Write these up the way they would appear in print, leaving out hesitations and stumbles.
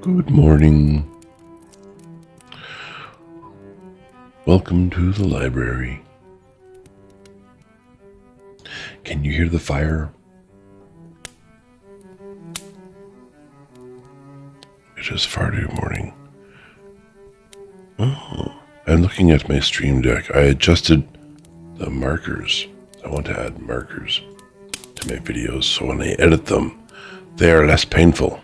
Good morning. Welcome to the library. Can you hear the fire? It is far too morning. Oh, I'm looking at my stream deck. I adjusted the markers. I want to add markers to my videos so when I edit them, they are less painful.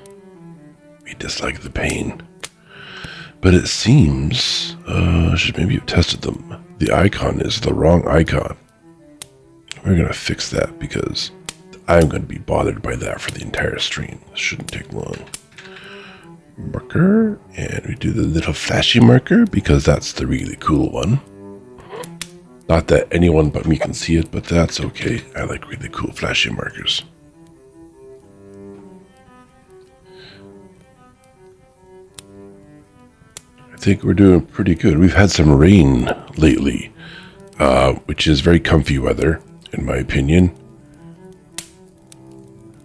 We dislike the pain. But it seems, I should maybe have tested them. The icon is the wrong icon. We're going to fix that because I'm going to be bothered by that for the entire stream. This shouldn't take long. Marker, and we do the little flashy marker because that's the really cool one. Not that anyone but me can see it, but that's okay. I like really cool flashy markers. I think we're doing pretty good. We've had some rain lately, which is very comfy weather, in my opinion.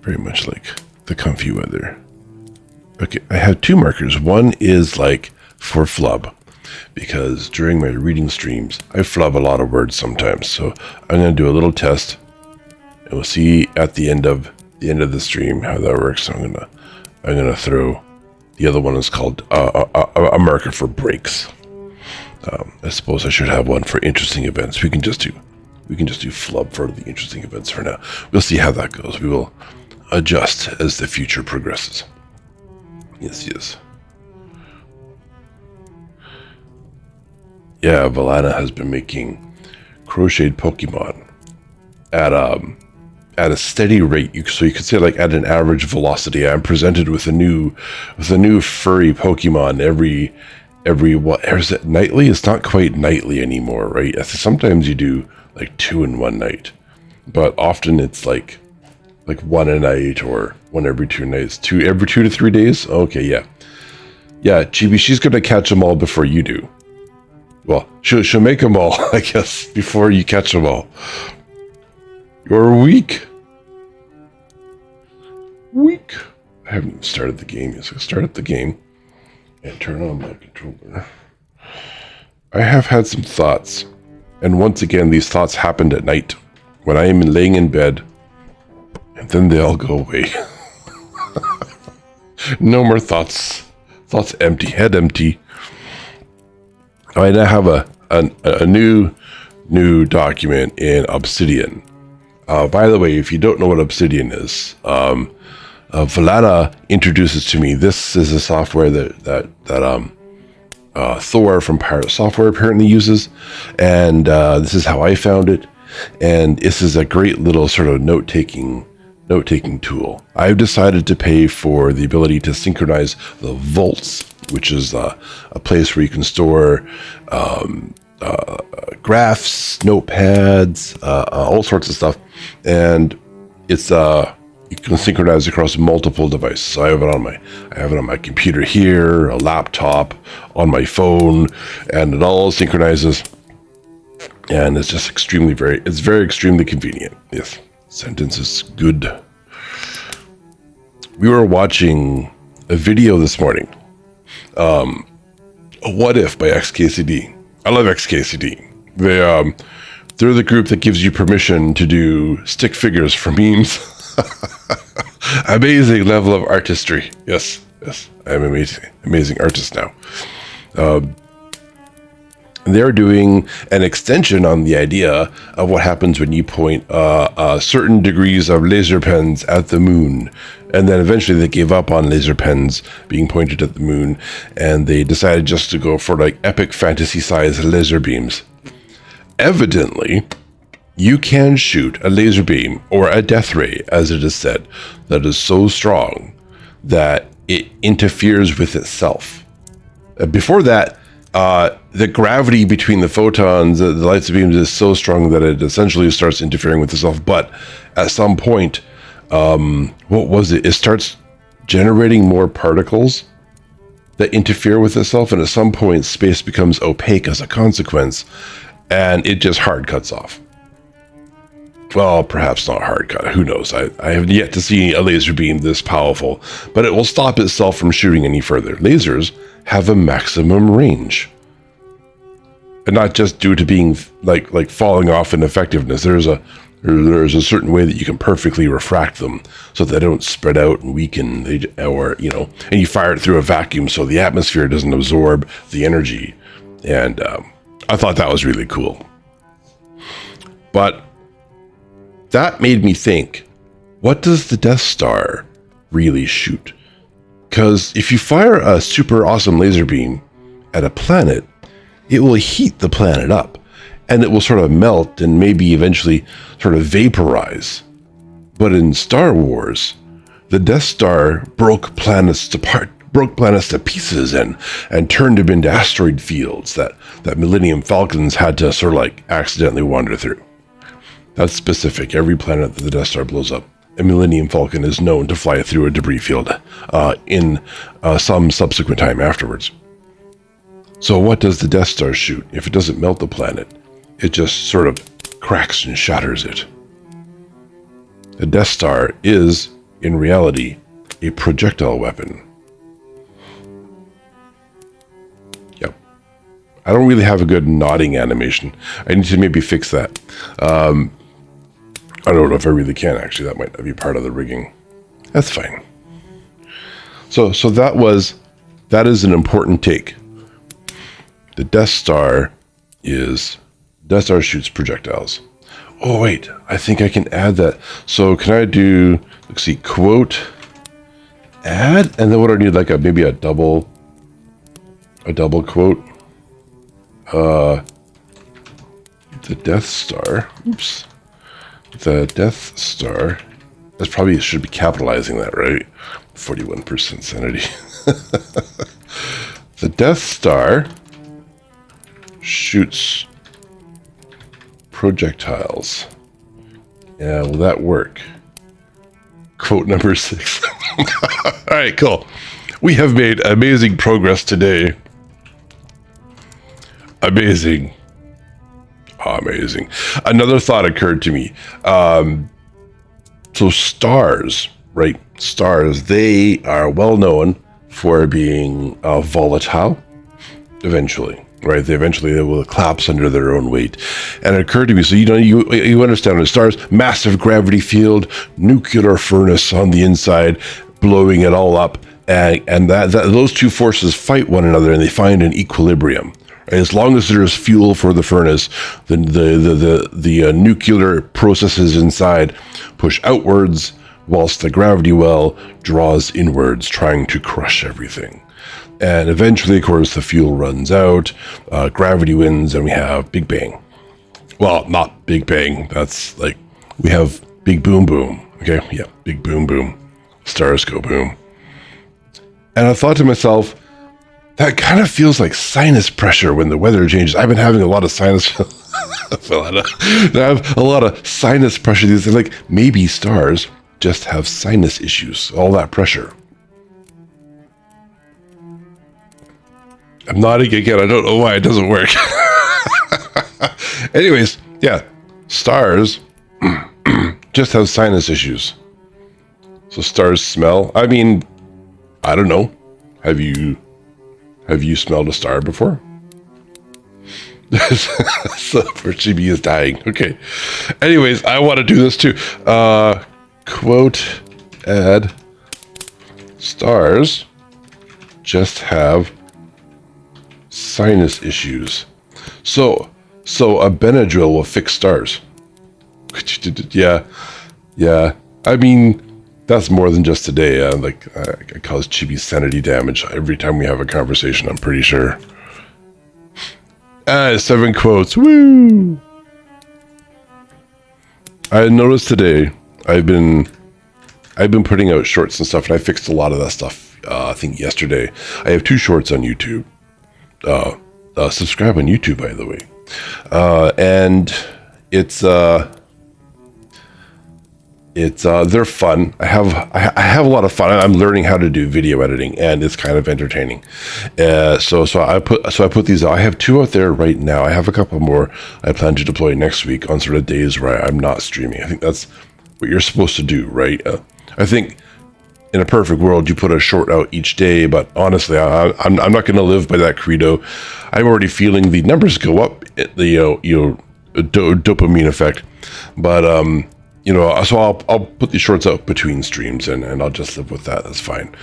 Very much like the comfy weather. Okay, I have two markers. One is like for flub, because during my reading streams, I flub a lot of words sometimes. So I'm going to do a little test, and we'll see at the end of the stream how that works. So I'm gonna throw. The other one is called a marker for breaks. I suppose I should have one for interesting events. We can just do flub for the interesting events for now. We'll see how that goes. We will adjust as the future progresses. Yes. Yeah, Valana has been making crocheted Pokemon at a steady rate. So you could say like at an average velocity. I'm presented with a new furry Pokemon every what is it, nightly? It's not quite nightly anymore, right? Sometimes you do like 2 in one night, but often it's like one a night or one every 2 nights, every 2 to 3 days. Okay, yeah, Chibi, she's gonna catch them all before you do. Well, she'll make them all, I guess, before you catch them all. You're weak. I haven't even started the game yet, so I start the game and turn on my controller. I have had some thoughts, and once again, these thoughts happened at night when I am laying in bed, and then they all go away. No more thoughts. Thoughts empty, head empty. I now have a new document in Obsidian. By the way, if you don't know what Obsidian is, Valana introduces to me. This is a software that Thor from Pirate Software apparently uses, and this is how I found it. And this is a great little sort of note-taking tool. I've decided to pay for the ability to synchronize the vaults, which is a place where you can store graphs, notepads, all sorts of stuff, and it's you can synchronize across multiple devices. So I have it on my computer here, a laptop, on my phone, and it all synchronizes, and it's just extremely convenient. Yes, sentence is good. We were watching a video this morning. A What If by XKCD. I love XKCD. They're the group that gives you permission to do stick figures for memes. Amazing level of artistry. Yes. I'm amazing artist now. They're doing an extension on the idea of what happens when you point certain degrees of laser pens at the moon. And then eventually they gave up on laser pens being pointed at the moon, and they decided just to go for like epic fantasy size laser beams. Evidently, you can shoot a laser beam, or a death ray, as it is said, that is so strong that it interferes with itself. Before that, the gravity between the photons, the lights of beams, is so strong that it essentially starts interfering with itself. But at some point, what was it? It starts generating more particles that interfere with itself, and at some point, space becomes opaque as a consequence, and it just hard cuts off. Well, perhaps not hard cut. Who knows? I have yet to see a laser beam this powerful, but it will stop itself from shooting any further. Lasers have a maximum range. And not just due to being like falling off in effectiveness. There's a certain way that you can perfectly refract them so that they don't spread out and weaken, and you fire it through a vacuum so the atmosphere doesn't absorb the energy. And I thought that was really cool. But that made me think, what does the Death Star really shoot? Because if you fire a super awesome laser beam at a planet, it will heat the planet up, and it will sort of melt and maybe eventually sort of vaporize. But in Star Wars, the Death Star broke planets to pieces and turned them into asteroid fields that Millennium Falcons had to sort of like accidentally wander through. That's specific. Every planet that the Death Star blows up, a Millennium Falcon is known to fly through a debris field in some subsequent time afterwards. So what does the Death Star shoot? If it doesn't melt the planet, it just sort of cracks and shatters it. The Death Star is, in reality, a projectile weapon. Yep. I don't really have a good nodding animation. I need to maybe fix that. I don't know if I really can, actually. That might be part of the rigging. That's fine. So that is an important take. The Death Star shoots projectiles. Oh wait, I think I can add that. So can I do, let's see, quote, add, and then what do I need, like maybe a double quote. The Death Star. Oops. The Death Star. That's probably should be capitalizing that, right? 41% sanity. The Death Star shoots projectiles. Yeah, will that work? Quote number 6. All right, cool. We have made amazing progress today. Amazing. Amazing. Another thought occurred to me. So stars, right? Stars, they are well known for being volatile eventually. Right, they will collapse under their own weight, and it occurred to me. So you understand, the stars, massive gravity field, nuclear furnace on the inside, blowing it all up, and that those two forces fight one another, and they find an equilibrium. And as long as there is fuel for the furnace, the nuclear processes inside push outwards, whilst the gravity well draws inwards, trying to crush everything. And eventually, of course, the fuel runs out, gravity wins, and we have Big Bang. Well, not Big Bang. That's like, we have Big Boom Boom. Okay, yeah, Big Boom Boom. Stars go boom. And I thought to myself, that kind of feels like sinus pressure when the weather changes. I've been having a lot of sinus. I have a lot of sinus pressure. These like maybe stars just have sinus issues. All that pressure. I'm nodding again. I don't know why it doesn't work. Anyways, yeah, stars just have sinus issues. So stars smell. I mean, I don't know. Have you smelled a star before? So Chibi is dying. Okay. Anyways, I want to do this too. Quote, add, stars just have sinus issues. So a Benadryl will fix stars. Yeah. I mean, that's more than just today. I cause Chibi's sanity damage every time we have a conversation, I'm pretty sure. 7 quotes. Woo! I noticed today I've been putting out shorts and stuff, and I fixed a lot of that stuff. I think yesterday. I have 2 shorts on YouTube. Subscribe on YouTube, by the way. And it's It's they're fun. I have a lot of fun. I'm learning how to do video editing, and it's kind of entertaining. So I put these out. I have 2 out there right now. I have a couple more I plan to deploy next week on sort of days where I'm not streaming. I think that's what you're supposed to do, right? I think in a perfect world you put a short out each day, but honestly, I'm not going to live by that credo. I'm already feeling the numbers go up, the dopamine effect, but so I'll put these shorts out between streams and I'll just live with that. That's fine.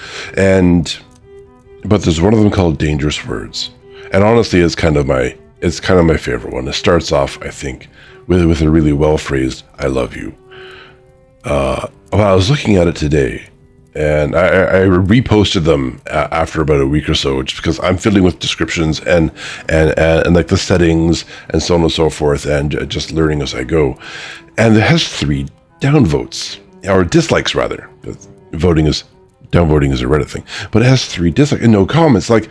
But there's one of them called Dangerous Words. And honestly, it's kind of my favorite one. It starts off, I think, with a really well phrased "I love you." I was looking at it today, and I reposted them after about a week or so, just because I'm fiddling with descriptions and like the settings and so on and so forth, and just learning as I go. And it has 3 downvotes, or dislikes rather. Downvoting is a Reddit thing, but it has 3 dislikes and no comments. Like,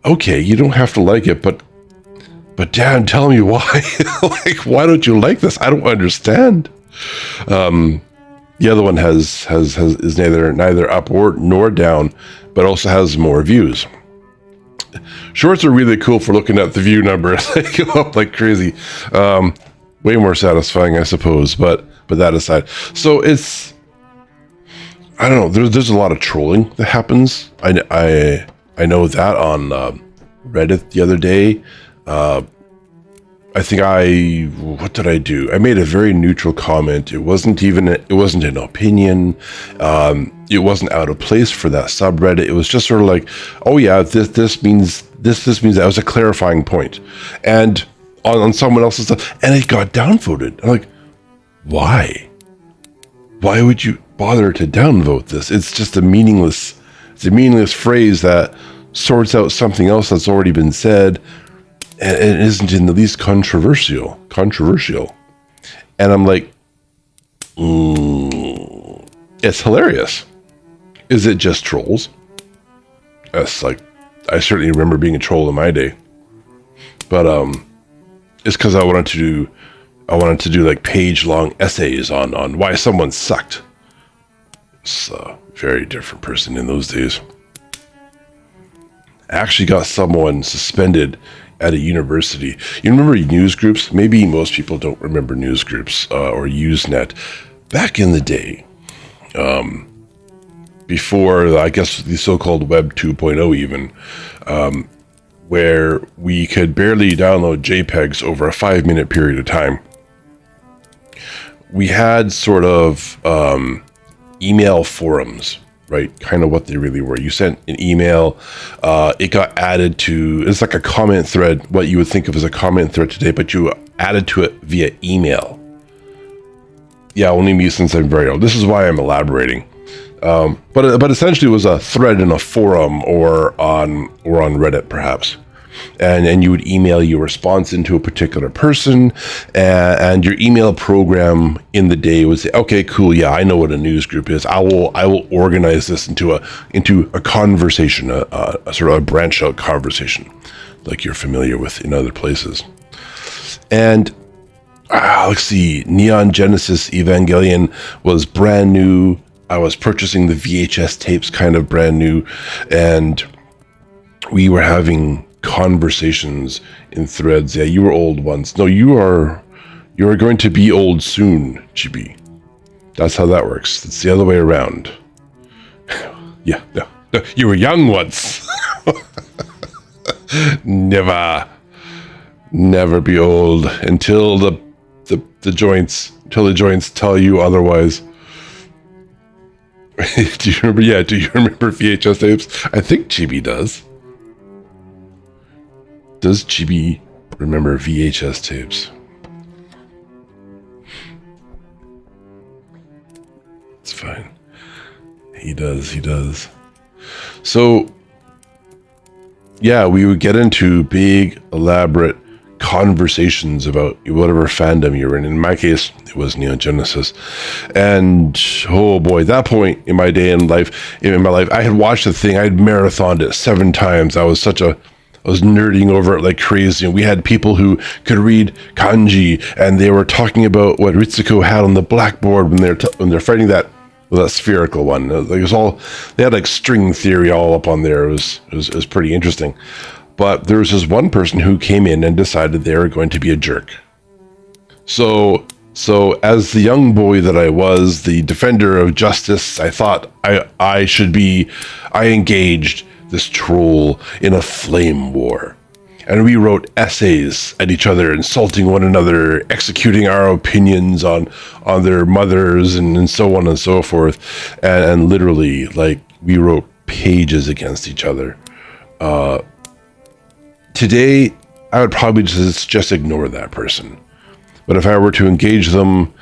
okay, you don't have to like it, but damn, tell me why. Like, why don't you like this? I don't understand. The other one is neither up or nor down, but also has more views. Shorts are really cool for looking at the view numbers. They go up like crazy. Way more satisfying, I suppose. But that aside, so it's, I don't know. There's a lot of trolling that happens. I know that on Reddit the other day. I think what did I do? I made a very neutral comment. It wasn't an opinion. It wasn't out of place for that subreddit. It was just sort of like, oh yeah, this means that was a clarifying point. And on someone else's stuff, and it got downvoted. I'm like, why? Why would you bother to downvote this? It's just a meaningless phrase that sorts out something else that's already been said, and it isn't in the least controversial. And I'm like, it's hilarious. Is it just trolls? That's like, I certainly remember being a troll in my day, but it's because I wanted to do like page-long essays on why someone sucked. It's a very different person in those days. I actually got someone suspended at a university. You remember news groups? Maybe most people don't remember news groups or Usenet. Back in the day, before, I guess, the so-called Web 2.0 even, where we could barely download JPEGs over a 5-minute period of time. We had sort of email forums, right? Kind of what they really were. You sent an email, it got added to, it's like a comment thread, what you would think of as a comment thread today, but you added to it via email. Yeah, only me, since I'm very old. This is why I'm elaborating. But essentially it was a thread in a forum or on Reddit perhaps. And you would email your response into a particular person, and your email program in the day would say, okay, cool, yeah, I know what a news group is. I will organize this into a conversation, a sort of a branch out conversation, like you're familiar with in other places. And let's see, Neon Genesis Evangelion was brand new. I was purchasing the VHS tapes kind of brand new, and we were having conversations in threads. Yeah, you were old once. No, you are going to be old soon, GB. That's how that works. It's the other way around. Yeah, no, you were young once. Never be old until the joints tell you otherwise. Do you remember? Yeah, do you remember VHS tapes? I think GB does. Does GB remember VHS tapes? It's fine. He does. So, yeah, we would get into big, elaborate conversations about whatever fandom you're in. In my case, it was Neon Genesis. And, oh boy, that point in my day in my life, I had watched the thing. I had marathoned it 7 times. I was such a nerding over it like crazy. And we had people who could read kanji, and they were talking about what Ritsuko had on the blackboard when they're fighting that spherical one. It was all, they had like string theory all up on there. It was pretty interesting. But there was this one person who came in and decided they were going to be a jerk. So as the young boy that I was, the defender of justice, I thought I engaged this troll in a flame war. And we wrote essays at each other, insulting one another, executing our opinions on their mothers and so on and so forth. And literally, like, we wrote pages against each other. Today, I would probably just ignore that person. But if I were to engage them,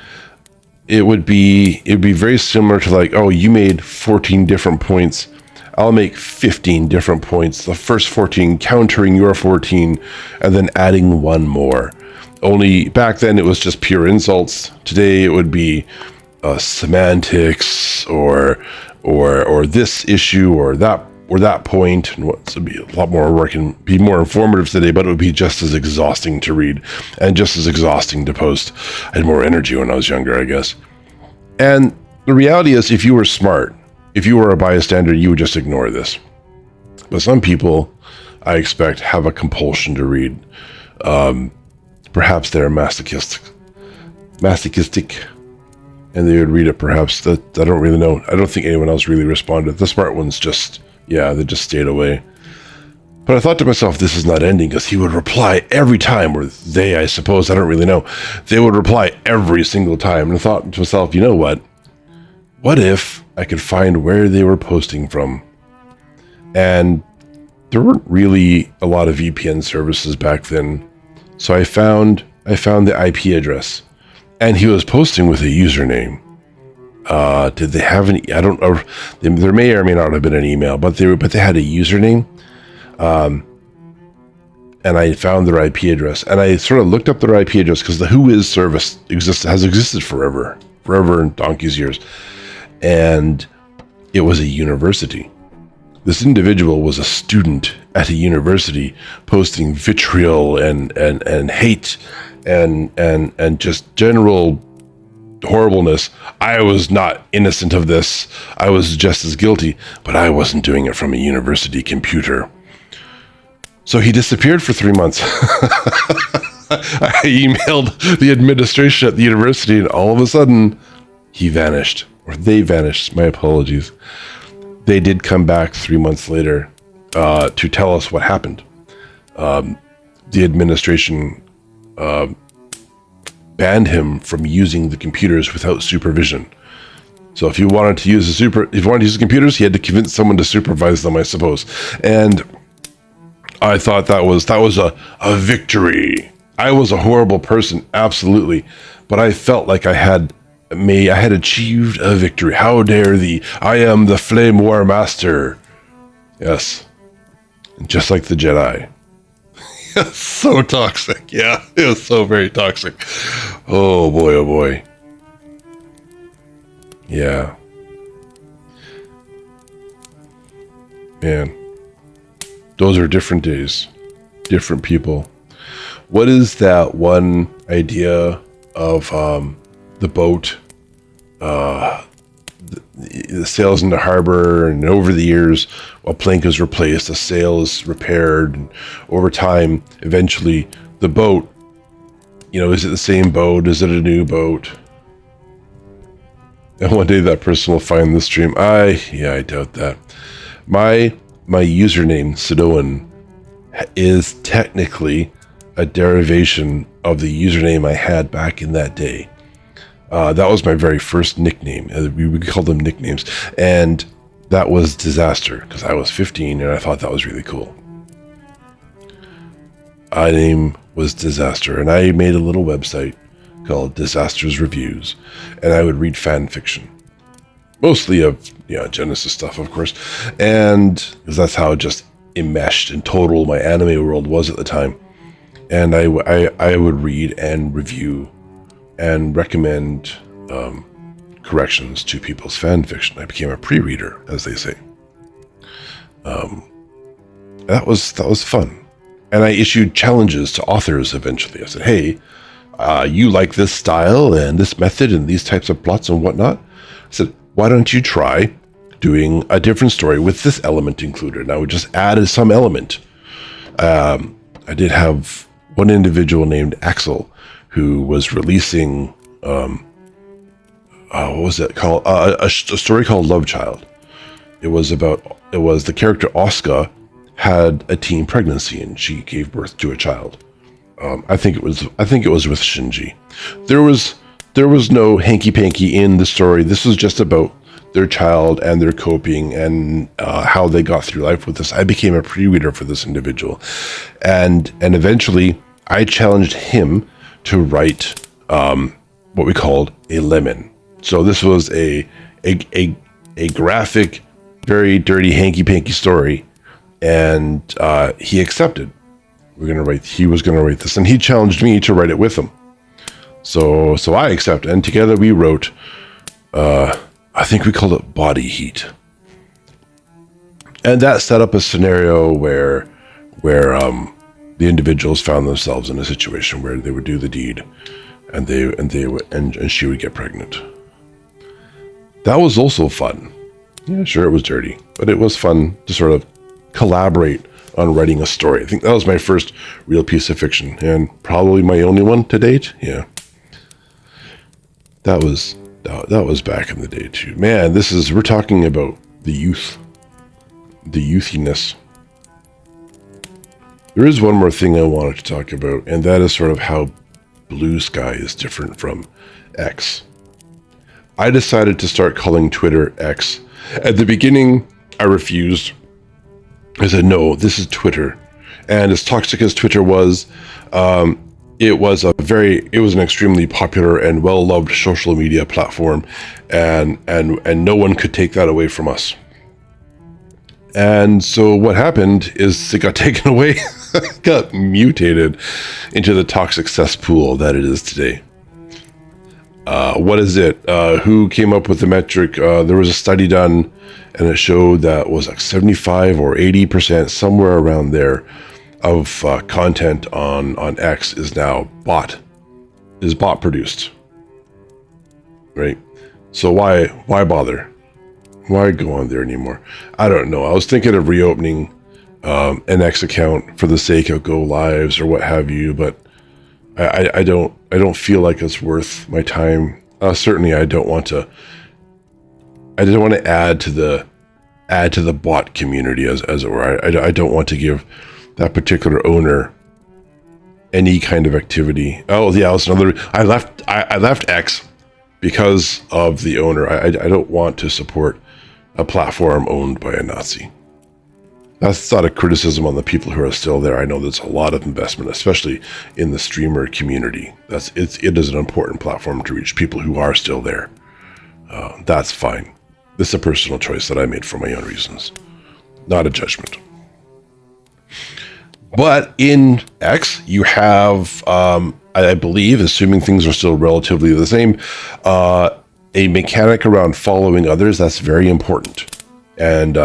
it'd be very similar to like, oh, you made 14 different points. I'll make 15 different points. The first 14 countering your 14, and then adding one more. Only back then it was just pure insults. Today it would be semantics or this issue or that point, and what's be a lot more work and be more informative today, but it would be just as exhausting to read and just as exhausting to post. I had more energy when I was younger, I guess. And the reality is, if you were smart, if you were a bystander, you would just ignore this. But some people, I expect, have a compulsion to read. Perhaps they're masochistic, and they would read it. Perhaps that I don't really know. I don't think anyone else really responded. The smart ones they just stayed away. But I thought to myself, this is not ending, because he would reply every time, or they, I suppose, I don't really know. They would reply every single time. And I thought to myself, you know what? What if I could find where they were posting from? And there weren't really a lot of VPN services back then. So I found the IP address, and he was posting with a username. Did they have any? I don't know. There may or may not have been an email, but they had a username. And I found their IP address, and I sort of looked up their IP address because the Whois service has existed forever and donkey's years, and it was a university. This individual was a student at a university, posting vitriol and hate and just general horribleness. I was not innocent of this. I was just as guilty, but I wasn't doing it from a university computer. So he disappeared for 3 months. I emailed the administration at the university, and all of a sudden, he vanished. Or they vanished. My apologies. They did come back 3 months later to tell us what happened. The administration banned him from using the computers without supervision. So if you wanted to use the computers, he had to convince someone to supervise them, I suppose. And I thought that was a victory. I was a horrible person, absolutely, but I felt like I had achieved a victory. How dare thee? I am the Flame War Master. Yes, just like the Jedi. So toxic. Yeah, it was so very toxic. Oh boy, oh boy. Yeah. Man, those are different days, different people. What is that one idea of the boat, the sails in the harbor, and over the years, a plank is replaced, a sail is repaired, and over time, eventually, the boat, is it the same boat? Is it a new boat? And one day that person will find the stream. I doubt that. My username, Sidoen, is technically a derivation of the username I had back in that day. That was my very first nickname. We called them nicknames. And that was Disaster, because I was 15 and I thought that was really cool. My name was Disaster, and I made a little website called Disaster's Reviews, and I would read fan fiction. Mostly of Genesis stuff, of course. And because that's how just enmeshed in total my anime world was at the time. And I would read and review and recommend corrections to people's fan fiction. I became a pre-reader, as they say. That was fun. And I issued challenges to authors eventually. I said, hey, you like this style and this method and these types of plots and whatnot. I said, why don't you try doing a different story with this element included? And I would just add some element. I did have one individual named Axel who was releasing, what was it called? A story called Love Child. It was the character Oscar had a teen pregnancy and she gave birth to a child. I think it was with Shinji. There was no hanky panky in the story. This was just about their child and their coping and how they got through life with this. I became a pre-reader for this individual, and eventually I challenged him to write what we called a lemon. So this was a graphic, very dirty hanky panky story, and he accepted. He was gonna write this, and he challenged me to write it with him. So I accepted, and together we wrote. I think we called it Body Heat, and that set up a scenario where the individuals found themselves in a situation where they would do the deed, and she would get pregnant. That was also fun. Yeah, sure, it was dirty, but it was fun to sort of collaborate on writing a story. I think that was my first real piece of fiction, and probably my only one to date. Yeah, that was back in the day too. Man, we're talking about the youth, the youthiness. There is one more thing I wanted to talk about, and that is sort of how Blue Sky is different from X. I decided to start calling Twitter X. At the beginning, I refused. I said, no, this is Twitter. And as toxic as Twitter was, it was an extremely popular and well-loved social media platform, and no one could take that away from us. And so what happened is it got taken away, got mutated into the toxic cesspool that it is today. What is it? Who came up with the metric? There was a study done, and it showed that was like 75 or 80%, somewhere around there, of content on X is now bot produced, right? So why bother? Why go on there anymore? I don't know. I was thinking of reopening an X account for the sake of go lives or what have you, but I don't feel like it's worth my time. Certainly, I don't want to add to the bot community as it were. I don't want to give that particular owner any kind of activity. Oh yeah, that's another. I left X because of the owner. I don't want to support a platform owned by a Nazi. That's not a criticism on the people who are still there. I know there's a lot of investment, especially in the streamer community. It is an important platform to reach people who are still there. That's fine. This is a personal choice that I made for my own reasons, not a judgment. But in X, you have, I believe, assuming things are still relatively the same, a mechanic around following others. That's very important. And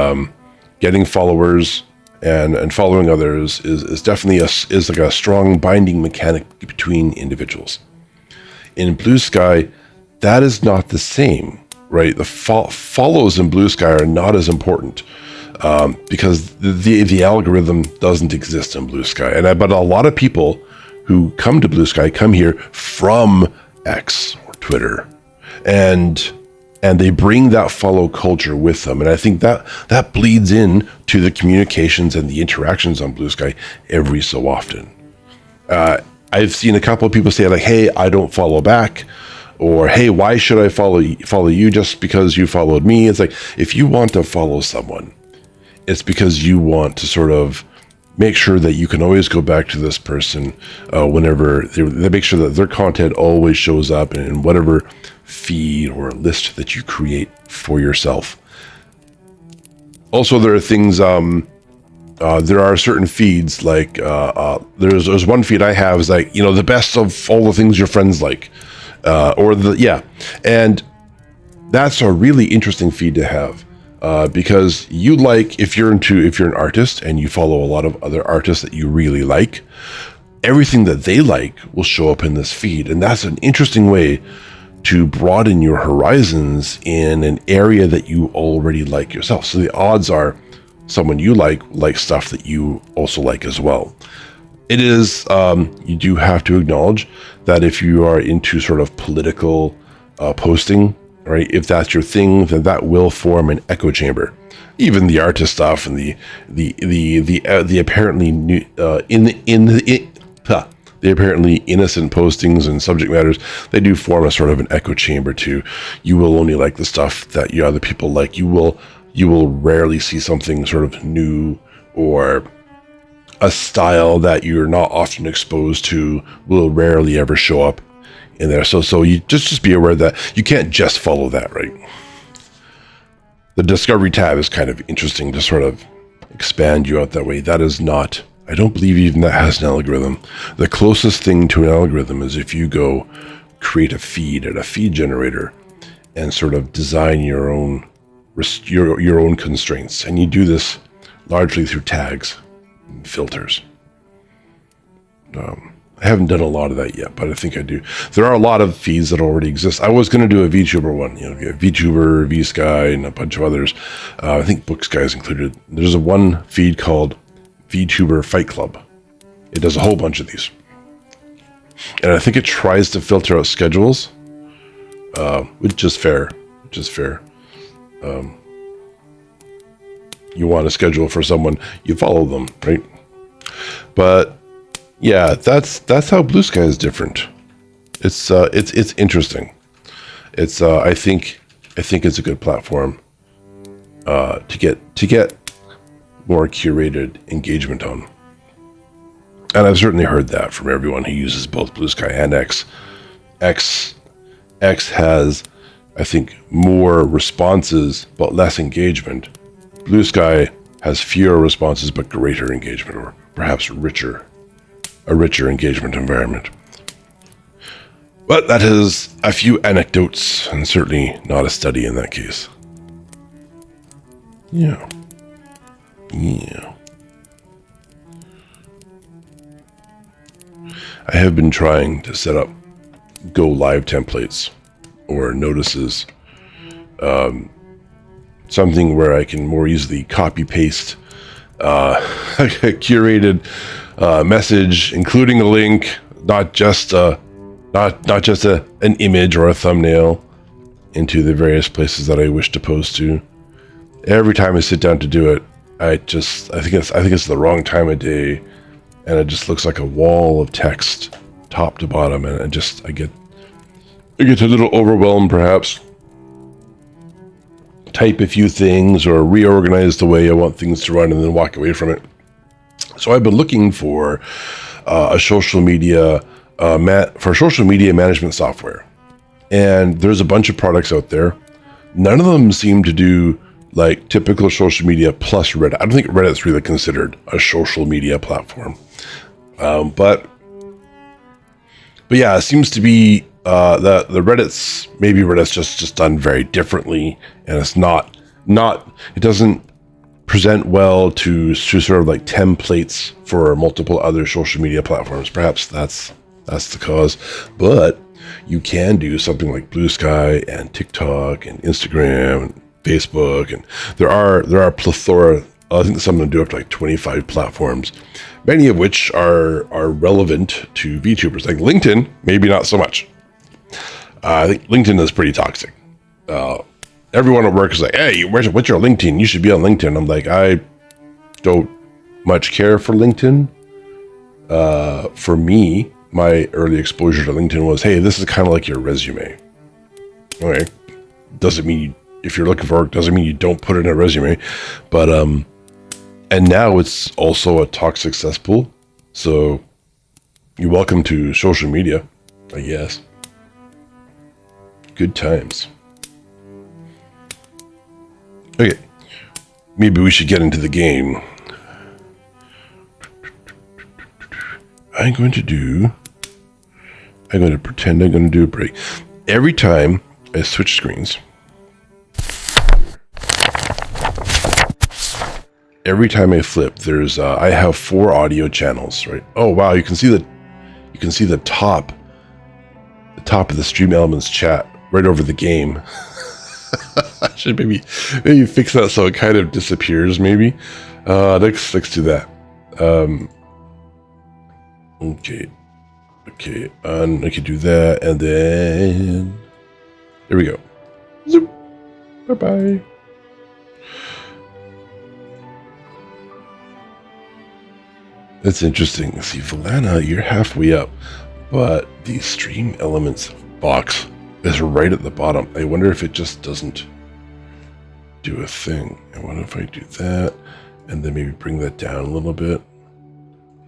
getting followers and following others is definitely like a strong binding mechanic between individuals. In Blue Sky, that is not the same, right? The follows in Blue Sky are not as important. Because the algorithm doesn't exist in Blue Sky, but a lot of people who come to Blue Sky come here from X or Twitter, and they bring that follow culture with them, and I think that bleeds in to the communications and the interactions on Blue Sky every so often. I've seen a couple of people say like, "Hey, I don't follow back," or "Hey, why should I follow you just because you followed me?" It's like, if you want to follow someone, it's because you want to sort of make sure that you can always go back to this person whenever they make sure that their content always shows up in whatever feed or list that you create for yourself. Also, there are things, there are certain feeds, like there's one feed I have is like, the best of all the things your friends like, and that's a really interesting feed to have. because you like, if you're an artist and you follow a lot of other artists that you really like, everything that they like will show up in this feed. And that's an interesting way to broaden your horizons in an area that you already like yourself. So the odds are someone you like stuff that you also like as well. It is, you do have to acknowledge that if you are into sort of political posting, right? If that's your thing, then that will form an echo chamber. Even the artist stuff and the apparently new, the apparently innocent postings and subject matters, they do form a sort of an echo chamber too. You will only like the stuff that you other people like. You will rarely see something sort of new, or a style that you're not often exposed to will rarely ever show up in there. So you just be aware that you can't just follow that, right? The discovery tab is kind of interesting to sort of expand you out that way. That is not, I don't believe even that has an algorithm. The closest thing to an algorithm is if you go create a feed at a feed generator and sort of design your own constraints. And you do this largely through tags and filters. I haven't done a lot of that yet, but I think I do. There are a lot of feeds that already exist. I was going to do a Vtuber one, Vtuber, VSky, and a bunch of others. I think BookSky is included. There's a one feed called Vtuber Fight Club. It does a whole bunch of these. And I think it tries to filter out schedules, which is fair. You want a schedule for someone, you follow them, right? But yeah, that's how Blue Sky is different. It's interesting. It's I think it's a good platform to get more curated engagement on. And I've certainly heard that from everyone who uses both Blue Sky and X. X has, I think, more responses but less engagement. Blue Sky has fewer responses but greater engagement, or perhaps a richer engagement environment. But that is a few anecdotes, and certainly not a study in that case. Yeah. I have been trying to set up go live templates or notices, something where I can more easily copy paste a curated message, including a link, not just an image or a thumbnail, into the various places that I wish to post to. Every time I sit down to do it, I think it's the wrong time of day, and it just looks like a wall of text, top to bottom, and I get a little overwhelmed, perhaps. Type a few things or reorganize the way I want things to run, and then walk away from it. So I've been looking for a social media management software, and there's a bunch of products out there. None of them seem to do like typical social media plus Reddit. I don't think Reddit's really considered a social media platform, but yeah, it seems to be the Reddit's just done very differently, and it's not it doesn't present well to sort of like templates for multiple other social media platforms. Perhaps that's the cause, but you can do something like Blue Sky and TikTok and Instagram and Facebook, and there are a plethora. I think some of them do up to like 25 platforms, many of which are relevant to VTubers. Like LinkedIn, maybe not so much. I think LinkedIn is pretty toxic. Everyone at work is like, "Hey, what's your LinkedIn? You should be on LinkedIn." I'm like, I don't much care for LinkedIn. For me, my early exposure to LinkedIn was, hey, this is kind of like your resume. Okay, doesn't mean if you're looking for work, doesn't mean you don't put it in a resume, but and now it's also a toxic cesspool. So you're welcome to social media, I guess. Good times. Okay, maybe we should get into the game. I'm going to pretend I'm going to do a break. Every time I switch screens, every time I flip, there's I have 4 audio channels, right? Oh wow, you can see the top of the Stream Elements chat right over the game. I should maybe fix that so it kind of disappears. Maybe let's do that. Okay, and I could do that, and then there we go. Zoop. Bye. That's interesting. See, Valana, you're halfway up, but the Stream Elements box is right at the bottom. I wonder if it just doesn't do a thing. I wonder if I do that, and then maybe bring that down a little bit.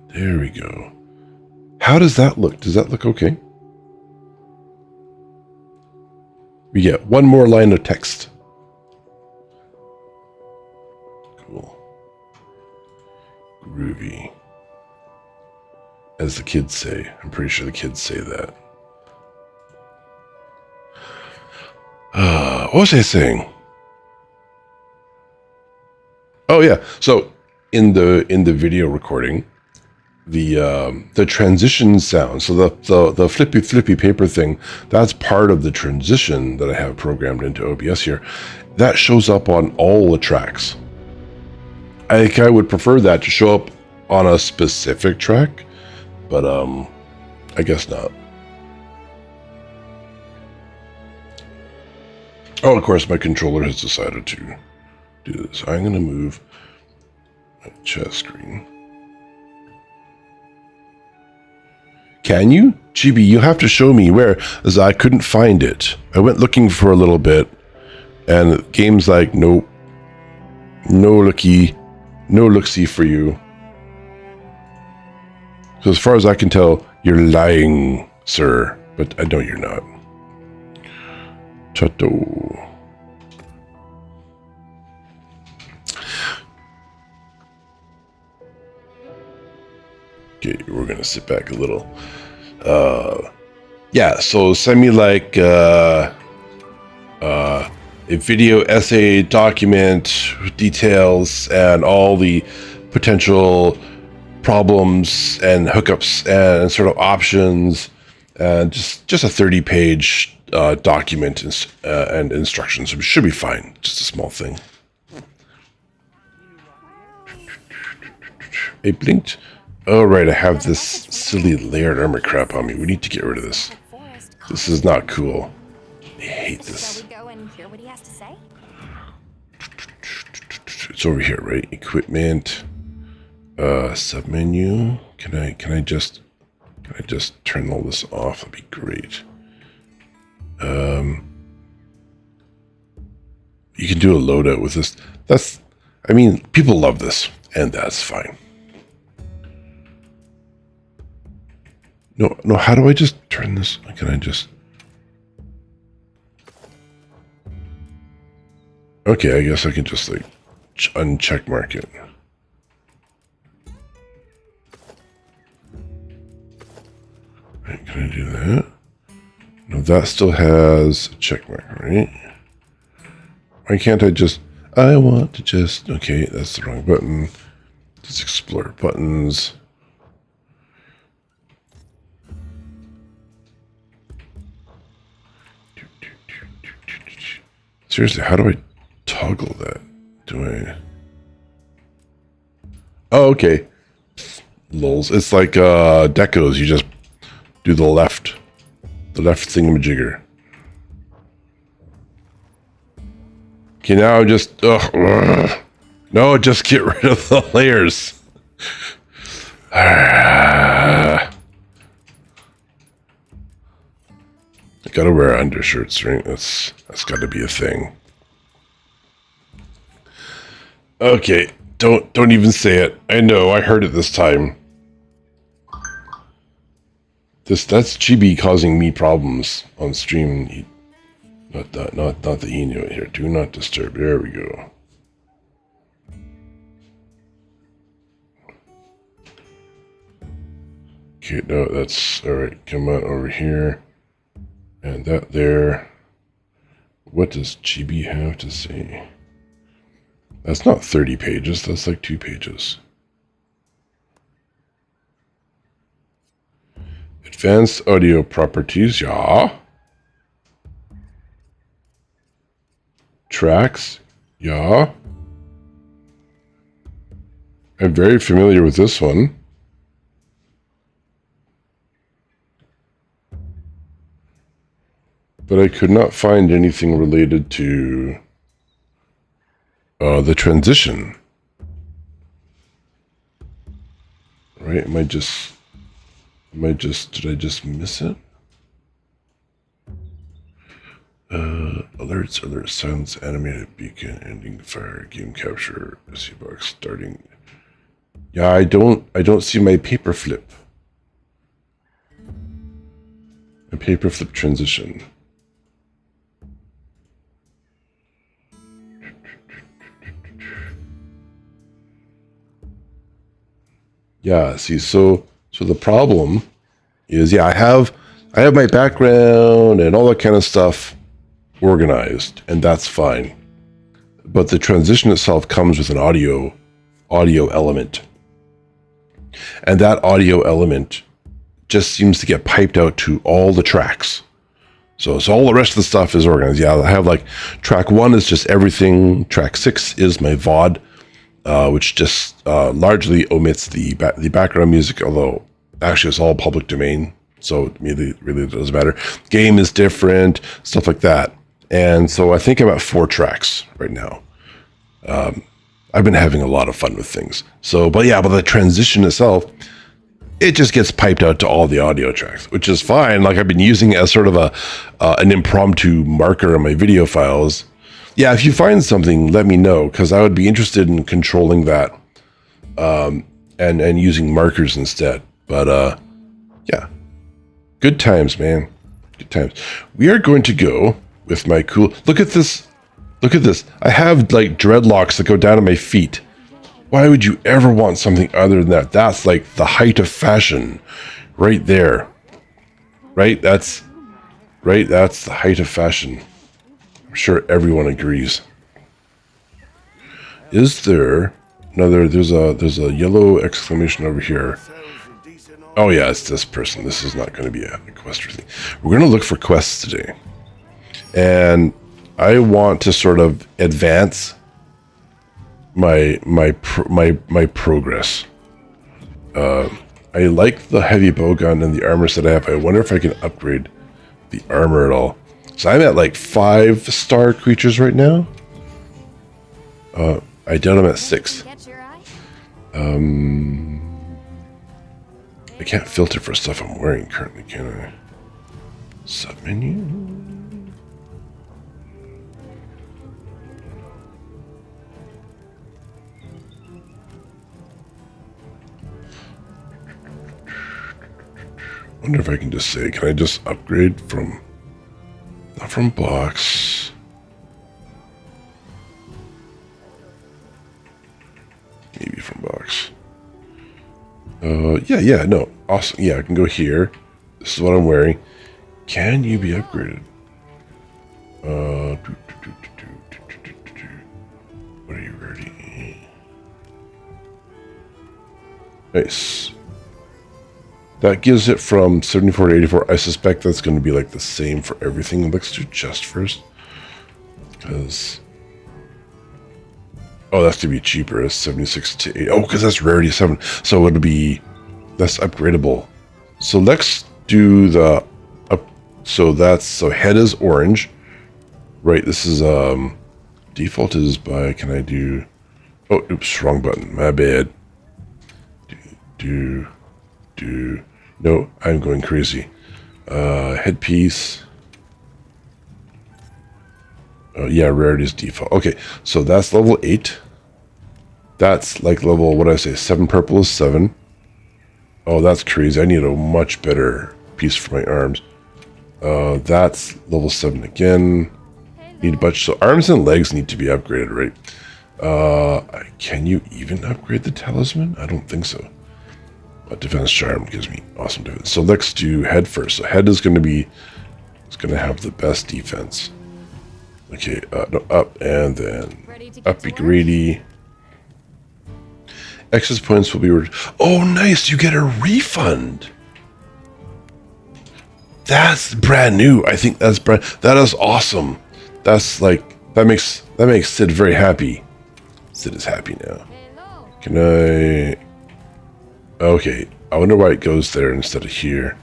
There we go. How does that look? Does that look okay? We get one more line of text. Cool. Groovy. As the kids say. I'm pretty sure the kids say that. What was I saying? Oh yeah. So in the video recording, the transition sound. So the flippy paper thing, that's part of the transition that I have programmed into OBS here. That shows up on all the tracks. I think I would prefer that to show up on a specific track, but I guess not. Oh, of course, my controller has decided to do this. I'm going to move my chat screen. Can you? Chibi, you have to show me where, as I couldn't find it. I went looking for a little bit, and the game's like, nope. No looksy for you. So as far as I can tell, you're lying, sir. But I know you're not. Chato. Okay, we're gonna sit back a little. Yeah, so send me like a video essay document with details and all the potential problems and hookups and sort of options, and just a 30-page document and instructions. It should be fine. Just a small thing. It blinked. Oh, right, I have this silly layered armor crap on me. We need to get rid of this. This is not cool. I hate this. Shall we go and hear what he has to say? It's over here, right? Equipment. Submenu. Can I just turn all this off? That'd be great. You can do a loadout with this. I mean, people love this, and that's fine. No, how do I just turn this? Can I just... Okay, I guess I can just, like, uncheck mark it. Right, can I do that? No, that still has a check mark, right? Why can't I just... I want to just... Okay, that's the wrong button. Just explore buttons. Seriously, how do I toggle that? Do I... Oh, okay. Lols. It's like decos. You just do the left thingamajigger. Okay, now just... Ugh. No, just get rid of the layers. I gotta wear undershirts, right? That's gotta be a thing. Okay, don't even say it. I know, I heard it this time. That's Chibi causing me problems on stream. Not that he knew it here. Do not disturb. There we go. Okay, no, that's alright. Come on over here. And that there. What does Chibi have to say? That's not 30 pages. That's like 2 pages. Advanced audio properties, yeah. Tracks, yeah. I'm very familiar with this one. But I could not find anything related to the transition. Right? Did I just miss it? Alerts, silence, animated beacon, ending fire, game capture, SC box, starting. Yeah, I don't see my paperflip. A paperflip transition. Yeah, see, so the problem is, yeah, I have my background and all that kind of stuff organized, and that's fine. But the transition itself comes with an audio element. And that audio element just seems to get piped out to all the tracks. So all the rest of the stuff is organized. Yeah, I have like track 1 is just everything. Track 6 is my VOD, which just largely omits the background music, although actually it's all public domain, so it really doesn't matter. Game is different, stuff like that. And so I think I'm at 4 tracks right now. I've been having a lot of fun with things. So, but the transition itself, it just gets piped out to all the audio tracks, which is fine. Like I've been using it as sort of an impromptu marker in my video files. Yeah, if you find something, let me know, because I would be interested in controlling that and using markers instead. But yeah, good times, man. Good times. We are going to go with my cool. Look at this. Look at this. I have like dreadlocks that go down to my feet. Why would you ever want something other than that? That's like the height of fashion right there. Right? That's the height of fashion. I'm sure everyone agrees. Is there another, there's a yellow exclamation over here. Oh yeah, it's this person. This is not going to be a quest or thing. We're going to look for quests today. And I want to sort of advance my progress. I like the heavy bowgun and the armor set I have. I wonder if I can upgrade the armor at all. So I'm at like 5-star creatures right now. I doubt I'm at 6. I can't filter for stuff I'm wearing currently, can I? Submenu. Wonder if I can just say, can I just upgrade from, not from box. Maybe from box. Yeah, no, awesome. Yeah, I can go here. This is what I'm wearing. Can you be upgraded? What are you ready? Nice. That gives it from 74 to 84. I suspect that's going to be like the same for everything. Let's do chest first. Because... oh, that's going to be cheaper. It's 76 to 8. Oh, because that's rarity 7. So it'll be... that's upgradable. So let's do the... so head is orange. Right, this is... default is by... can I do... oh, oops, wrong button. My bad. No, I'm going crazy. Headpiece. Yeah, rarity is default. Okay, so that's level 8. That's like level, what did I say? 7 purple is 7. Oh, that's crazy. I need a much better piece for my arms. That's level 7 again. Need a bunch. So arms and legs need to be upgraded, right? Can you even upgrade the talisman? I don't think so. But defense charm gives me awesome defense. So let's do head first. So head is going to be, it's going to have the best defense. Okay, no, up and then Ready to get up to be work? greedy. Excess points will be... Oh, nice! You get a refund! That's brand new. I think that's brand... That is awesome. That's like... That makes Sid very happy. Sid is happy now. Hello. Can I... Okay. I wonder why it goes there instead of here.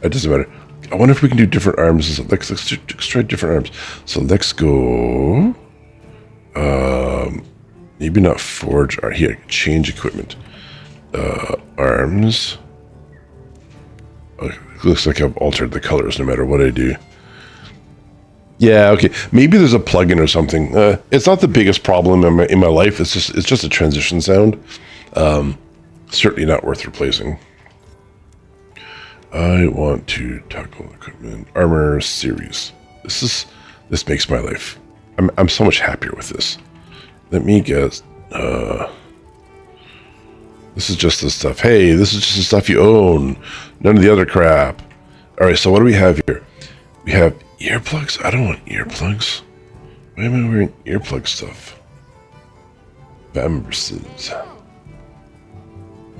It doesn't matter. I wonder if we can do different arms. Let's try different arms. So let's go... Maybe not forge. Here, change equipment. Arms. Looks like I've altered the colors no matter what I do. Yeah, okay. Maybe there's a plugin or something. It's not the biggest problem in my life. It's just a transition sound. Certainly not worth replacing. I want to toggle equipment armor series. This makes my life. I'm so much happier with this. Let me guess. This is just the stuff. Hey, this is just the stuff you own. None of the other crap. All right, so what do we have here? We have earplugs. I don't want earplugs. Why am I wearing earplug stuff? Bambrises.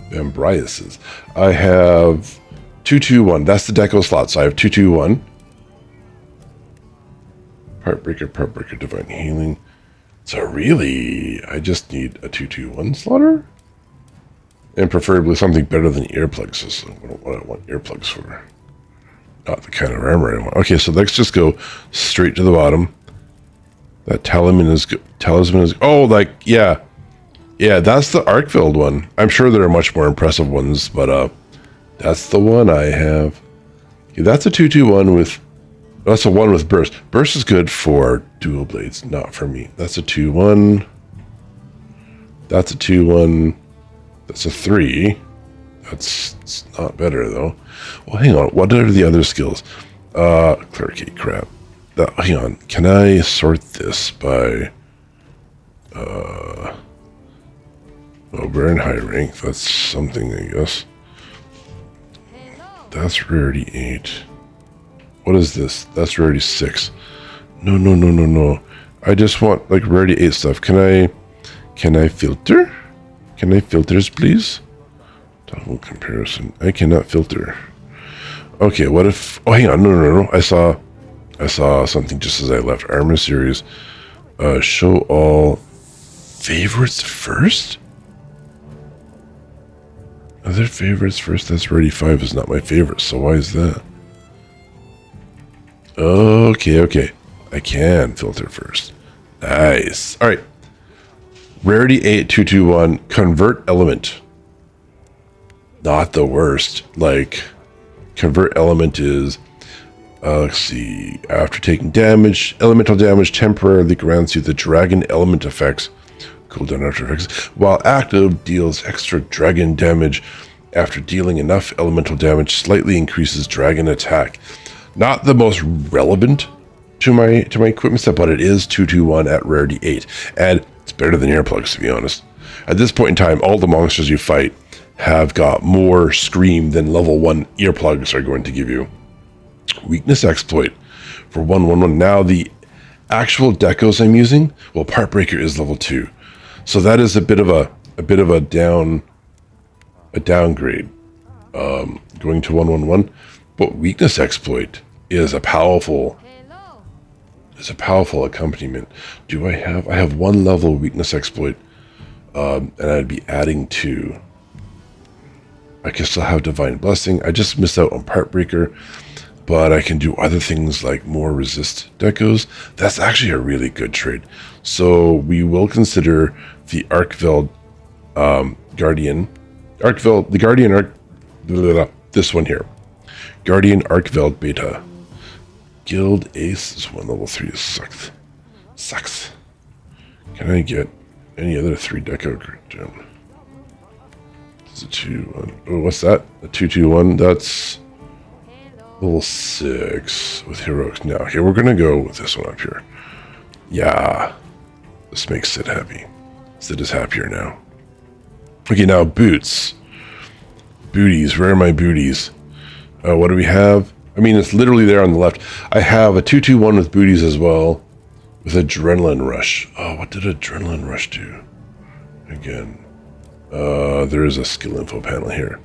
Bambriases. I have 221. That's the deco slot. So I have 221. Partbreaker, divine healing. So really, I just need a 221 slaughter? And preferably something better than earplugs. So what I want earplugs for. Not the kind of armor I want. Okay, so let's just go straight to the bottom. That talisman is good. Oh, like, yeah. Yeah, that's the Arkveld one. I'm sure there are much more impressive ones, but that's the one I have. Okay, that's a 221 with... That's a 1 with burst. Burst is good for dual blades, not for me. That's a 2-1. That's a 2-1. That's a 3. That's not better, though. Well, hang on. What are the other skills? Clericate crap. Hang on. Can I sort this by... Burn high rank. That's something, I guess. Hello. That's rarity 8. What is this? That's rarity 6. No. I just want, like, rarity 8 stuff. Can I filter? Can I filters, please? Double comparison. I cannot filter. Okay, what if... Oh, hang on. No. I saw something just as I left. Armor series. Show all favorites first? Other favorites first? That's rarity 5 is not my favorite, so why is that? Okay. I can filter first. Nice. All right. Rarity 8, 221, convert element. Not the worst. Like, convert element is, let's see, after taking damage, elemental damage temporarily grants you the dragon element effects. Cooldown after effects. While active, deals extra dragon damage. After dealing enough elemental damage, slightly increases dragon attack. Not the most relevant to my equipment set, but it is 221 at rarity 8. And it's better than earplugs, to be honest. At this point in time, all the monsters you fight have got more scream than level 1 earplugs are going to give you. Weakness exploit for 111. Now the actual decos I'm using, well, Partbreaker is level 2. So that is a bit of a downgrade going to 111. But weakness exploit is a powerful accompaniment. I have 1 level weakness exploit, and I'd be adding 2. I can still have divine blessing. I just missed out on Partbreaker, but I can do other things like more resist decos. That's actually a really good trade. So we will consider the Arkveld Guardian. The Guardian this one here. Guardian Arkveld Beta. Guild Ace is 1 level 3. Sucks. Can I get any other 3 deco gem? It's a 2-1. Oh, what's that? A 2-2-1. That's level 6 with heroics. Now, here we're gonna go with this one up here. Yeah, this makes Sid happy. Sid is happier now. Okay, now boots. Booties. Where are my booties? What do we have? I mean, it's literally there on the left. I have a 2-2-1 with booties as well. with adrenaline rush. Oh, what did adrenaline rush do? Again, there is a skill info panel here.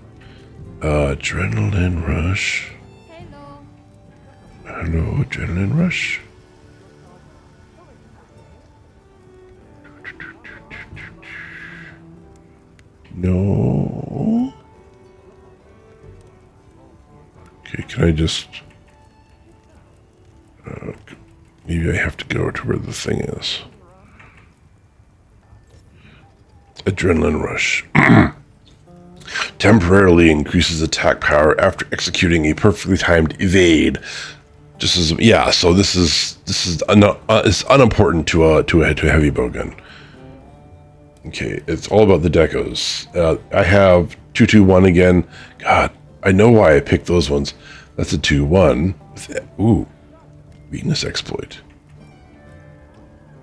Adrenaline rush. Hello. Hello, adrenaline rush. No. Okay, can I just... maybe I have to go to where the thing is. Adrenaline rush. Temporarily increases attack power after executing a perfectly timed evade. Just as yeah, so this is it's unimportant to a heavy bowgun. Okay, it's all about the decos. I have 221 again. God, I know why I picked those ones. That's a 2-1 with weakness exploit.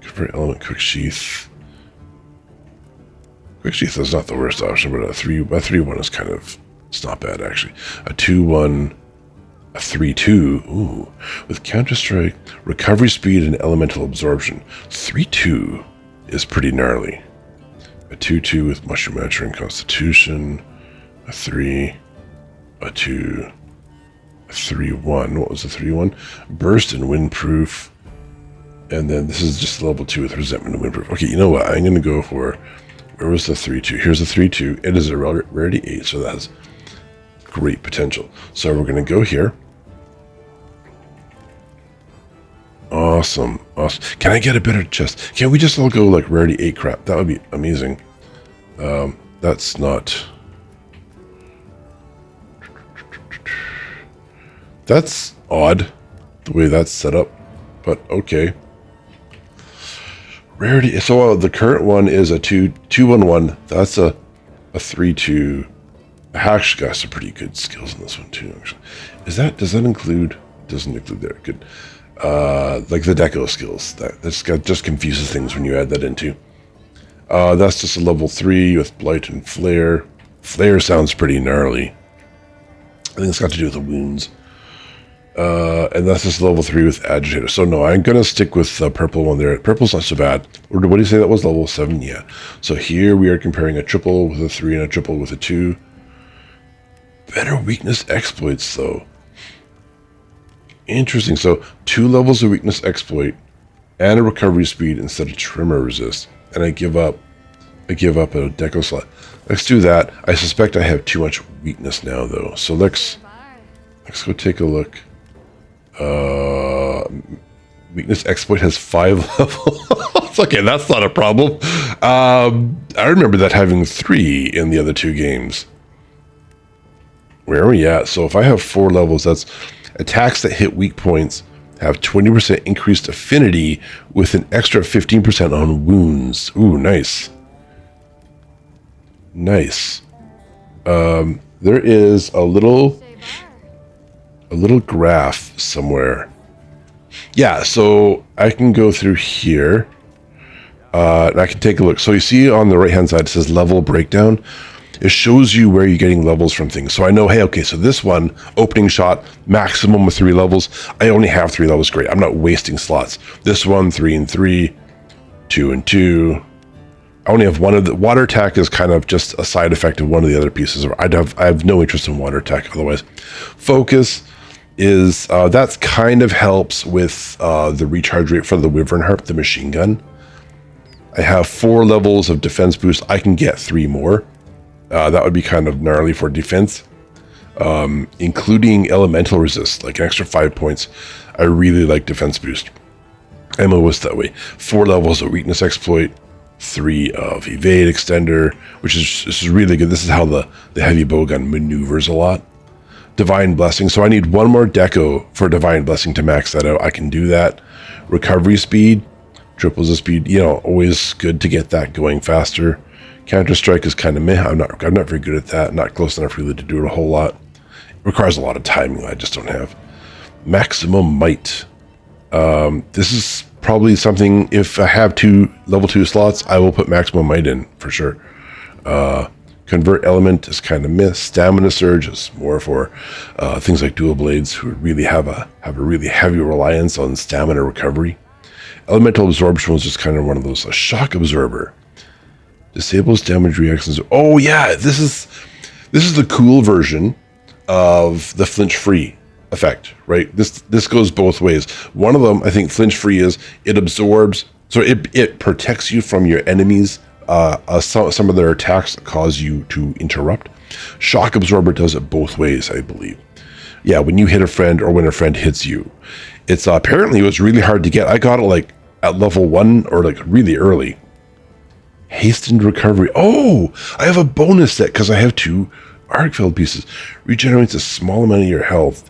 Convert element quick sheath. Quick sheath is not the worst option, but a 3-1 is kind of, it's not bad actually. A 2-1, a 3-2, ooh, with counter strike, recovery speed, and elemental absorption. 3-2 is pretty gnarly. A 2-2 with mushroom matcher and constitution. A 3, a 2, a 3-1. What was the 3-1? Burst and windproof. And then this is just level 2 with resentment and windproof. Okay, you know what? I'm going to go for, where was the 3-2? Here's the 3-2. It is a rarity 8, so that has great potential. So we're going to go here. Awesome. Awesome. Can I get a better chest? Can we just all go like rarity 8 crap? That would be amazing. That's not... That's odd, the way that's set up, but okay. Rarity, so the current one is a 2-1-1. That's a 3-2. Hack's got some pretty good skills in this one too, actually. Does that include, doesn't include there, good. Like the deco skills, just confuses things when you add that into. That's just a level 3 with blight and flare. Flare sounds pretty gnarly. I think it's got to do with the wounds. And that's just level 3 with agitator. So no, I'm gonna stick with the purple one there. Purple's not so bad. Or what do you say that was? Level 7? Yeah. So here we are comparing a triple with a 3 and a triple with a 2. Better weakness exploits though. Interesting. So 2 levels of weakness exploit and a recovery speed instead of tremor resist. And I give up a deco slot. Let's do that. I suspect I have too much weakness now though. So let's go take a look. Weakness exploit has 5 levels. Okay, that's not a problem. I remember that having 3 in the other 2 games. Where are we at? So if I have 4 levels, that's attacks that hit weak points have 20% increased affinity with an extra 15% on wounds. Ooh, nice. Nice. There is a little graph somewhere. Yeah, so I can go through here. And I can take a look. So you see on the right hand side it says level breakdown. It shows you where you're getting levels from things. So I know, hey, okay, so this one, opening shot, maximum of 3 levels. I only have 3 levels, great. I'm not wasting slots. This one, 3 and 3, 2 and 2. I only have one of the water attack is kind of just a side effect of one of the other pieces. I have no interest in water attack otherwise. Focus is, that's kind of helps with the recharge rate for the Wyvern Harp, the machine gun. I have 4 levels of defense boost. I can get 3 more. That would be kind of gnarly for defense, including elemental resist, like an extra 5 points. I really like defense boost. Emotes that way. 4 levels of weakness exploit, 3 of evade extender, which is really good. This is how the heavy bowgun maneuvers a lot. Divine blessing. So I need 1 more deco for divine blessing to max that out. I can do that. Recovery speed, triples the speed. You know, always good to get that going faster. Counter strike is kind of meh. I'm not very good at that. Not close enough really to do it a whole lot. It requires a lot of timing that I just don't have. Maximum might. This is probably something, if I have 2 level 2 slots, I will put maximum might in for sure. Convert element is kind of meh. Stamina surge is more for things like dual blades who really have a really heavy reliance on stamina recovery. Elemental absorption was just kind of one of those. A shock absorber disables damage reactions. Oh yeah, this is the cool version of the flinch free effect, right? This goes both ways. One of them, I think, flinch free is it absorbs, so it protects you from your enemies. Some of their attacks that cause you to interrupt. Shock absorber does it both ways, I believe. Yeah, when you hit a friend or when a friend hits you, it's apparently it was really hard to get. I got it like at level 1 or like really early. Hastened recovery. Oh, I have a bonus set because I have 2 Arcfield pieces. Regenerates a small amount of your health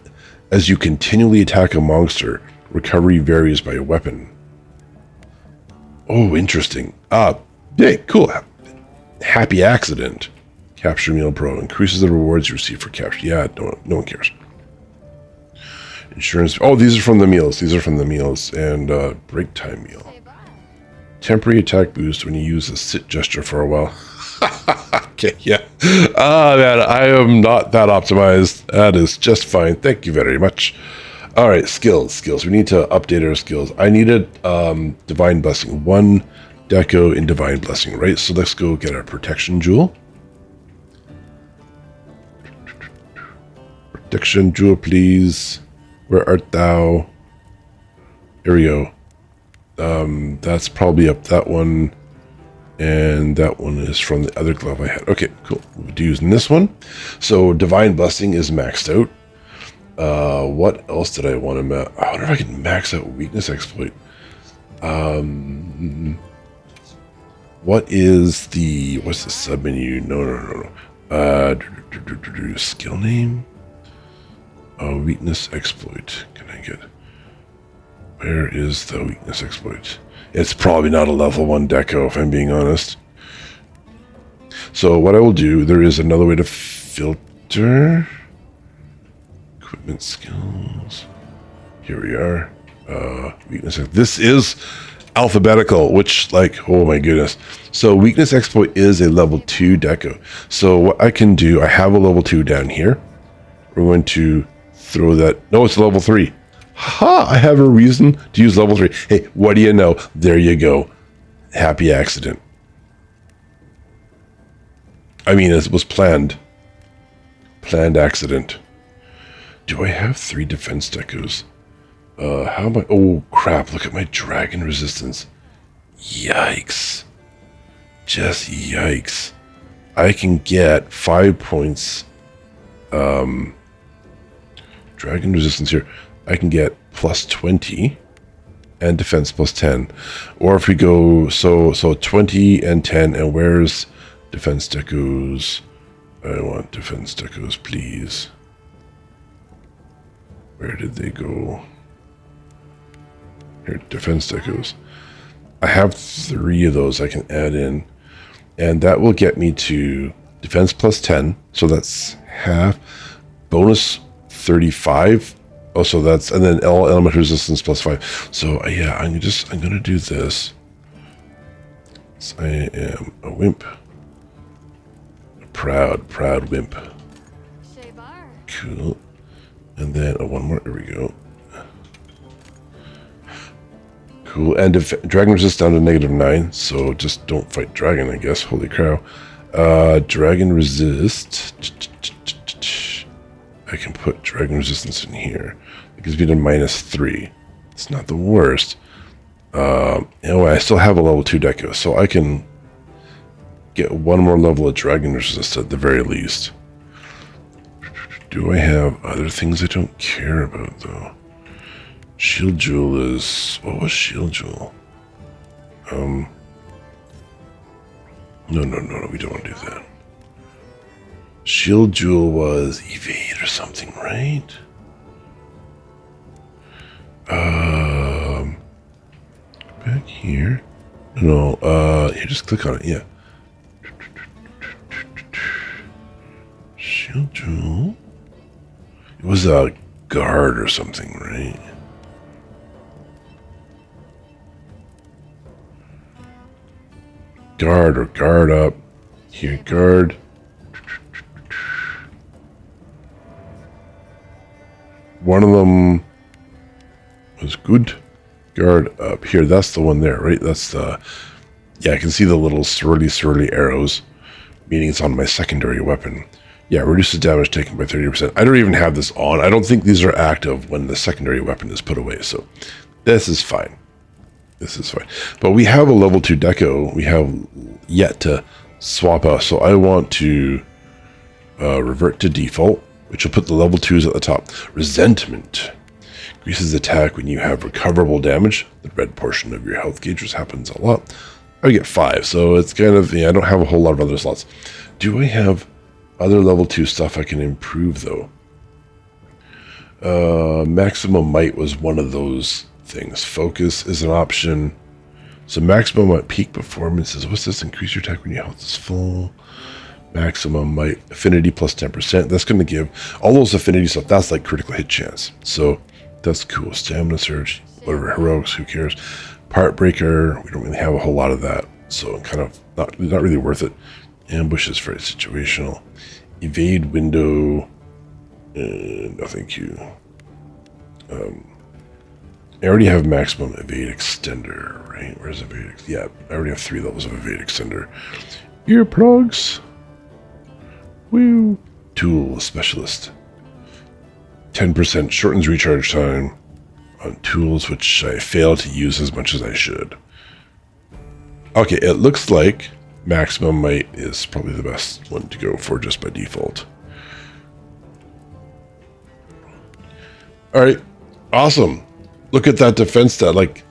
as you continually attack a monster. Recovery varies by weapon. Oh, interesting. Yeah, cool. Happy accident. Capture meal pro increases the rewards you receive for capture. Yeah, no one cares. Insurance. Oh, these are from the meals. And break time meal. Say bye. Temporary attack boost when you use a sit gesture for a while. Okay, yeah. Man, I am not that optimized. That is just fine. Thank you very much. All right, skills. We need to update our skills. I needed Divine Blessing. 1 deco in Divine Blessing, right? So let's go get our Protection Jewel. Protection Jewel, please. Where art thou? Here we go. That's probably up that one. And that one is from the other glove I had. Okay, cool. We'll be using this one. So Divine Blessing is maxed out. What else did I want to max? I wonder if I can max out Weakness Exploit. What's the submenu? No. Skill name? Oh, Weakness Exploit. Can I get... Where is the Weakness Exploit? It's probably not a level 1 deco, if I'm being honest. So what I will do, there is another way to filter. Equipment skills. Here we are. Weakness. This is alphabetical, which, like, oh my goodness. So Weakness Exploit is a level 2 deco. So what I can do, I have a level 2 down here. We're going to throw that. No, it's level 3. Ha! I have a reason to use level 3. Hey, what do you know? There you go. Happy accident. I mean, it was planned. Planned accident. Do I have 3 defense decos? How am I? Oh, crap. Look at my dragon resistance. Yikes. Just yikes. I can get 5 points. Dragon resistance here. I can get plus 20 and defense plus 10. Or if we go, so 20 and 10, and where's defense decos? I want defense decos, please. Where did they go? Here, defense decos. I have 3 of those I can add in, and that will get me to defense plus 10, so that's half. Bonus 35. Oh, so that's, and then element resistance plus 5. So yeah, I'm gonna do this. So I am a wimp. A proud wimp. Say bye. Cool. And then one more, there we go. Cool, and if dragon resist down to -9, so just don't fight dragon, I guess. Holy cow. Dragon resist. I can put dragon resistance in here. It gives me to -3. It's not the worst. Anyway, I still have a level 2 deco, so I can get 1 more level of dragon resist at the very least. Do I have other things I don't care about, though? Shield Jewel is... What was Shield Jewel? No, we don't want to do that. Shield Jewel was evade or something, right? Back here. No, here, just click on it, yeah. Shield Jewel. It was a guard or something, right? Guard or guard up. Here, guard. One of them was good. Guard up here. That's the one there, right? That's the... Yeah, I can see the little swirly arrows, meaning it's on my secondary weapon. Yeah, reduces damage taken by 30%. I don't even have this on. I don't think these are active when the secondary weapon is put away, so this is fine. This is fine. But we have a level 2 deco we have yet to swap out, so I want to revert to default, which will put the level 2s at the top. Resentment. Increases attack when you have recoverable damage. The red portion of your health gauges happens a lot. I get 5, so it's kind of... Yeah, I don't have a whole lot of other slots. Do I have other level 2 stuff I can improve, though? Maximum might was one of those things. Focus is an option. So maximum might peak performance is... What's this? Increase your attack when your health is full. Maximum might... Affinity plus 10%. That's going to give... All those affinity stuff, that's like critical hit chance. So that's cool. Stamina surge, whatever. Heroics, who cares? Part breaker, we don't really have a whole lot of that. So kind of not really worth it. Ambush is very situational. Evade window... no, thank you. I already have maximum evade extender, right? Where's evade? Yeah, I already have 3 levels of evade extender. Earplugs. Woo. Tool specialist. 10% shortens recharge time on tools which I fail to use as much as I should. Okay, it looks like maximum might is probably the best one to go for just by default. Alright, awesome. Look at that defense stat. Like,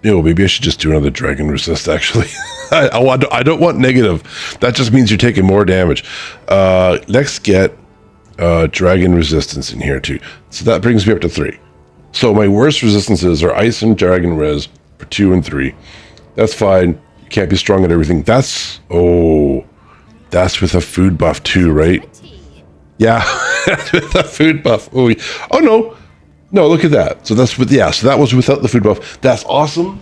you know, maybe I should just do another dragon resist, actually. I don't want negative. That just means you're taking more damage. Let's get dragon resistance in here, too. So that brings me up to 3. So my worst resistances are ice and dragon res for 2 and 3. That's fine. You can't be strong at everything. That's... Oh, that's with a food buff, too, right? Yeah, with a food buff. Oh no. No, look at that. So that's with, yeah, so that was without the food buff. That's awesome.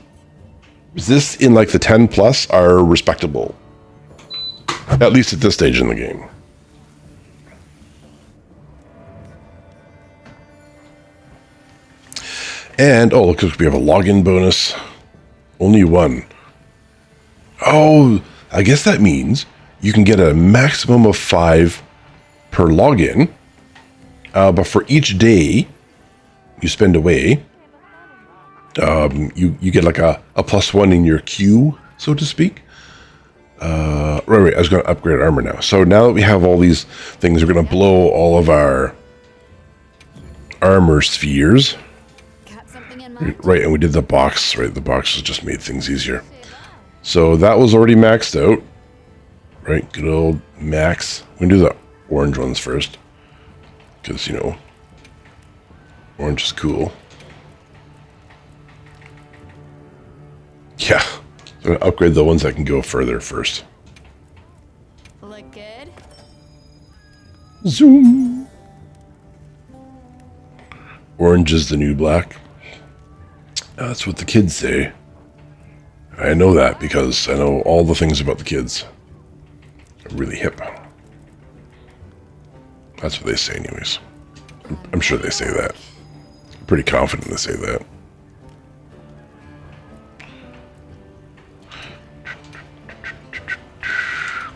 This in like the 10 plus are respectable. At least at this stage in the game. And, oh, look, we have a login bonus. Only 1. Oh, I guess that means you can get a maximum of 5 per login. But for each day you spend away, you get like a +1 in your queue, so to speak. Right, I was going to upgrade armor now. So now that we have all these things, we're going to blow all of our armor spheres. Right, and we did the box, right? The boxes just made things easier. So that was already maxed out. Right, good old max. We're going to do the orange ones first. Because, you know, orange is cool. Yeah, I'm going to upgrade the ones that can go further first. Look good. Zoom. Orange is the new black. That's what the kids say. I know that because I know all the things about the kids. They're really hip. That's what they say anyways. I'm sure they say that. I'm pretty confident they say that.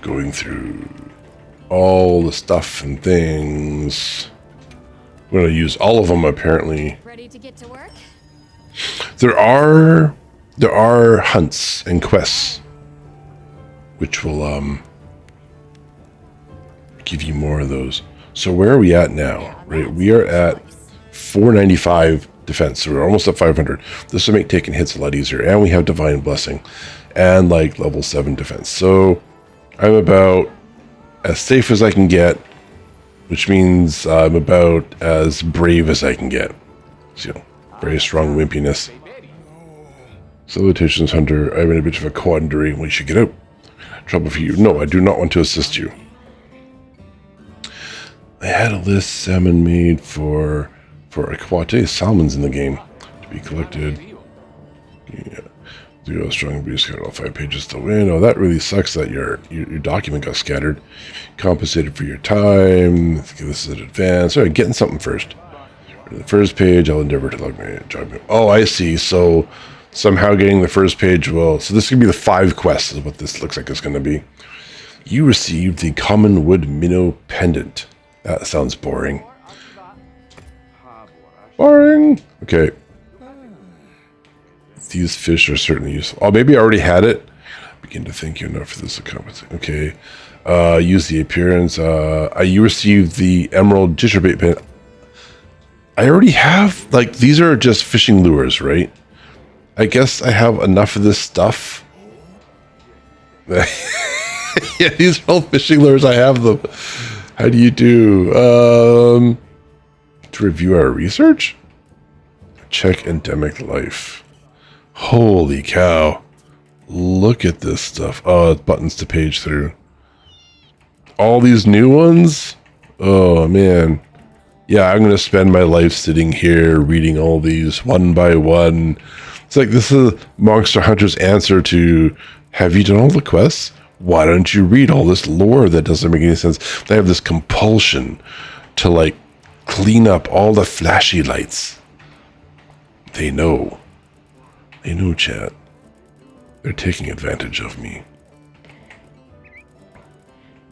Going through all the stuff and things. I'm going to use all of them apparently. Ready to get to work? There are hunts and quests which will give you more of those. So where are we at now? Right, we are at 495 defense, so we're almost at 500. This will make taking hits a lot easier, and we have divine blessing and like level 7 defense. So I'm about as safe as I can get, which means I'm about as brave as I can get. So, you know, very strong wimpiness. Salutations, Hunter. I'm in a bit of a quandary. We should get out. Trouble for you. No, I do not want to assist you. I had a list salmon made for Aquate salmons in the game to be collected. Yeah. 0 strong breeze scattered all 5 pages to win. Oh, that really sucks that your document got scattered. Compensated for your time. Let's give this an advance. All right, getting something first. The first page, I'll endeavor to log my job. Oh, I see. So somehow getting the first page will... So this is going to be the 5 quests is what this looks like it's going to be. You received the common wood minnow pendant. That sounds boring. Boring. Okay. These fish are certainly useful. Oh, maybe I already had it. Begin to think you're enough for this accomplishment. Okay. Use the appearance. You received the emerald jitterbait pendant. I already have, like, these are just fishing lures, right? I guess I have enough of this stuff. Yeah, these are all fishing lures. I have them. How do you do? To review our research? Check endemic life. Holy cow. Look at this stuff. Oh, buttons to page through. All these new ones? Oh, man. Yeah, I'm going to spend my life sitting here reading all these one by one. It's like this is Monster Hunter's answer to, have you done all the quests? Why don't you read all this lore that doesn't make any sense? They have this compulsion to, like, clean up all the flashy lights. They know. They know, chat. They're taking advantage of me.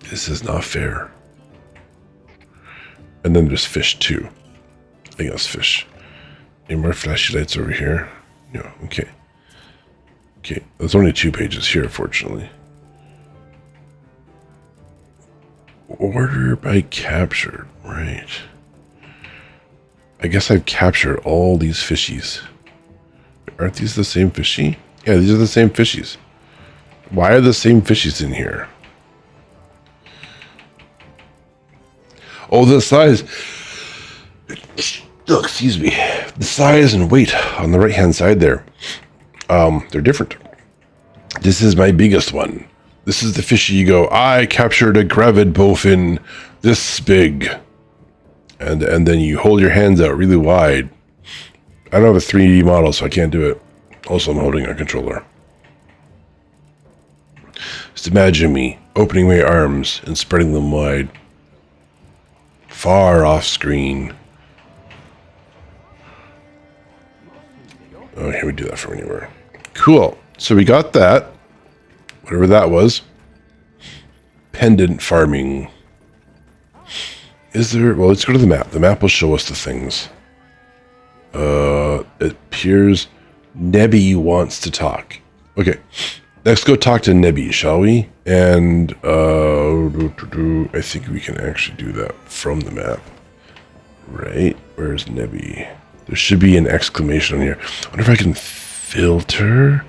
This is not fair. And then there's fish too. I guess fish. Any more flashy lights over here? No, okay. Okay, there's only 2 pages here, fortunately. Order by captured, right. I guess I've captured all these fishies. Aren't these the same fishy? Yeah, these are the same fishies. Why are the same fishies in here? Oh, the size. Oh, excuse me. The size and weight on the right-hand side there. They're different. This is my biggest one. This is the fishy you go, I captured a gravid bowfin this big. And then you hold your hands out really wide. I don't have a 3D model, so I can't do it. Also, I'm holding a controller. Just imagine me opening my arms and spreading them wide. Far off screen. Oh, here we do that from anywhere. Cool. So we got that. Whatever that was. Pendant farming. Is there... Well, let's go to the map. The map will show us the things. It appears Nebby wants to talk. Okay. Let's go talk to Nebby, shall we? And I think we can actually do that from the map. Right? Where's Nebby? There should be an exclamation on here. I wonder if I can filter.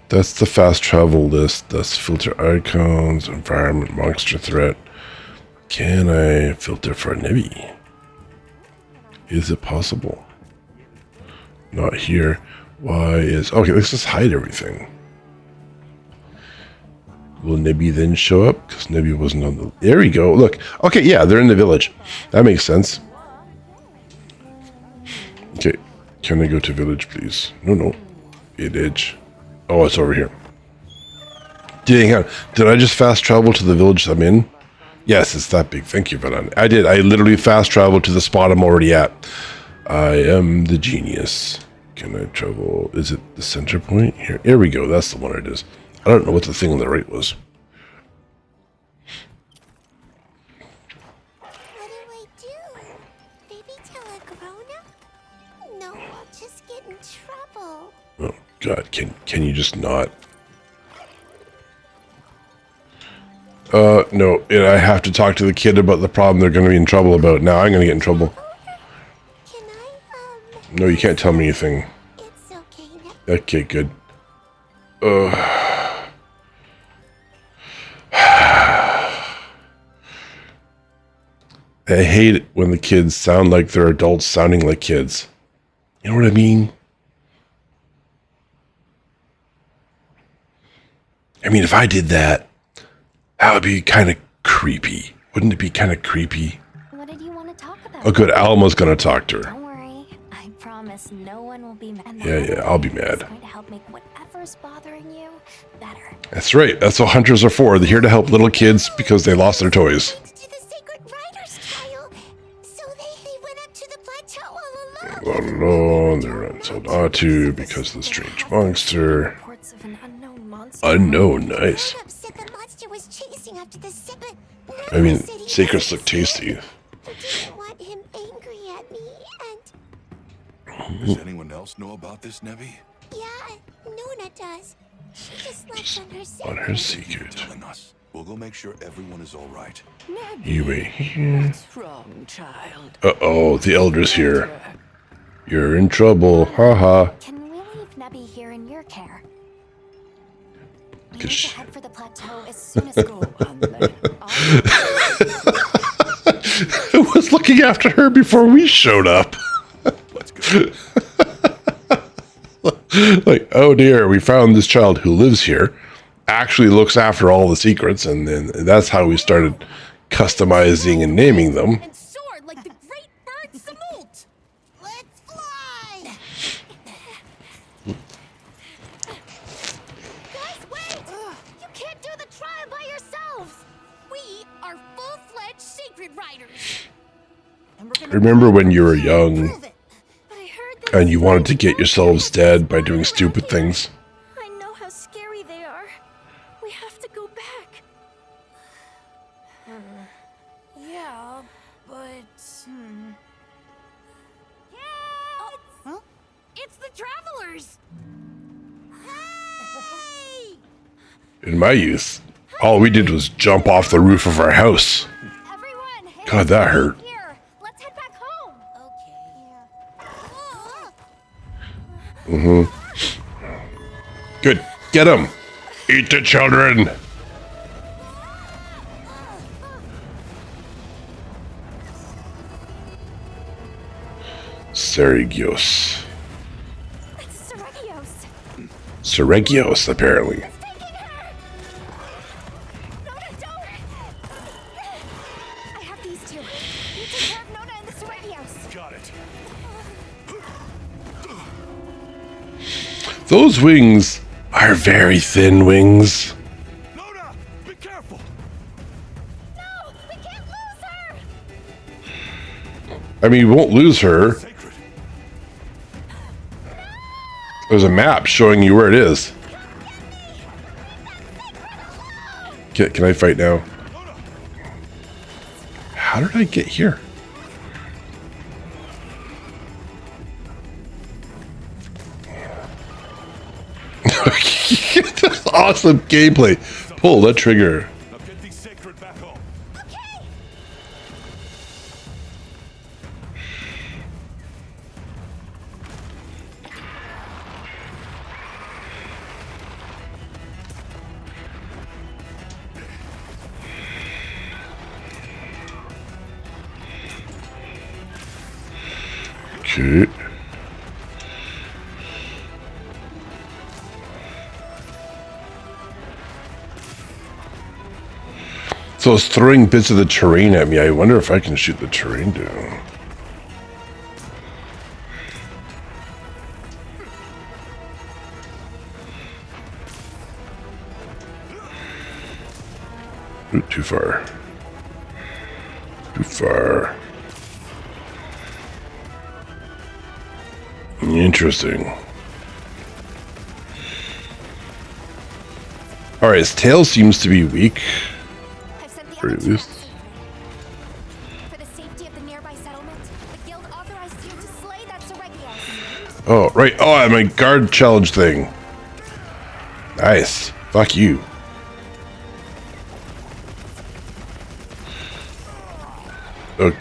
That's the fast travel list. That's filter icons, environment, monster threat. Can I filter for Nebby? Is it possible? Not here. Why is... Okay, let's just hide everything. Will Nebby then show up? Because Nebby wasn't on the... There we go. Look. Okay, yeah, they're in the village. That makes sense. Okay. Can I go to village, please? No. Village. Oh, it's over here. Dang on. Did I just fast travel to the village I'm in? Yes, it's that big. Thank you, Vanan. I did. I literally fast traveled to the spot I'm already at. I am the genius. Can I travel? Is it the center point? Here we go. That's the one it is. I don't know what the thing on the right was. What do I do? Maybe tell a grown-up? No, I'll just get in trouble. Oh, God. Can you just not? No. I have to talk to the kid about the problem they're going to be in trouble about. Now I'm going to get in trouble. Can I, No, you can't tell me anything. It's okay now. Okay, good. I hate it when the kids sound like they're adults sounding like kids. You know what I mean? I mean, if I did that, that would be kind of creepy. Wouldn't it be kind of creepy? What did you want to talk about? Oh, good. Alma's going to talk to her. Don't worry. I promise no one will be mad. Yeah, I'll be mad. It's going to help make whatever's bothering you better. That's right. That's what hunters are for. They're here to help little kids because they lost their toys. To the sacred riders trial. So they went up to the plateau alone. They're not told not to because of the strange monster. Reports of an unknown monster. Unknown, nice. Grown-up said the monster was chasing after the but I mean, Nana said he secrets wasn't look tasty. scared. I didn't want him angry at me, and Does anyone else know about this, Nevi? yeah, Nona does. She just left on her On her secret. secret. Telling us. We'll go make sure everyone is all right. You wait here. What's wrong, child? Uh-oh, the elder's here. You're in trouble, haha. Can we leave Nebby here in your care? We need Cause to head for the plateau as soon as Go on then. I was looking after her before we showed up. Let's go. Like, oh dear, we found this child who lives here, actually looks after all the secrets, and then that's how we started customizing and naming them. And soared like the great bird Samult. Let's fly! Guys, wait! You can't do the trial by yourselves! We are full-fledged secret riders! Remember when you were young Prove it! But I heard that and you wanted to get yourselves dead by doing stupid things? I know how scary they are. We have to go back. Yeah, but Huh? It's the travelers! Hey! In my youth, all we did was jump off the roof of our house. Everyone, God, that hurt. here. Let's head back home. Okay. Good. Get him. Eat the children. Serigios. It's Seregios. Seregios, apparently. Taking her. Nona, don't. I have these two. You take care of Nona and the Seregios. Got it. Those wings are very thin wings. Nona, be careful. No, we can't lose her. I mean, we won't lose her. Sacred. There's a map showing you where it is. Can I fight now? How did I get here? Awesome gameplay. Pull that trigger. Now get these sacred back home. Okay. So it's throwing bits of the terrain at me. I wonder if I can shoot the terrain down. Ooh, too far. Too far. Interesting. Alright, his tail seems to be weak. I've sent the Pretty other two loose. out safely. For the safety of the nearby settlement, the guild authorized you to slay that Seregios. Oh, right. Oh, my guard challenge thing. Nice. Fuck you. Oh,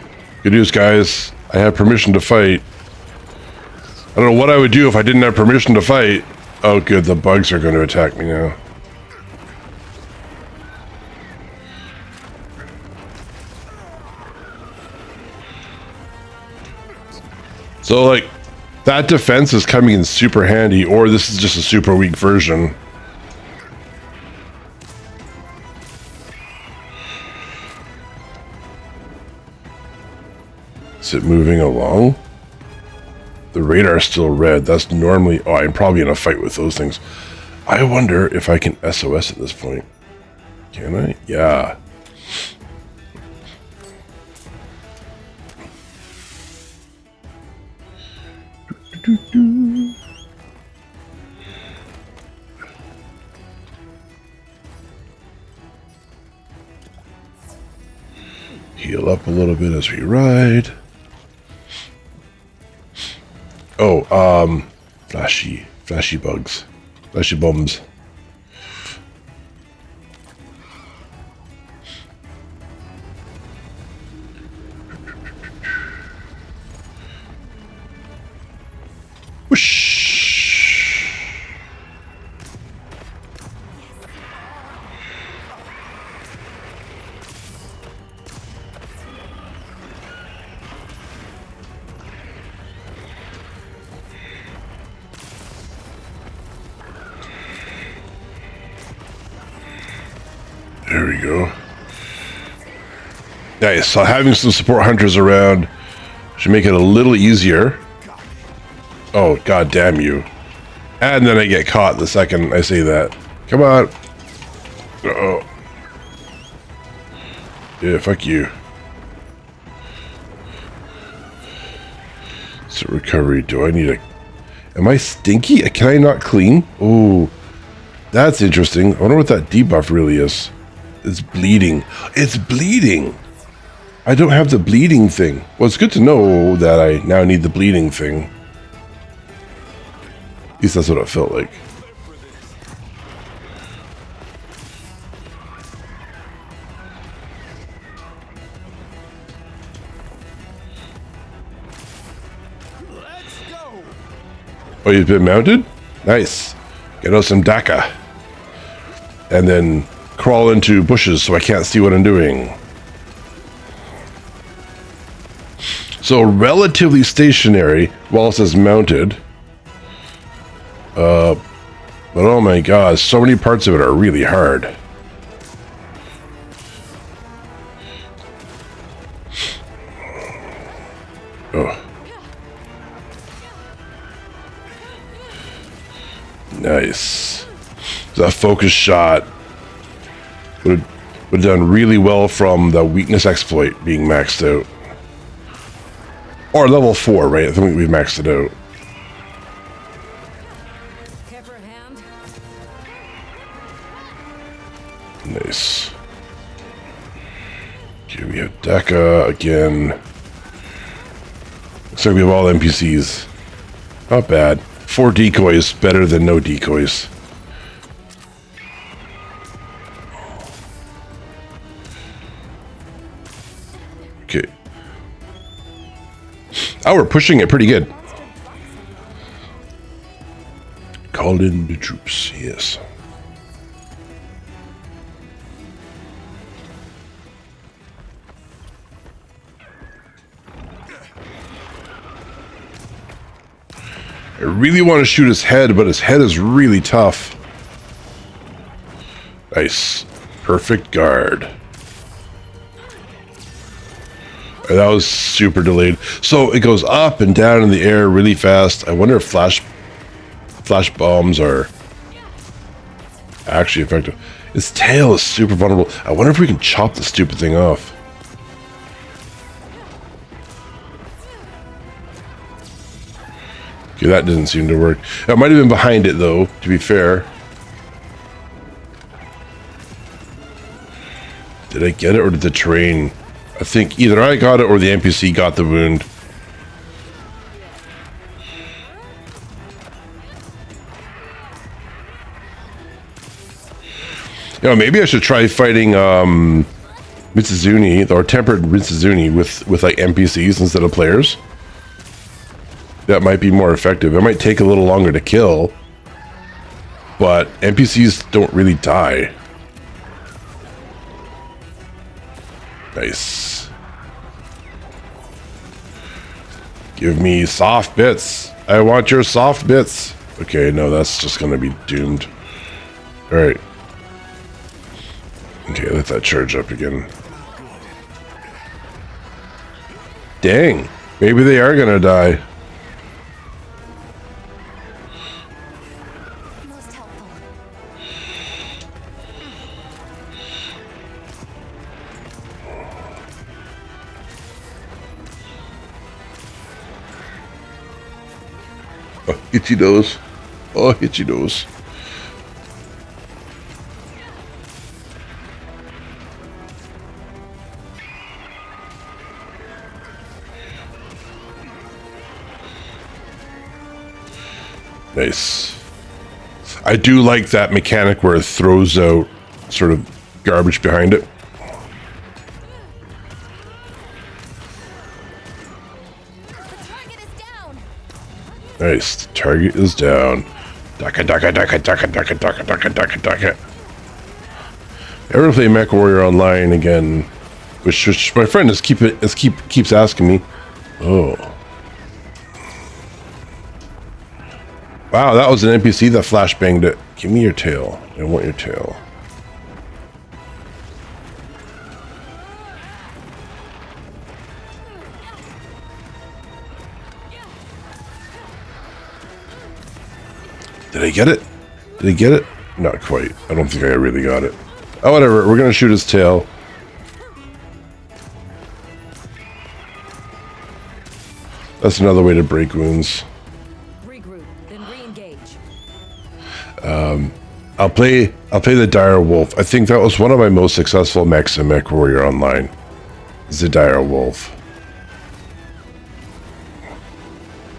good news, guys. I have permission to fight. I don't know what I would do if I didn't have permission to fight. Oh, good. The bugs are going to attack me now. So, like, that defense is coming in super handy, or this is just a super weak version. Is it moving along? The radar's still red. That's normally... Oh, I'm probably in a fight with those things. I wonder if I can SOS at this point. Can I? Yeah. Heal up a little bit as we ride. Oh, flashy bugs. Flashy bums. Whoosh. There we go. Nice. So having some support hunters around should make it a little easier. Oh, god damn you. And then I get caught the second I say that. Come on. Uh-oh. Yeah, fuck you. So recovery, do I need a... Am I stinky? Can I not clean? Oh, that's interesting. I wonder what that debuff really is. It's bleeding. It's bleeding! I don't have the bleeding thing. Well, it's good to know that I now need the bleeding thing. At least that's what it felt like. Oh, you've been mounted? Nice. Get out some DACA. And then crawl into bushes so I can't see what I'm doing. So relatively stationary while it says mounted. But oh my god, so many parts of it are really hard. Oh. Nice. That focus shot would have done really well from the weakness exploit being maxed out. Or level 4, right? I think we've maxed it out. Care for a hand? Nice. Okay, we have DACA again. Looks like we have all NPCs. Not bad. 4 decoys, better than no decoys. Okay. Oh, we're pushing it pretty good. Called in the troops, yes. I really want to shoot his head, but his head is really tough. Nice. Perfect guard. That was super delayed. So it goes up and down in the air really fast. I wonder if flash bombs are actually effective. Its tail is super vulnerable. I wonder if we can chop the stupid thing off. Okay, that didn't seem to work. It might have been behind it though, to be fair. Did I get it or did the terrain? I think either I got it or the NPC got the wound. You know, maybe I should try fighting Mitsuzuni or tempered Mitsuzuni with like NPCs instead of players. That might be more effective. It might take a little longer to kill, but NPCs don't really die. Nice. Give me soft bits. I want your soft bits. Okay, no, that's just gonna be doomed. All right. Okay, let that charge up again. Dang, maybe they are gonna die. Most helpful. Itchy nose. Oh, itchy nose. Nice. I do like that mechanic where it throws out sort of garbage behind it. The target is down. Nice. The target is down. Daka daka daka daka daka daka daka daka daka. Ever play MechWarrior Online again? Which my friend keeps asking me. Oh. Wow, that was an NPC that flashbanged it. Give me your tail. I want your tail. Did I get it? Did I get it? Not quite. I don't think I really got it. Oh, whatever. We're gonna shoot his tail. That's another way to break wounds. Regroup, then re-engage. I'll play the Dire Wolf. I think that was one of my most successful mechs in MechWarrior Online. Is the Dire Wolf.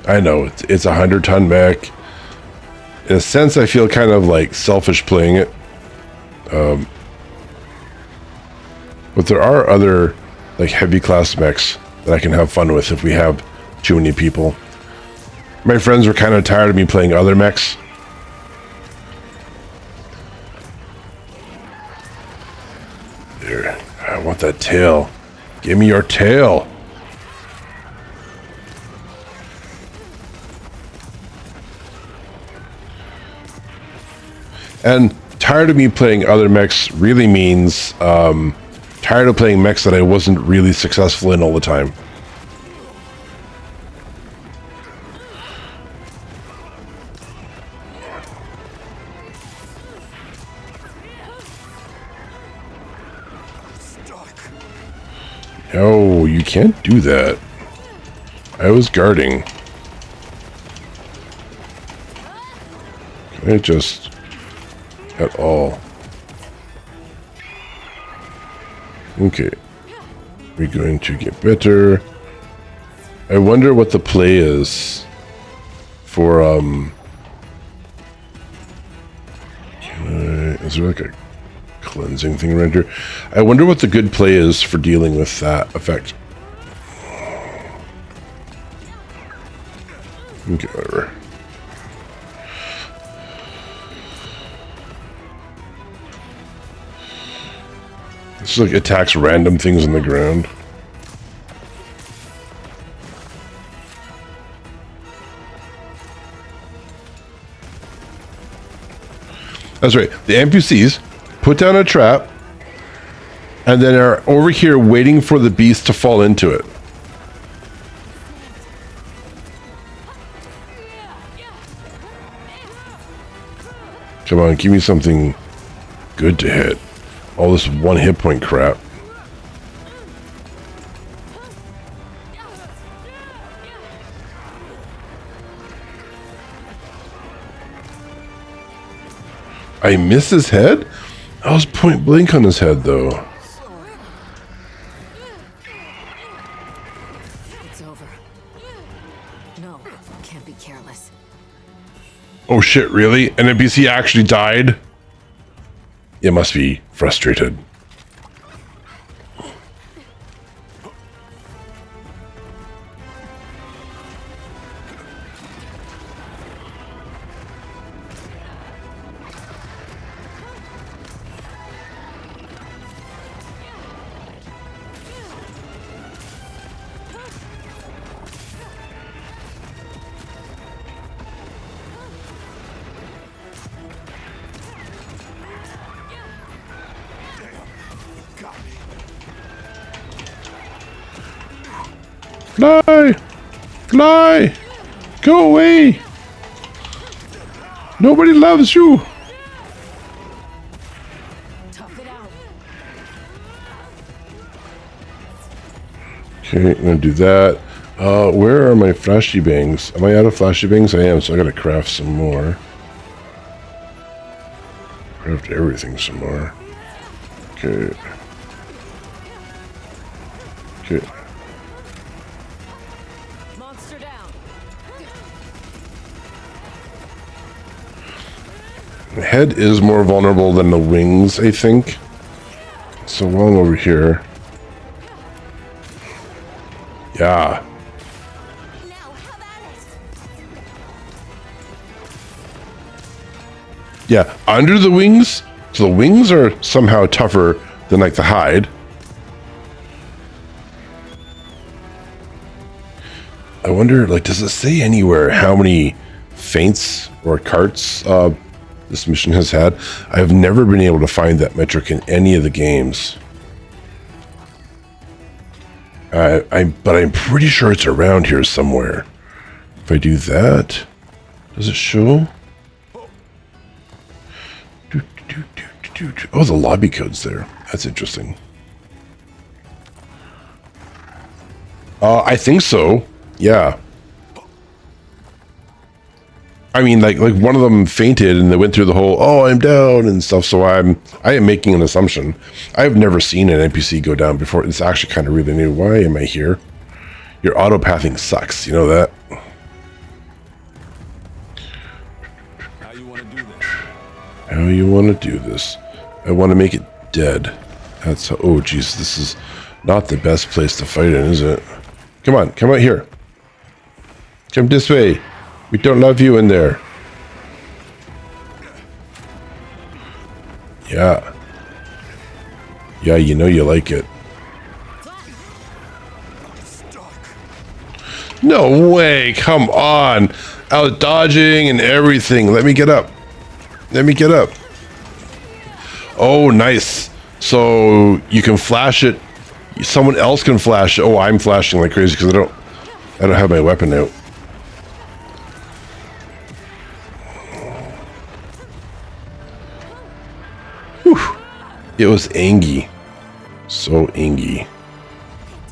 I know it's a 100-ton mech. In a sense, I feel kind of like selfish playing it. But there are other like heavy class mechs that I can have fun with if we have too many people. My friends were kind of tired of me playing other mechs. There, I want that tail. Give me your tail. And tired of me playing other mechs really means tired of playing mechs that I wasn't really successful in all the time. No, you can't do that. I was guarding. Can I just... at all? Okay. We're going to get better. I wonder what the play is for, is there like a cleansing thing right here? I wonder what the good play is for dealing with that effect. Okay, whatever. This like attacks random things on the ground. That's right. The NPCs put down a trap and then are over here waiting for the beast to fall into it. Come on, give me something good to hit. All this one hit point crap. I missed his head? I was point blank on his head though. It's over. No, can't be careless. Oh shit, really? An NPC actually died? It must be frustrated. Fly! Fly! Go away! Nobody loves you! Tough it out. Okay, I'm gonna do that. Where are my flashy bangs? Am I out of flashy bangs? I am, so I gotta craft some more. Craft everything some more. Okay. Okay. Monster down. The head is more vulnerable than the wings, I think. So while I'm over here. Yeah. Now, have at it. Yeah, under the wings. So the wings are somehow tougher than like the hide. I wonder, like, does it say anywhere how many faints or carts this mission has had? I've never been able to find that metric in any of the games. But I'm pretty sure it's around here somewhere. If I do that, does it show? Oh, the lobby code's there. That's interesting. I think so. Yeah. I mean, like one of them fainted and they went through the whole, oh, I'm down and stuff. So I am making an assumption. I've never seen an NPC go down before. It's actually kind of really new. Why am I here? Your auto-pathing sucks. You know that? How you want to do this? How you want to do this? I want to make it dead. That's how, oh, geez, this is not the best place to fight in, is it? Come on, come out here. Come this way. We don't love you in there. Yeah. Yeah, you know you like it. No way, come on. Out dodging and everything. Let me get up. Let me get up. Oh, nice. So you can flash it. Someone else can flash it. Oh, I'm flashing like crazy because I don't have my weapon out. It was angy. So angy.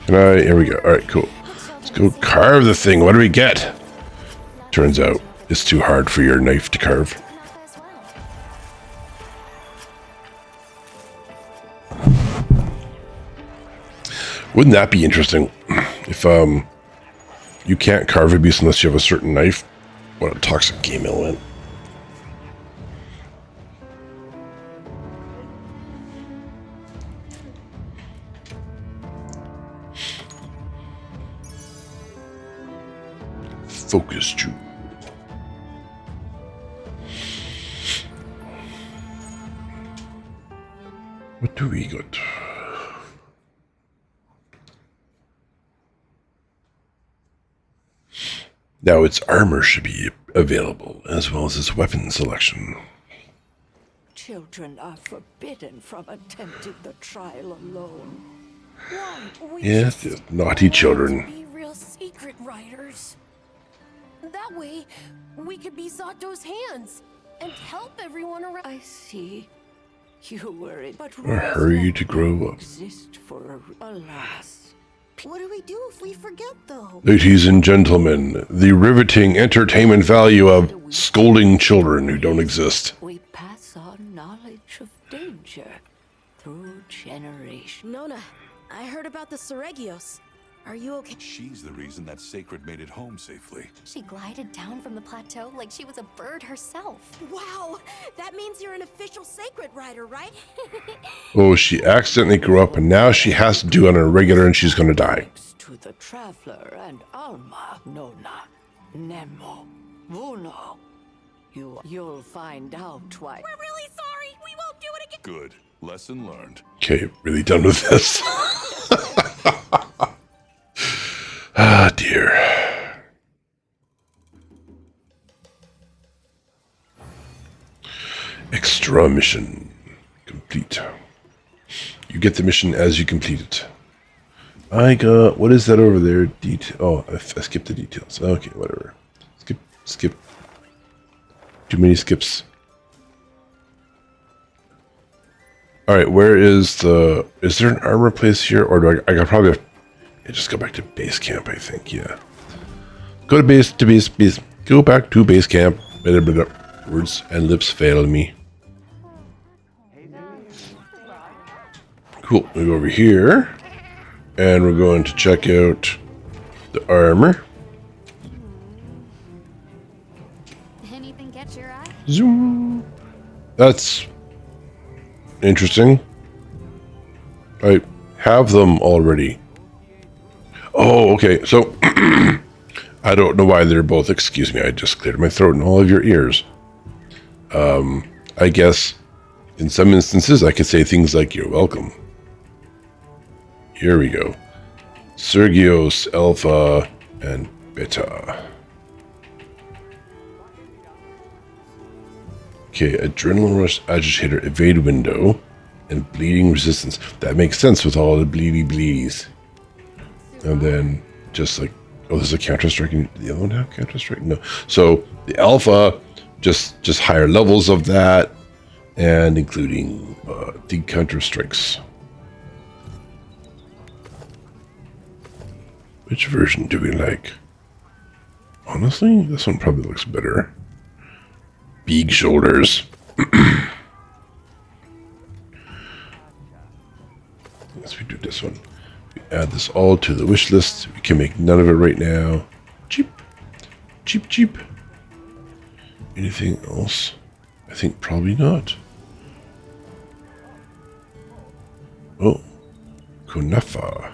Here we go. Alright, cool. Let's go carve the thing. What do we get? Turns out it's too hard for your knife to carve. Wouldn't that be interesting? If you can't carve a beast unless you have a certain knife. What a toxic game element. Focus tube. What do we got? Now its armor should be available, as well as its weapon selection. Children are forbidden from attempting the trial alone. Yes, yes, naughty children. Be real secret riders. That way, we could be Sato's hands and help everyone around. I see. You were in, but Hurry to grow up. exist for alas. What do we do if we forget, though? Ladies and gentlemen, the riveting entertainment value of scolding children who don't exist. We pass on knowledge of danger through generations. Nona, I heard about the Seregios. Are you okay? She's the reason that Sacred made it home safely. She glided down from the plateau like she was a bird herself. Wow, that means you're an official sacred rider, right? Oh, she accidentally grew up and now she has to do it on a regular and she's gonna die. Thanks to the Traveler and Alma, Nona, Nemo, Vuno. You'll find out why. We're really sorry. We won't do it again. Good. Lesson learned. Okay, really done with this. Ah, dear. Extra mission complete. You get the mission as you complete it. I got, what is that over there? Oh, I skipped the details. Okay, whatever. Skip. Too many skips. All right, where is there an armor place here? Or do I probably have Yeah, just go back to base camp, I think. Yeah. Go to base, base. Go back to base camp. Words and lips fail me. Cool. We go over here. And we're going to check out the armor. Anything catch your eye? Zoom. That's interesting. I have them already. Oh, okay. So, I don't know why they're both... Excuse me, I just cleared my throat and all of your ears. I guess in some instances I could say things like, you're welcome. Here we go. Sergios, Alpha, and Beta. Okay, Adrenaline Rush, Agitator, Evade Window, and Bleeding Resistance. That makes sense with all the bleedies. And then just like, oh, there's a Counter-Strike. The other one have Counter-Strike? No. So the Alpha, just higher levels of that, and including the Counter-Strikes. Which version do we like? Honestly, this one probably looks better. Big shoulders. Yes, we do this one. We add this all to the wish list. We can make none of it right now. Cheap. Cheap, cheap. Anything else? I think probably not. Oh. Kunafa.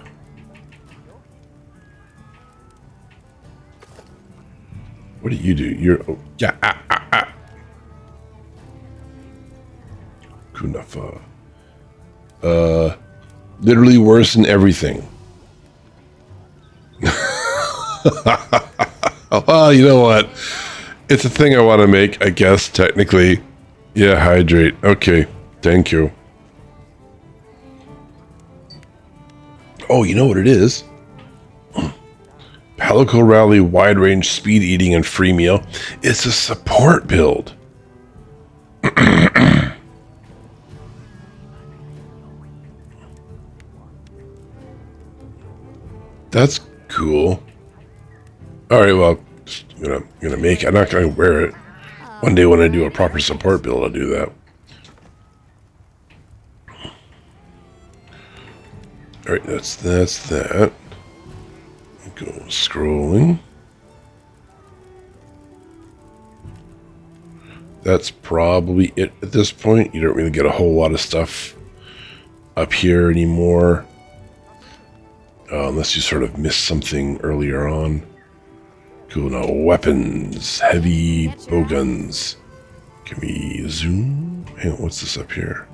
What do you do? You're... Oh, yeah. Kunafa. Literally worse than everything. Well, you know what? It's a thing I want to make, I guess, technically. Yeah, hydrate. Okay. Thank you. Oh, you know what it is? Palico Rally, wide range, speed eating, and free meal. It's a support build. That's cool. All right, well, just gonna make it. I'm not gonna wear it. One day when I do a proper support build, I'll do that. All right, that's that. Go scrolling. That's probably it at this point. You don't really get a whole lot of stuff up here anymore. Unless you sort of missed something earlier on. Cool, now weapons. Heavy bow guns. Can we zoom? Hang on, what's this up here?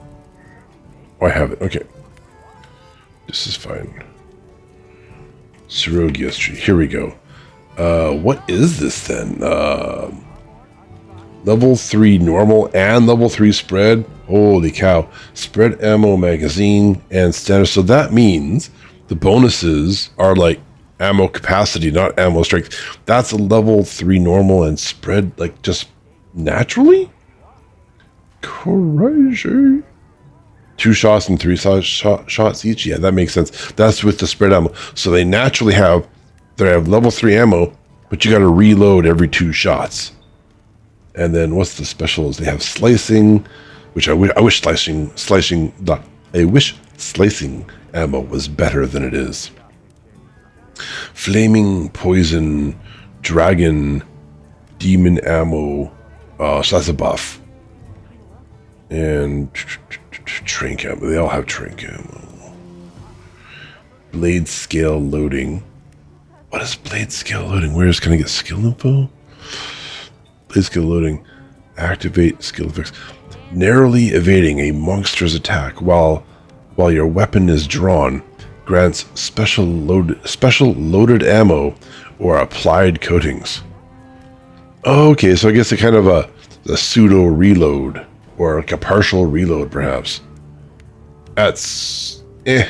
Oh, I have it. Okay. This is fine. Cerogius tree. Here we go. What is this then? Level 3 normal and level 3 spread. Holy cow. Spread ammo magazine and standard. So that means the bonuses are like ammo capacity, not ammo strength. That's a level 3 normal and spread like just naturally? Crazy. 2 shots and 3 shots each. Yeah, that makes sense. That's with the spread ammo. So they naturally have level 3 ammo, but you got to reload every 2 shots. And then what's the specials? They have slicing, which I wish slicing ammo was better than it is. Flaming poison, dragon, demon ammo. So that's a buff. And trank ammo. They all have trank ammo. Blade scale loading. What is blade scale loading? Can I get skill info? Blade scale loading. Activate skill effects. Narrowly evading a monster's attack while your weapon is drawn grants special loaded ammo or applied coatings. Okay, so I guess a kind of a pseudo reload. Or like a partial reload, perhaps. That's I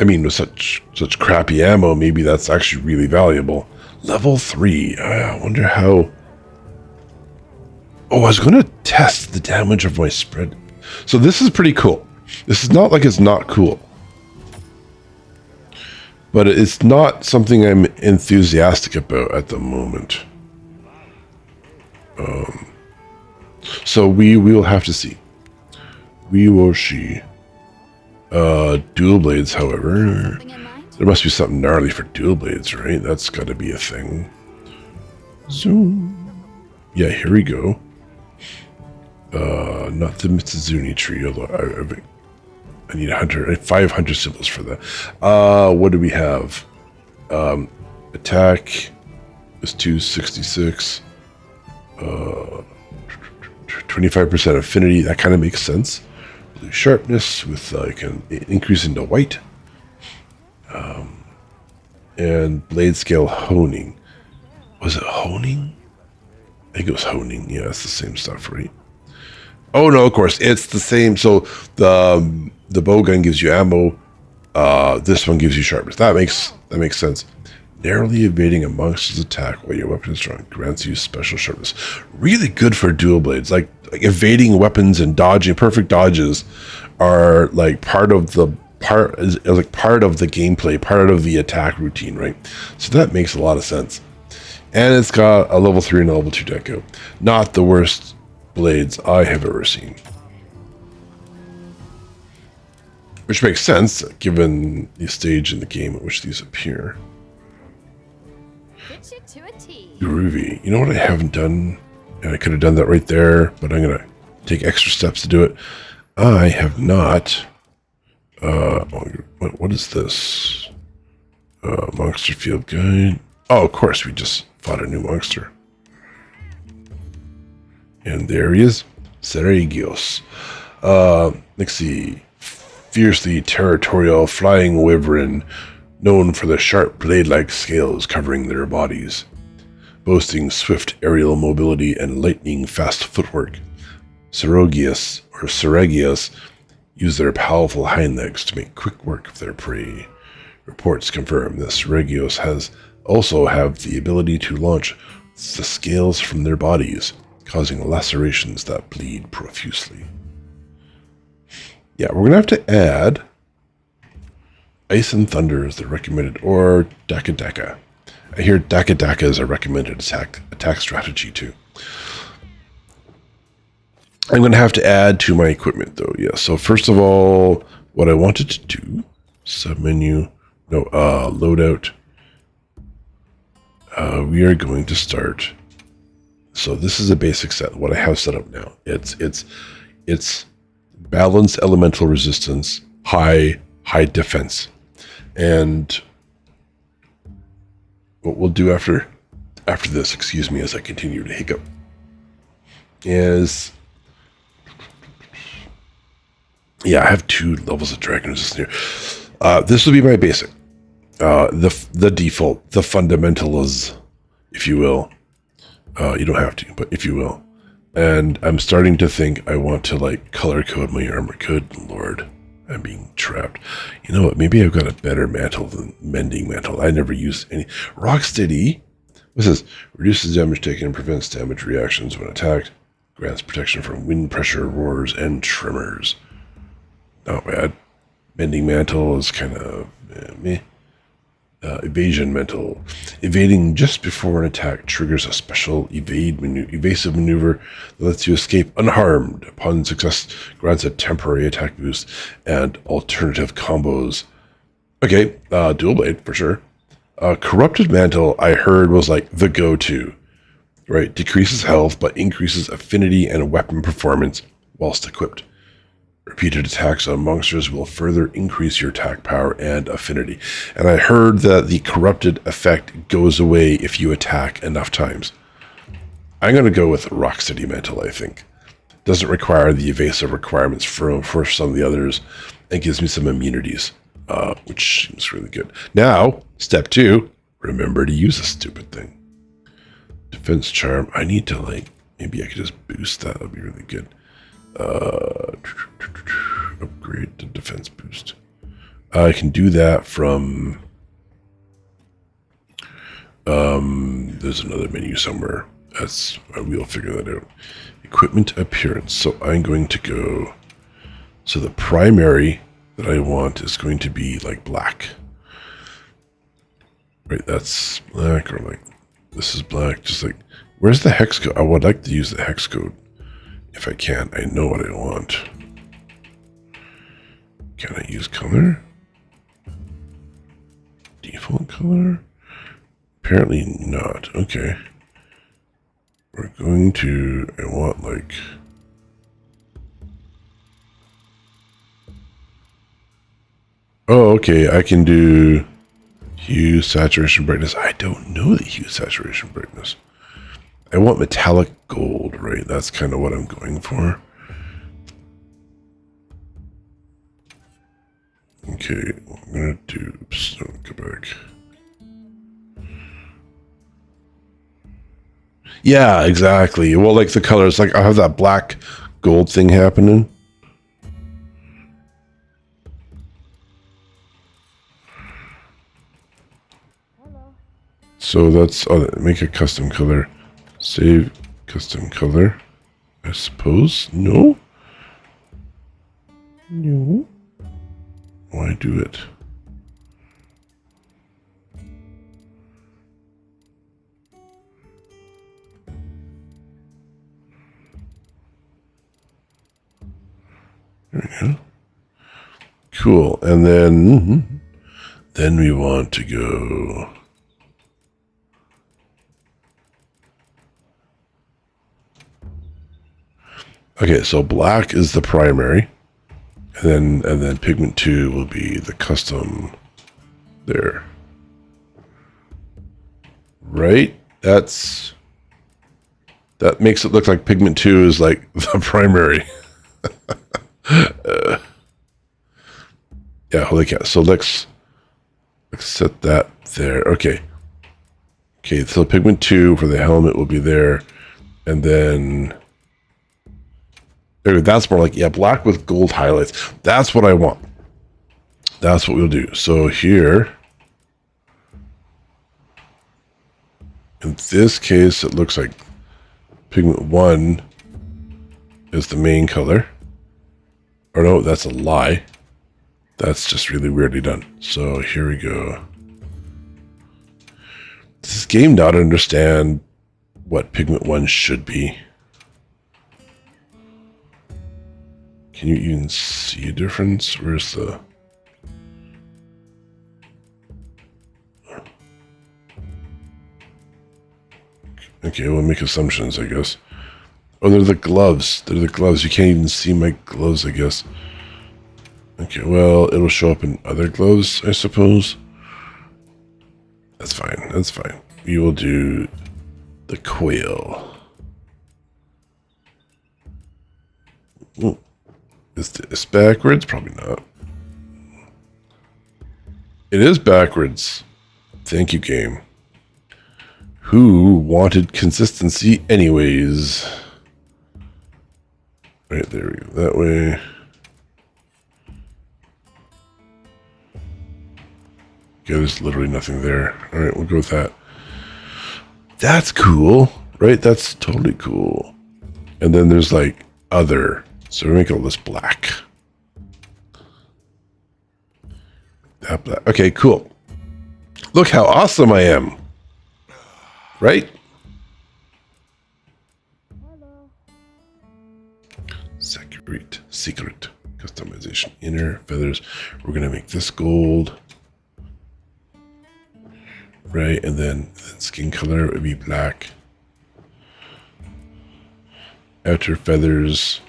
mean, with such crappy ammo, maybe that's actually really valuable. Level 3. I wonder how. Oh, I was going to test the damage of my spread. So this is pretty cool. This is not like it's not cool. but it's not something I'm enthusiastic about at the moment. So we will have to see. We will see. Dual blades, however, there must be something gnarly for dual blades, right? That's got to be a thing. Zoom. Yeah, here we go. Not the Mitsuzuni tree, although I need 500 symbols for that. What do we have? Attack is 266. 25% affinity. That kind of makes sense. Blue sharpness with like an increase into white. And blade scale honing. Was it honing? I think it was honing. Yeah, it's the same stuff, right? Oh no, of course it's the same. So the bow gun gives you ammo. This one gives you sharpness. That makes sense. Narrowly evading a monster's attack while your weapon is strong grants you special sharpness. Really good for dual blades. Like evading weapons and dodging, perfect dodges are like part of the gameplay, part of the attack routine, right? So that makes a lot of sense. And it's got a level 3 and a level 2 deco. Not the worst blades I have ever seen. Which makes sense given the stage in the game at which these appear. To a T. Groovy. You know what I haven't done? And I could have done that right there, but I'm gonna take extra steps to do it. I have not. What is this? Monster Field Guide. Oh, of course, we just fought a new monster. And there he is, Seregios. Let's see. Fiercely territorial flying wyvern, known for the sharp blade-like scales covering their bodies, boasting swift aerial mobility and lightning-fast footwork. Seregios use their powerful hind legs to make quick work of their prey. Reports confirm that Seregios also have the ability to launch the scales from their bodies, causing lacerations that bleed profusely. Yeah, we're gonna have to add Ice and Thunder is the recommended, or Daka Daka. I hear Daka Daka is a recommended attack strategy too. I'm going to have to add to my equipment though. Yeah, so first of all, what I wanted to do, submenu, no, loadout. We are going to start. So this is a basic set. What I have set up now, it's balanced elemental resistance, high defense. And what we'll do after this, excuse me, as I continue to hiccup, is, yeah, I have 2 levels of dragon resistance here. This will be my basic, the default, the fundamentals, if you will. You don't have to, but if you will. And I'm starting to think I want to like color code my armor. Good Lord. I'm being trapped. You know what? Maybe I've got a better mantle than Mending Mantle. I never use any. Rocksteady. What's this? Reduces damage taken and prevents damage reactions when attacked. Grants protection from wind pressure, roars, and tremors. Not bad. Mending Mantle is kind of meh. Evasion Mantle. Evading just before an attack triggers a special evasive maneuver that lets you escape unharmed. Upon success, grants a temporary attack boost and alternative combos. Okay, dual blade for sure. Corrupted Mantle, I heard, was like the go-to. Right, decreases health but increases affinity and weapon performance whilst equipped. Repeated attacks on monsters will further increase your attack power and affinity. And I heard that the corrupted effect goes away if you attack enough times. I'm going to go with Rocksteady Mantle, I think. Doesn't require the evasive requirements for some of the others. It gives me some immunities, which seems really good. Now, step 2, remember to use a stupid thing. Defense Charm. I need to, like, maybe I could just boost that. That would be really good. Upgrade the defense boost. I can do that from there's another menu somewhere. We'll figure that out. Equipment appearance. So I'm going to go, so the primary that I want is going to be like black. Right, that's black, or like this is black. Just like, where's the hex code? I would like to use the hex code if I can. I know what I want. Can I use color? Default color? Apparently not. Okay. We're going to, I want like, oh, okay, I can do hue, saturation, brightness. I don't know the hue, saturation, brightness. I want metallic gold, right? That's kind of what I'm going for. Okay, I'm gonna do, oops, don't go back. Yeah, exactly. Well, like the colors, like I have that black gold thing happening. So that's, oh, make a custom color. Save custom color. I suppose. No? No. Why do it? There we go. Cool. And then we want to go. Okay, so black is the primary, and then pigment 2 will be the custom there. Right? That makes it look like pigment 2 is like the primary. Yeah, holy cow. So let's set that there. Okay. Okay, so pigment 2 for the helmet will be there, and then that's more like, yeah, black with gold highlights. That's what I want. That's what we'll do. So here, in this case, it looks like pigment 1 is the main color. Or no, that's a lie. That's just really weirdly done. So here we go. Does this game not understand what pigment 1 should be? Can you even see a difference? Where's the... Okay, we'll make assumptions, I guess. Oh, they're the gloves. They're the gloves. You can't even see my gloves, I guess. Okay, well, it'll show up in other gloves, I suppose. That's fine. That's fine. We will do the quail. Ooh. Is this backwards? Probably not. It is backwards. Thank you, game. Who wanted consistency anyways? Right, there we go. That way. Okay, there's literally nothing there. All right, we'll go with that. That's cool, right? That's totally cool. And then there's like other. So we make all this black. That black. Okay, cool. Look how awesome I am. Right? Secret customization. Inner feathers. We're gonna make this gold. Right, and then skin color would be black. Outer feathers.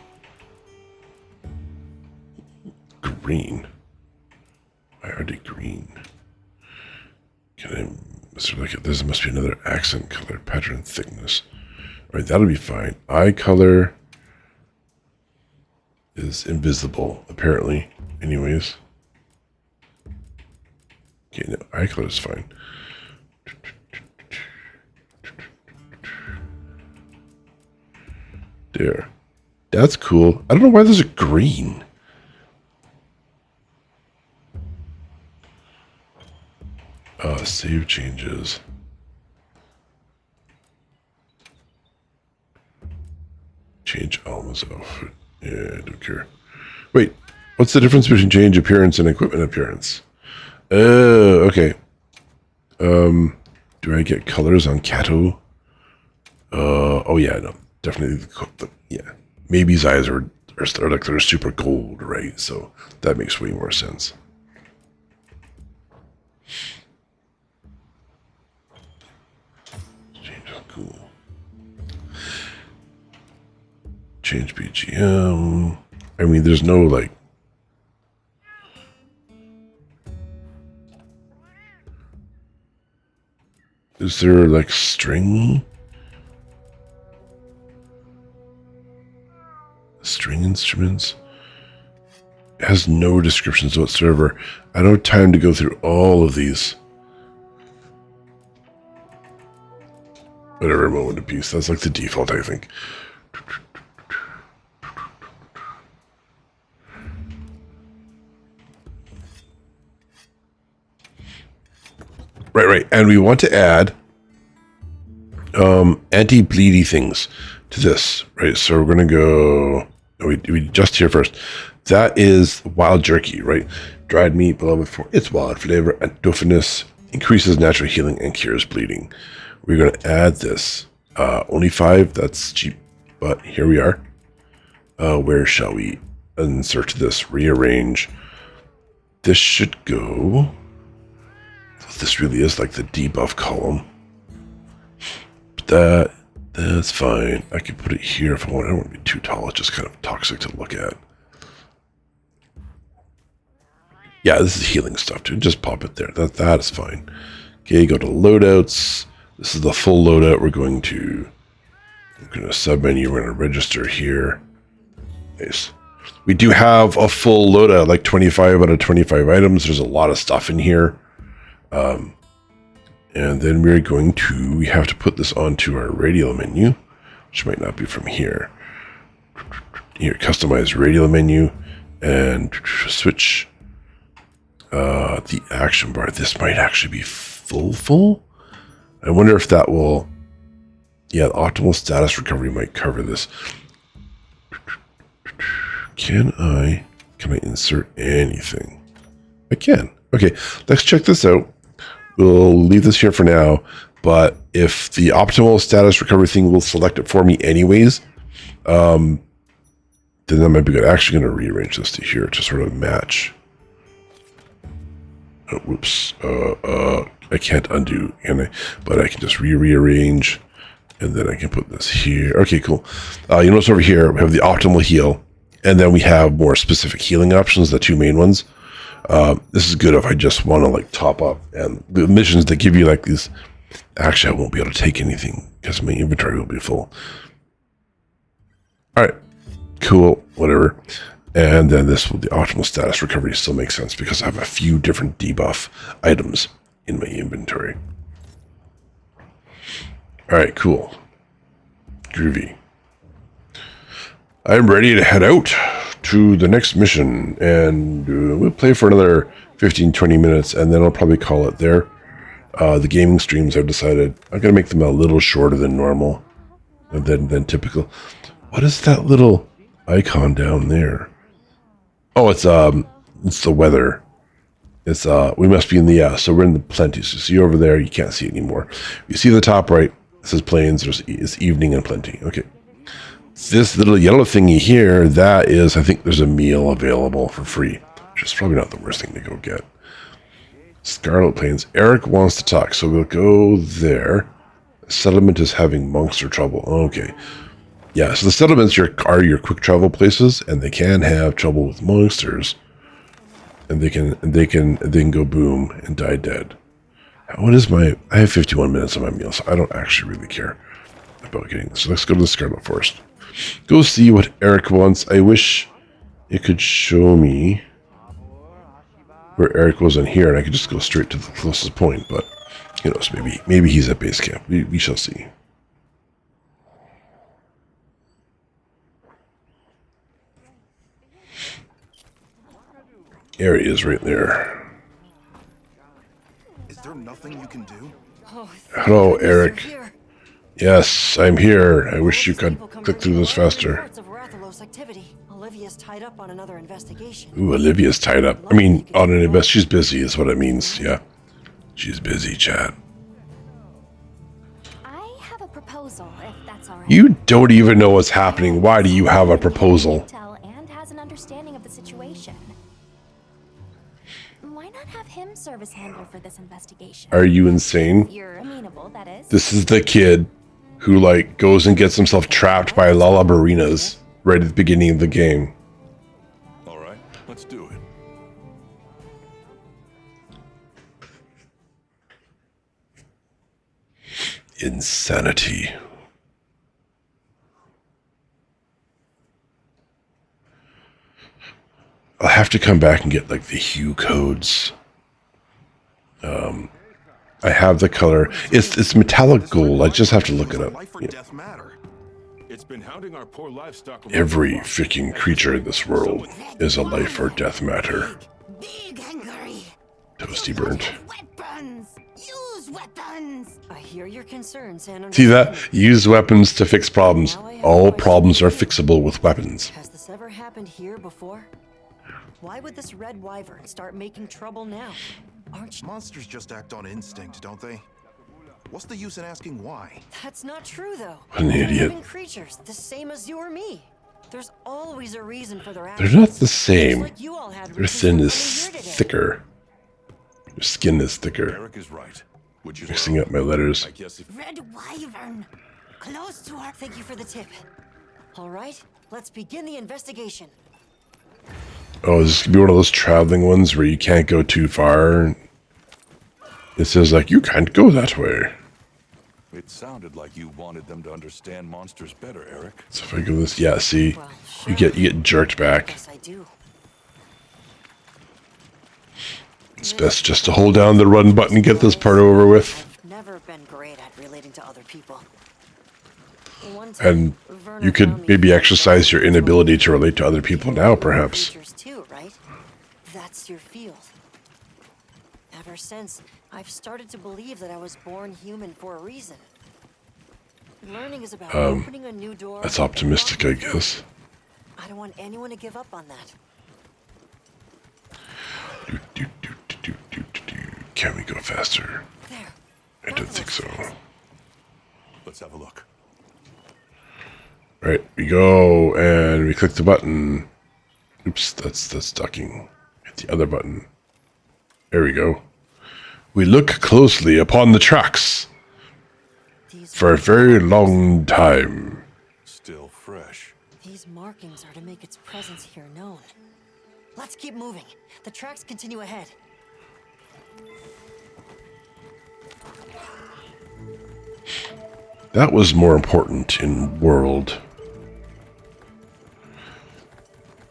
Green. Why are they green? Can I sort of look at this? There must be another accent color, pattern thickness. All right, that'll be fine. Eye color is invisible, apparently. Anyways. Okay, no, eye color is fine. There. That's cool. I don't know why those are green. Save changes. Change Alma's outfit. Yeah, I don't care. Wait, what's the difference between change appearance and equipment appearance? Oh, okay. Do I get colors on Kato? Oh yeah, no, definitely. Yeah, Maybe's eyes are like they're super gold, right? So that makes way more sense. Cool. Change BGM. I mean, there's no like. Is there like string? String instruments? It has no descriptions whatsoever. I don't have time to go through all of these. Whatever, moment of peace. That's like the default, I think. Right. And we want to add anti-bleedy things to this, right? So we're going to go... We just here first. That is wild jerky, right? Dried meat, beloved for its wild flavor and toughness, increases natural healing and cures bleeding. We're going to add this. Only 5, that's cheap, but here we are. Where shall we insert this? Rearrange. This should go... This really is like the debuff column. But that's fine. I can put it here if I want. I don't want to be too tall. It's just kind of toxic to look at. Yeah, this is healing stuff too. Just pop it there. That is fine. Okay, go to loadouts. This is the full loadout. We're going to submenu. We're going to register here. Nice. We do have a full loadout, like 25 out of 25 items. There's a lot of stuff in here. And then we have to put this onto our radial menu, which might not be from here. Here, customize radial menu and switch the action bar. This might actually be full. I wonder if that will, yeah, the optimal status recovery might cover this. Can I insert anything? I can. Okay, let's check this out. We'll leave this here for now, but if the optimal status recovery thing will select it for me anyways, then that might be good. I'm actually going to rearrange this to here to sort of match. Oh, whoops. I can't undo, can I? But I can just rearrange, and then I can put this here. Okay, cool. You notice over here, we have the optimal heal, and then we have more specific healing options, the 2 main ones. This is good if I just want to like top up, and the missions that give you like these. Actually, I won't be able to take anything because my inventory will be full. All right, cool, whatever. And then the optimal status recovery still makes sense because I have a few different debuff items in my inventory. All right, cool, groovy. I'm ready to head out to the next mission, and we'll play for another 15-20 minutes, and then I'll probably call it there. The gaming streams, I've decided I'm going to make them a little shorter than normal, and than typical. What is that little icon down there? Oh, it's the weather. It's we must be in the so we're in the plenty. So see over there, you can't see it anymore. You see the top right, it says plains. It's evening and plenty. Okay. This little yellow thingy here, that is, I think there's a meal available for free, which is probably not the worst thing to go get. Scarlet Plains. Eric wants to talk, so we'll go there. Settlement is having monster trouble. Okay. Yeah, so the settlements are your quick travel places, and they can have trouble with monsters. And they can go boom and die dead. What is I have 51 minutes on my meal, so I don't actually really care about getting this. So let's go to the Scarlet Forest. Go see what Eric wants. I wish it could show me where Eric was in here, and I could just go straight to the closest point, but who knows, maybe he's at base camp. We shall see. There he is right there. Is there nothing you can do? Hello, Eric. Yes, I'm here. I wish you could click through this faster. Olivia's tied up on another investigation. Ooh, Olivia's tied up. I mean, on an invest. She's busy is what it means, yeah. She's busy, chat. I have a proposal, if that's all right. You don't even know what's happening. Why do you have a proposal? Intel and has an understanding of the situation. Why not have him serve as handler for this investigation? Are you insane? You're amenable, that is. This is the kid who, like, goes and gets himself trapped by Lalabarinas right at the beginning of the game. All right, let's do it. Insanity. I'll have to come back and get, like, the hue codes. I have the color. It's metallic gold. I just have to look it up. Life or death matter. It's been hounding our poor livestock. Every freaking creature in this world is a life or death matter. Big hungry. Toasty burnt. Weapons. Use weapons. I hear your concerns and See that? Use weapons to fix problems. All problems are fixable with weapons. Has this ever happened here before? Why would this red wyvern start making trouble now? Aren't you? Monsters just act on instinct, don't they? What's the use in asking why? That's not true, though. What an They're idiot. living creatures, the same as you or me. There's always a reason for their They're actions. not the Just same. like you all had Their reasons sin for is coming here today. thicker. Their skin is thicker. Eric is right. Would you Mixing up my letters. I guess if Red wyvern. Close to our. Thank you for the tip. All right, let's begin the investigation. Oh, is this gonna be one of those traveling ones where you can't go too far? It says, like, you can't go that way. it sounded like you wanted them to understand monsters better, Eric. So if I go this, yeah, see? Well, You sure. get jerked back. Yes, I do. It's best just to hold down the run button and get this part over with. I've never been great at relating to other people. One And time, Werner you found could me maybe fed exercise your rodents inability over to relate to other people now, perhaps. creatures too, right? That's your field. Ever since, I've started to believe that I was born human for a reason. Learning is about opening a new door. That's and optimistic, I walking through. guess. I don't want anyone to give up on that. Can we go faster? There. I don't think so. Let's have a look. Right, we go, and we click the button. Oops, that's ducking. Hit the other button. There we go. We look closely upon the tracks These for a very long time. Still fresh. These markings are to make its presence here known. Let's keep moving. The tracks continue ahead. That was more important in World.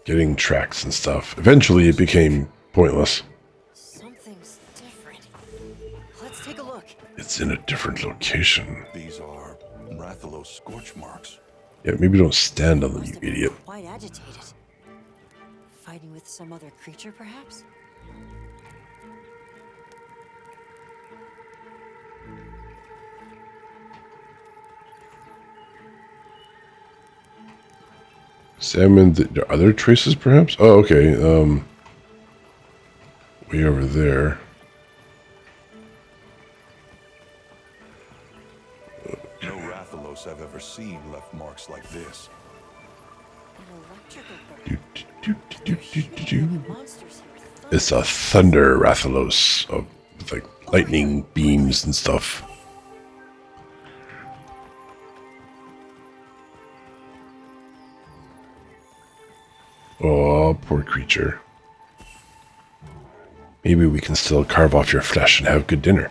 Getting tracks and stuff. Eventually it became pointless. Something's different. Let's take a look. It's in a different location. These are Rathalos scorch marks. Yeah, maybe don't stand on them, Must you have been idiot. quite agitated. Fighting with some other creature, perhaps? Salmon, there are other traces perhaps? Oh, okay. Way over there. No Rathalos I've ever seen left marks like this. An electrical Do, bird. do, do, do, do, do. Monsters here with It's a thunder Rathalos of like lightning beams and stuff. Oh, poor creature. Maybe we can still carve off your flesh and have good dinner.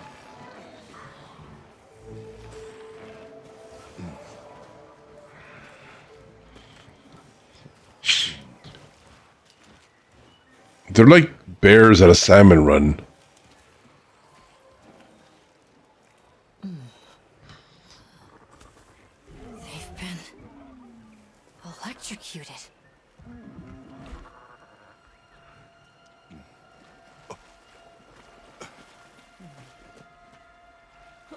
They're like bears at a salmon run. They've been electrocuted.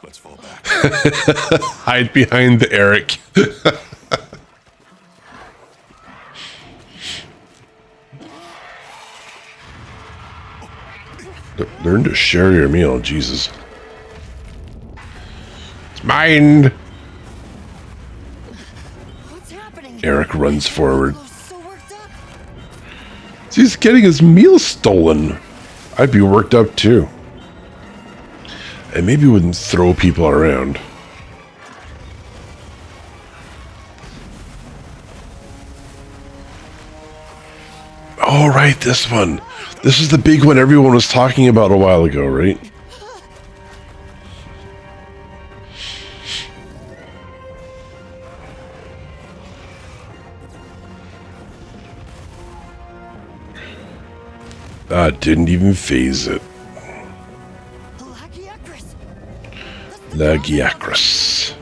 Let's fall back. Hide behind the Eric. Learn to share your meal, Jesus. It's mine! What's happening? Eric runs forward. So worked up. He's getting his meal stolen. I'd be worked up too. And maybe wouldn't throw people around. Oh, right, this one. This is the big one everyone was talking about a while ago, right? Didn't even phase it. Lagiacrus.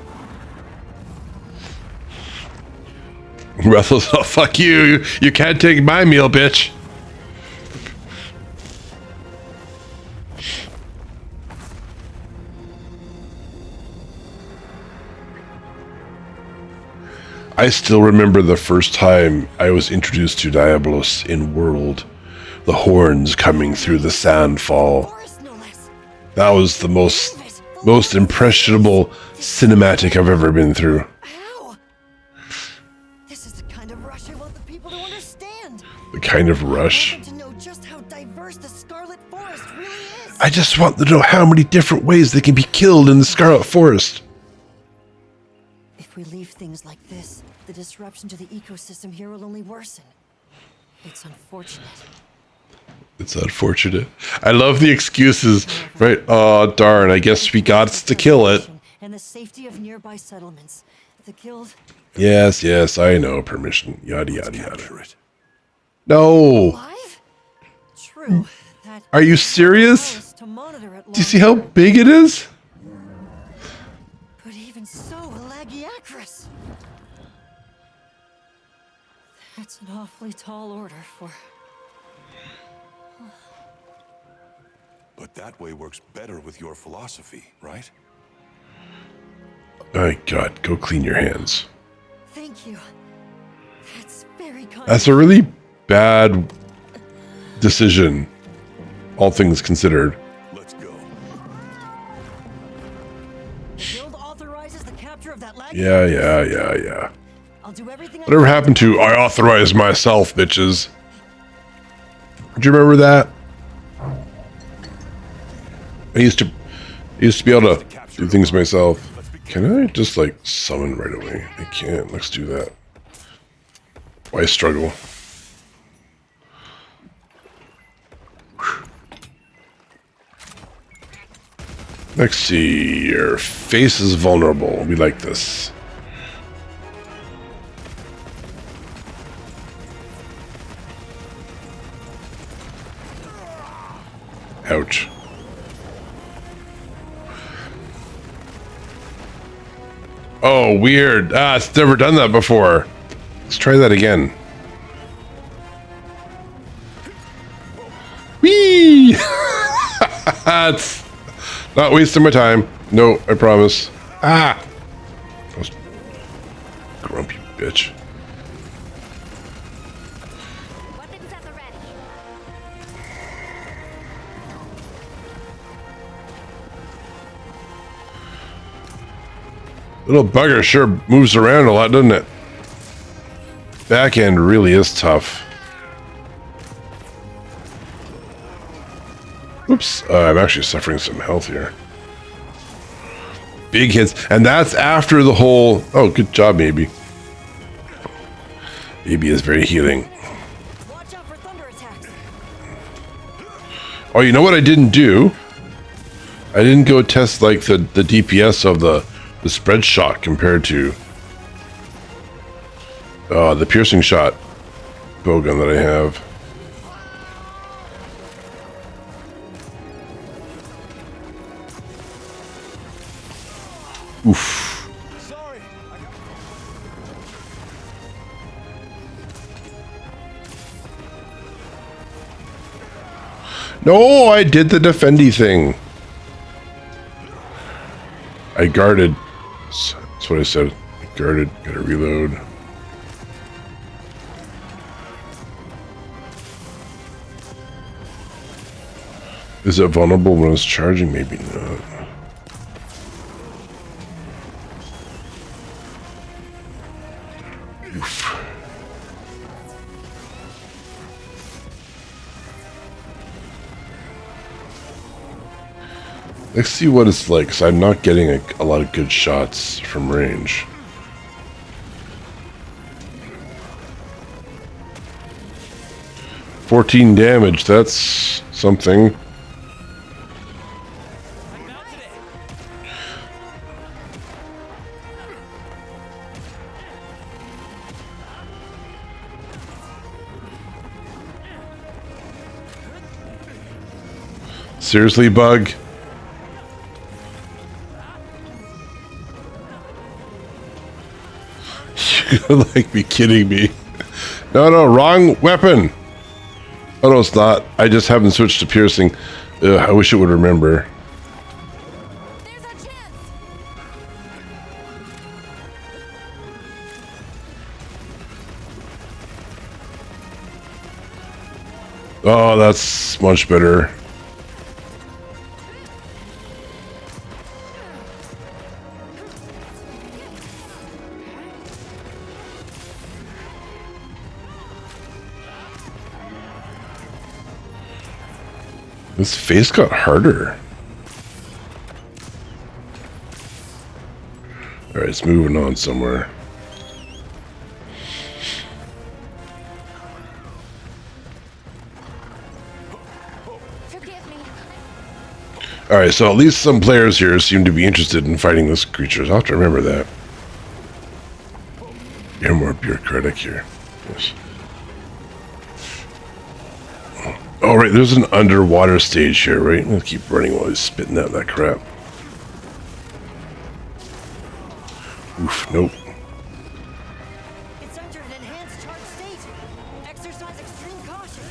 Russell's, oh, fuck you. You can't take my meal, bitch. I still remember the first time I was introduced to Diablos in World. The horns coming through the sandfall. That was the most impressionable cinematic I've ever been through. How? This is the kind of rush I want the people to understand. The kind of rush. I want them to know just how diverse the Scarlet Forest really is. I just want them to know how many different ways they can be killed in the Scarlet Forest. If we leave things like this, the disruption to the ecosystem here will only worsen. It's unfortunate. It's unfortunate. I love the excuses, right? Oh, darn, I guess we got to kill it. And the safety of nearby settlements. The guild. Yes, yes, I know. Permission. Yada, yada, yada. Capture it. No. Alive? True. That Are you serious? to monitor it Do you see how big it is? But even so, Lagiacrus. That's an awfully tall order for... But that way works better with your philosophy, right? My God, go clean your hands. Thank you. That's very kind. That's a really bad decision, all things considered. Let's go. The guild authorizes the capture of that Lagiacrus. Yeah. I'll do everything. Whatever happened to I authorize myself, bitches? Do you remember that? I used to be able to do things myself. Can I just like summon right away? I can't. Let's do that. Why struggle? Let's see. Your face is vulnerable. We like this. Ouch. Oh, weird. It's never done that before. Let's try that again. Whee! That's not wasting my time. No, I promise. Grumpy bitch. Weapons at the ready. Little bugger sure moves around a lot, doesn't it? Back end really is tough. Oops, I'm actually suffering some health here. Big hits, and that's after the whole... Oh, good job, Maybe. Maybe is very healing. Watch out for thunder attacks. Oh, you know what I didn't do? I didn't go test like the DPS of the spread shot compared to the piercing shot bowgun that I have. Oof. Sorry. No, I did the defendy thing. I guarded. That's what I said. I guarded. Gotta reload. Is it vulnerable when it's charging? Maybe not. Oof. Let's see what it's like, because I'm not getting a lot of good shots from range. $14 damage, that's something. Seriously, bug? You like be kidding me. No, wrong weapon. Oh, no, it's not. I just haven't switched to piercing. Ugh, I wish it would remember. There's a chance. Oh, that's much better. This face got harder. Alright, it's moving on somewhere. Forgive me. Alright, so at least some players here seem to be interested in fighting this creature. I'll have to remember that. You're more bureaucratic here. Yes. Oh, right, there's an underwater stage here, right? I'll keep running while he's spitting out that crap. Oof, nope. It's entered an enhanced charge state. Exercise extreme caution.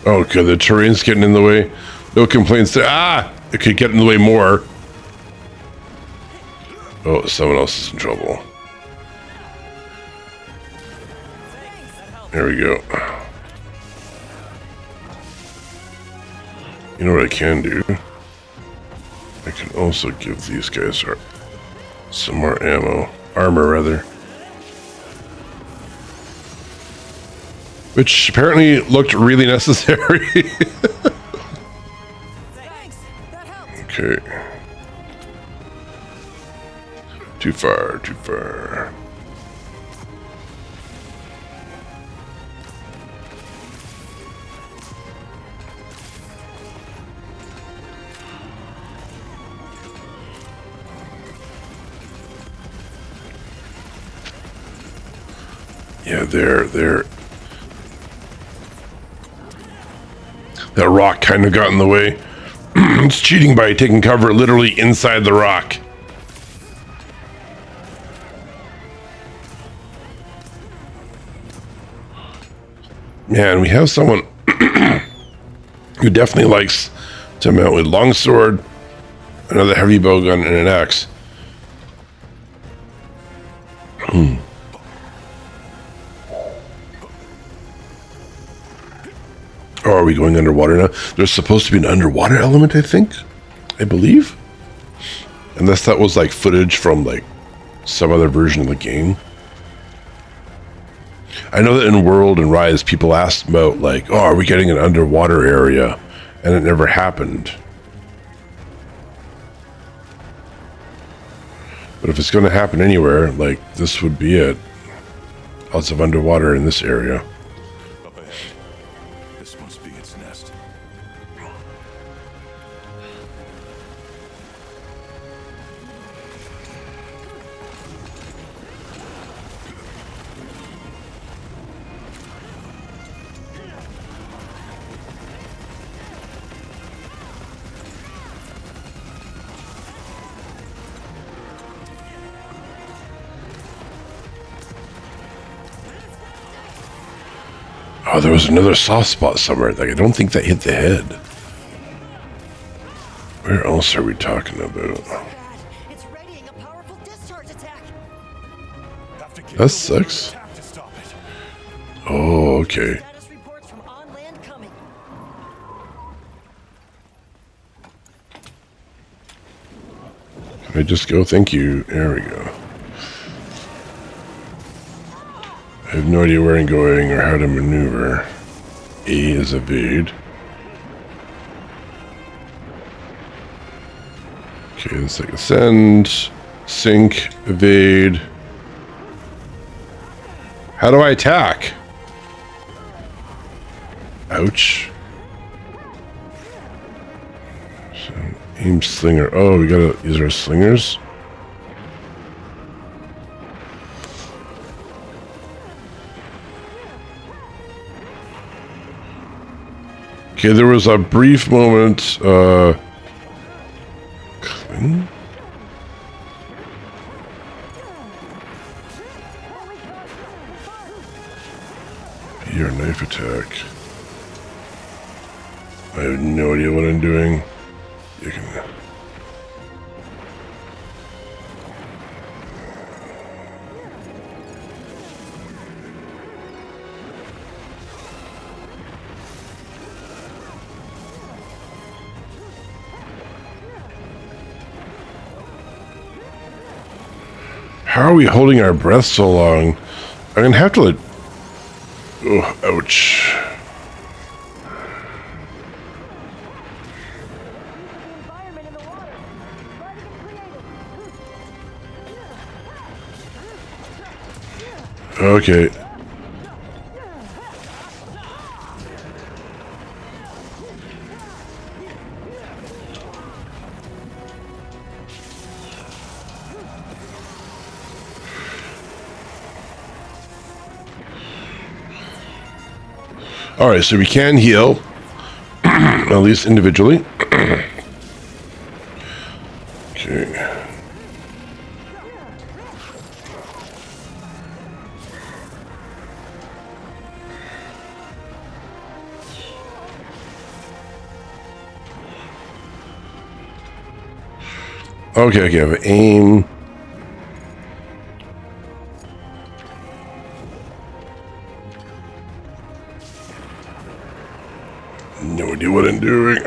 Okay, the terrain's getting in the way. No complaints there. Ah! It could get in the way more. Oh, someone else is in trouble. There we go. You know what I can do? I can also give these guys some more ammo. Armor, rather. Which apparently looked really necessary. Thanks. That helped. Okay. Too far, too far. Yeah, there. That rock kind of got in the way. It's cheating by taking cover literally inside the rock. Man, we have someone who definitely likes to mount with longsword, another heavy bowgun, and an axe. Oh, are we going underwater now? There's supposed to be an underwater element, I believe. Unless that was like footage from like some other version of the game. I know that in World and Rise, people asked about like, oh, are we getting an underwater area? And it never happened. But if it's going to happen anywhere, like this would be it. Lots of underwater in this area. Up ahead. This must be its nest. Oh, there was another soft spot somewhere. Like, I don't think that hit the head. Where else are we talking about? It's readying a powerful discharge attack. That sucks. Oh, okay. Status reports from on land coming. Can I just go? Thank you. There we go. I have no idea where I'm going or how to maneuver. A is evade. Okay, let's like ascend, sink, evade. How do I attack? Ouch. So, aim slinger. Oh, we gotta use our slingers. Okay, there was a brief moment, cling? Your knife attack. I have no idea what I'm doing. You can... How are we holding our breath so long? I'm gonna have to let... Oh, ouch. Okay. All right, so we can heal, at least individually. Okay. Okay, I have aim. No idea what I'm doing.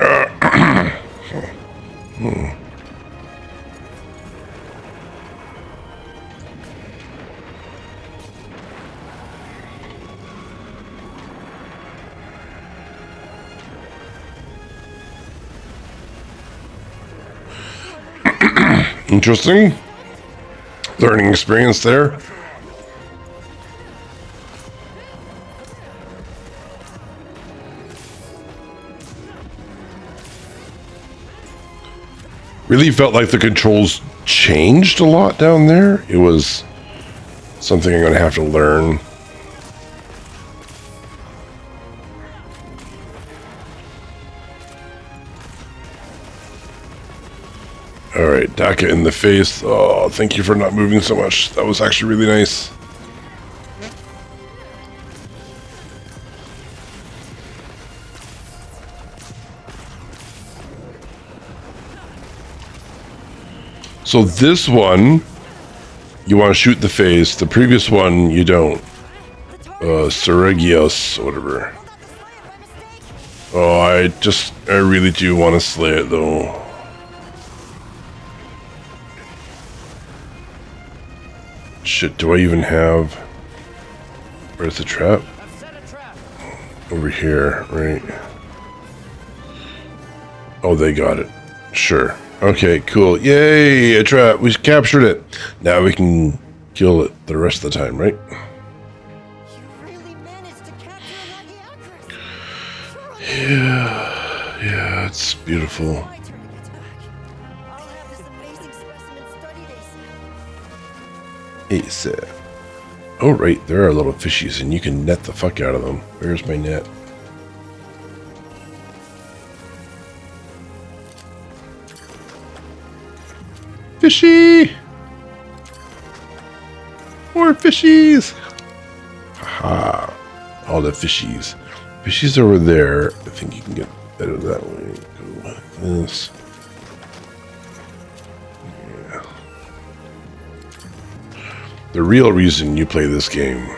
Interesting. Learning experience there. Really felt like the controls changed a lot down there. It was something I'm going to have to learn. All right, Daka in the face. Oh, thank you for not moving so much. That was actually really nice. So this one, you want to shoot the face. The previous one, you don't. Seregios, or whatever. Oh, I really do want to slay it though. Shit, do I even have... Where's the trap? Over here, right? Oh, they got it. Sure. Okay, cool. Yay, a trap. We captured it. Now we can kill it the rest of the time, right? You really managed to capture a lucky actress. Yeah, it's beautiful. My turn to get back. I'll have this amazing specimen studied ASAP. ASAP. Oh, right, there are little fishies, and you can net the fuck out of them. Where's my net? Fishy! More fishies! Haha. All the fishies. Fishy's over there. I think you can get better that way. Go like this. Yeah. The real reason you play this game.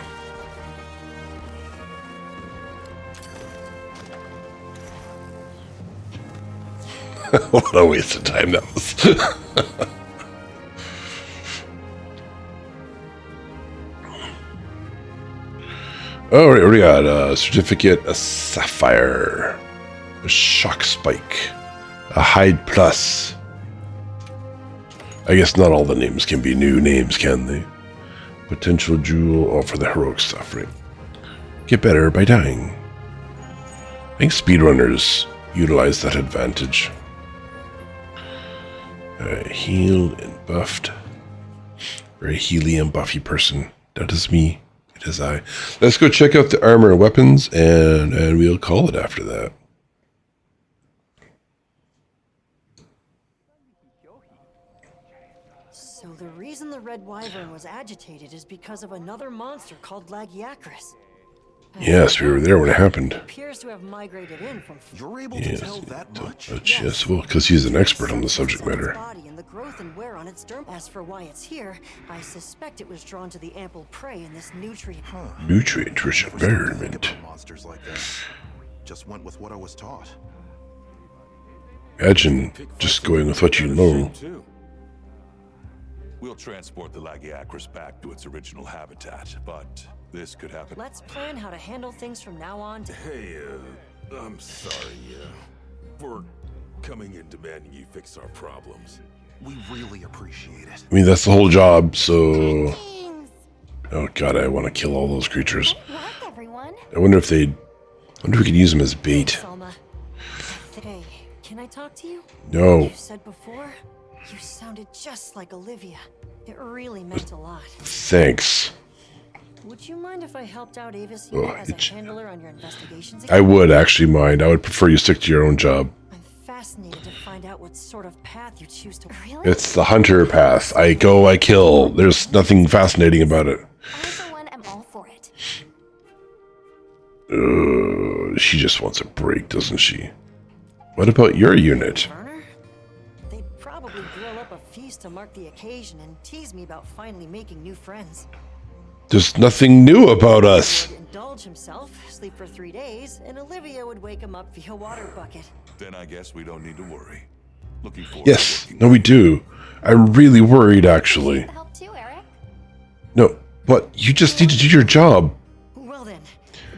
What a waste of time that was. Oh, right, we got a certificate, a sapphire, a shock spike, a hide plus. I guess not all the names can be new names, can they? Potential jewel, oh, for the heroic stuff, right? Get better by dying. I think speedrunners utilize that advantage. Healed and buffed. Very healy and buffy person. That is me. It is I. Let's go check out the armor and weapons, and we'll call it after that. So the reason the Red Wyvern was agitated is because of another monster called Lagiacrus. Yes, we were there when it happened. Appears to have migrated in from. You're able to tell that much? Yes, well, because he's an expert on the subject matter. Body and the growth and wear on its derm. As for why it's here, I suspect it was drawn to the ample prey in this nutrient. Nutrient-rich environment. Monsters like that. Just went with what I was taught. Imagine just going with what you know. We'll transport the Lagiacrus back to its original habitat, but this could happen. Let's plan how to handle things from now on. Hey, I'm sorry, for coming and demanding you fix our problems. We really appreciate it. I mean, that's the whole job, so... Thanks. Oh god, I want to kill all those creatures. Good work, everyone. I wonder if we could use them as bait. Selma. Hey, can I talk to you? No. You said before, you sounded just like Olivia. It really meant a lot. Thanks. Would you mind if I helped out Avis Oh, as a handler on your investigations? I would actually mind. I would prefer you stick to your own job. I'm fascinated to find out what sort of path you choose to. Really? It's the hunter path. I go, I kill. There's nothing fascinating about it. I, for one, am all for it. She just wants a break, doesn't she? What about your unit? Turner? They'd probably grill up a feast to mark the occasion and tease me about finally making new friends. There's nothing new about us. He'd indulge himself, sleep for 3 days, and Olivia would wake him up via water bucket. Then I guess we don't need to worry. Looking forward Yes, to working no, we do. I'm really worried, actually. Help too, Eric. No, but you just need to do your job. Well then,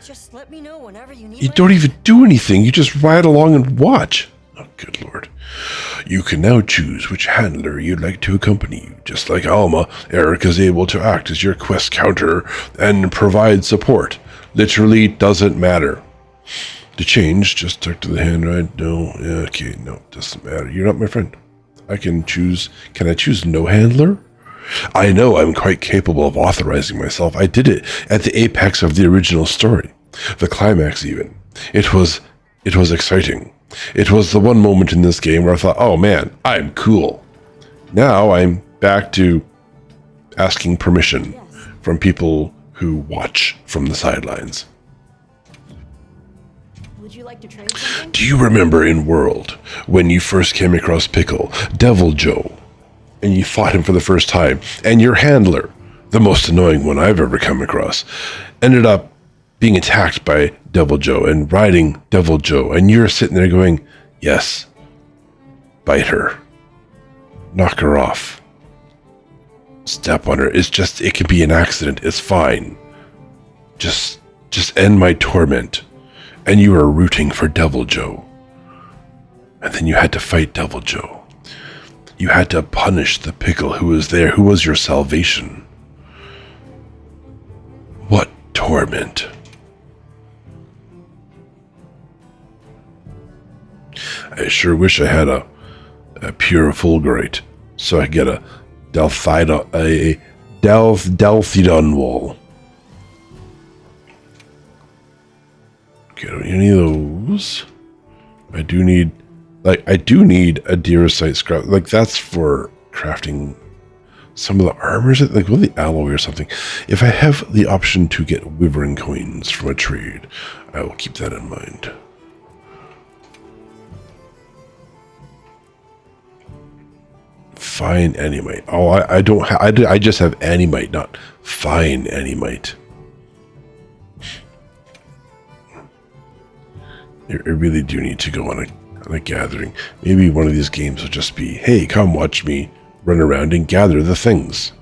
just let me know whenever you need. You my don't even do anything. You just ride along and watch. Oh, good lord. You can now choose which handler you'd like to accompany you. Just like Alma, Eric is able to act as your quest counter and provide support. Literally doesn't matter. To change, just talk to the hand right? No, yeah, okay, no, doesn't matter. You're not my friend. I can choose. Can I choose no handler? I know I'm quite capable of authorizing myself. I did it at the apex of the original story. The climax, even. It was exciting. It was the one moment in this game where I thought, oh man, I'm cool. Now I'm back to asking permission from people who watch from the sidelines. Would you like to trade something? Do you remember in World when you first came across Pickle, Devil Joe, and you fought him for the first time, and your handler, the most annoying one I've ever come across, ended up being attacked by Devil Joe and riding Devil Joe, and you're sitting there going, yes, bite her, knock her off, step on her. It's just, it can be an accident. It's fine. Just end my torment. And you were rooting for Devil Joe. And then you had to fight Devil Joe. You had to punish the Pickle who was there, who was your salvation. What torment. I sure wish I had a pure Fulgurite, so I could get a Delphidon wall. Okay, don't need any of those. I do need a Deerosite scrap. Like, that's for crafting some of the armors, like will the alloy or something. If I have the option to get wyvern coins from a trade, I will keep that in mind. Fine animite. Oh, I don't have. I just have animite, not fine animite. I really do need to go on a gathering. Maybe one of these games will just be, hey, come watch me run around and gather the things.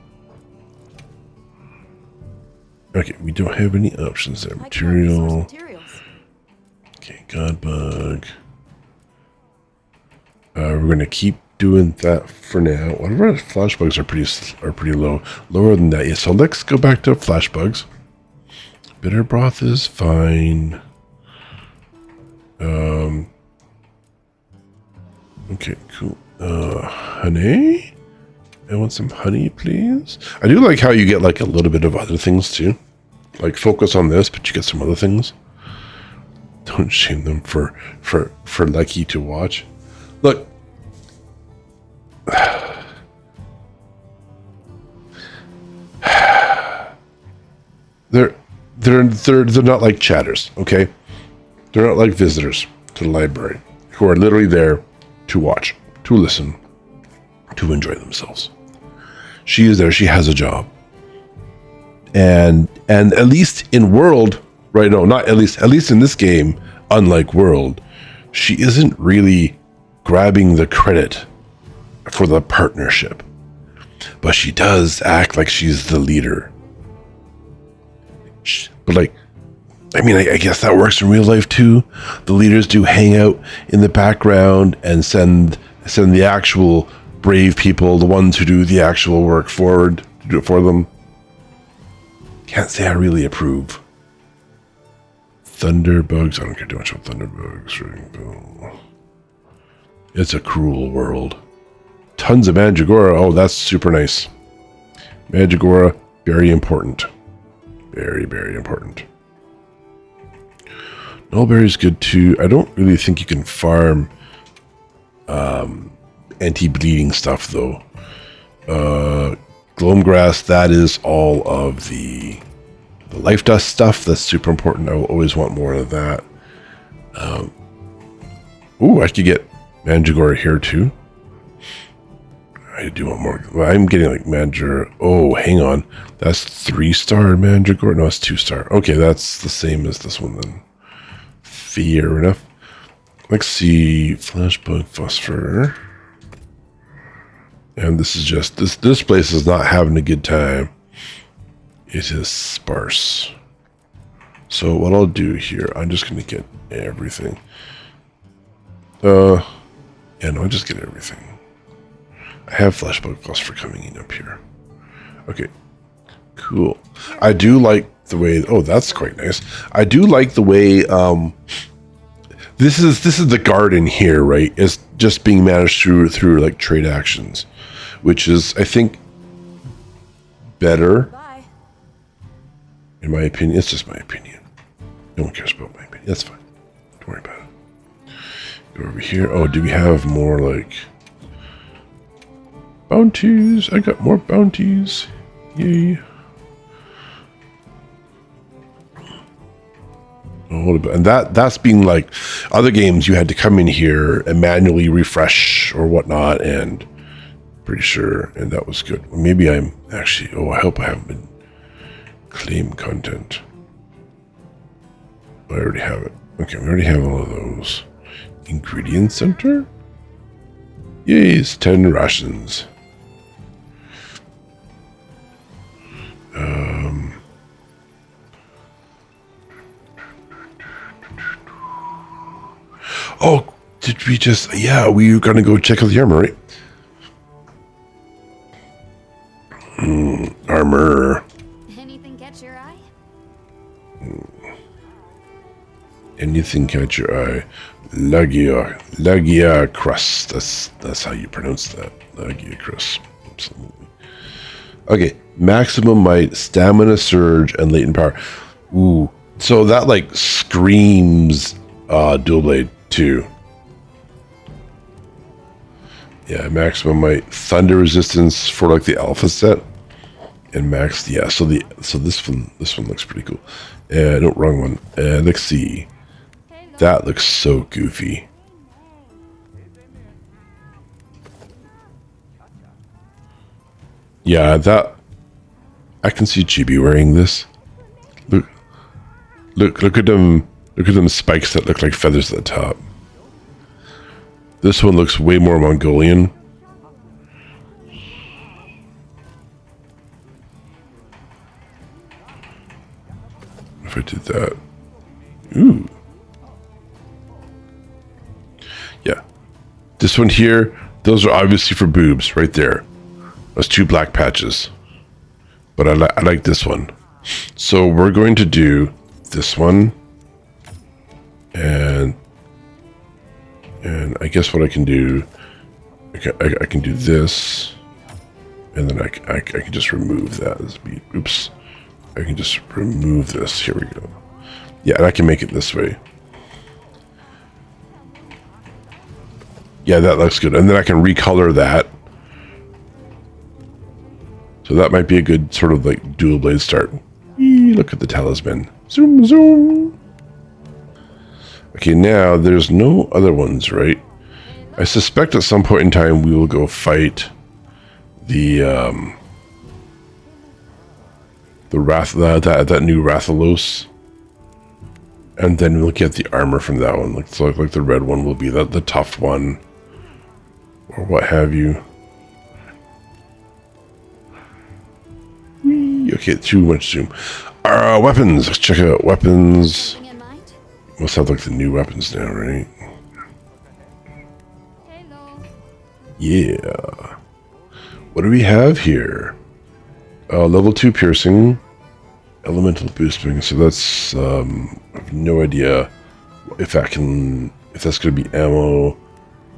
Okay, we don't have any options there. Material. Okay, god bug. We're gonna keep doing that for now. Whatever, flash bugs are pretty low, lower than that. Yeah, so let's go back to flash bugs. Bitter broth is fine. Okay, cool. Honey? I want some honey, please. I do like how you get like a little bit of other things too. Like focus on this, but you get some other things. Don't shame them for Lucky to watch. Look. They're not like chatters, okay? They're not like visitors to the library who are literally there to watch, to listen, to enjoy themselves. She is there. She has a job, and at least in World, right? No, not at least in this game. Unlike World, she isn't really grabbing the credit for the partnership, but she does act like she's the leader. But like, I mean, I guess that works in real life too. The leaders do hang out in the background and send the actual brave people, the ones who do the actual work forward, to do it for them. Can't say I really approve. Thunderbugs. I don't care too much about thunderbugs. It's a cruel world. Tons of mandragora. Oh, that's super nice. Mandragora, very important. Very, very important. Nullberry's good too. I don't really think you can farm anti-bleeding stuff though. Gloamgrass, that is all of the life dust stuff. That's super important. I will always want more of that. Ooh, I could get Mandragora here too. I do want more. Well, I'm getting like Mandragora. Oh, hang on. That's 3-star Mandragora. No, it's 2-star. Okay, that's the same as this one then. Fair enough. Let's see. Flashbug phosphor. And this is just this place is not having a good time. It is sparse. So what I'll do here, I'm just gonna get everything. Yeah, no, I just get everything. I have flashbug phosphor coming in up here. Okay, cool. I do like the way. Oh, that's quite nice. I do like the way. This is the garden here, right? It's just being managed through like trade actions, which is, I think, better. In my opinion, it's just my opinion. No one cares about my opinion. That's fine. Don't worry about it. Go over here. Oh, do we have more like bounties? I got more bounties. Yay. And that's being like other games, you had to come in here and manually refresh or whatnot, and pretty sure, and that was good. Maybe I'm actually, I hope I haven't been claim content. I already have it. Okay, we already have all of those. Ingredient center? Yes, 10 rations. Oh, did we just... Yeah, we were going to go check out the armor, right? Armor. Anything catch your eye? Anything catch your eye? Lagia crust. That's how you pronounce that. Lagia crust. Absolutely. Okay, maximum might, stamina surge, and latent power. Ooh, so that like screams dual blade too. Yeah, maximum might, thunder resistance for like the alpha set, and max. Yeah, so this one looks pretty cool. No, wrong one. Let's see. That looks so goofy. Yeah, that I can see Chibi wearing this. Look at them. Look at them spikes that look like feathers at the top. This one looks way more Mongolian. If I did that. Ooh. Yeah. This one here, those are obviously for boobs right there. Those 2 black patches. But I like this one. So we're going to do this one. And I guess what I can do, I can do this, and then I can just remove that. Oops. I can just remove this. Here we go. Yeah, and I can make it this way. Yeah, that looks good. And then I can recolor that. So that might be a good sort of like dual blade start. Eee, look at the talisman. Zoom, zoom. Okay, now there's no other ones, right? I suspect at some point in time we will go fight the that new Rathalos, and then we'll get the armor from that one. Like the red one will be the tough one, or what have you. Whee! Okay, too much zoom. Weapons. Let's check out weapons. Must have like the new weapons now, right? Yeah. What do we have here? Level 2 piercing, elemental boosting. So that's I have no idea if that's gonna be ammo,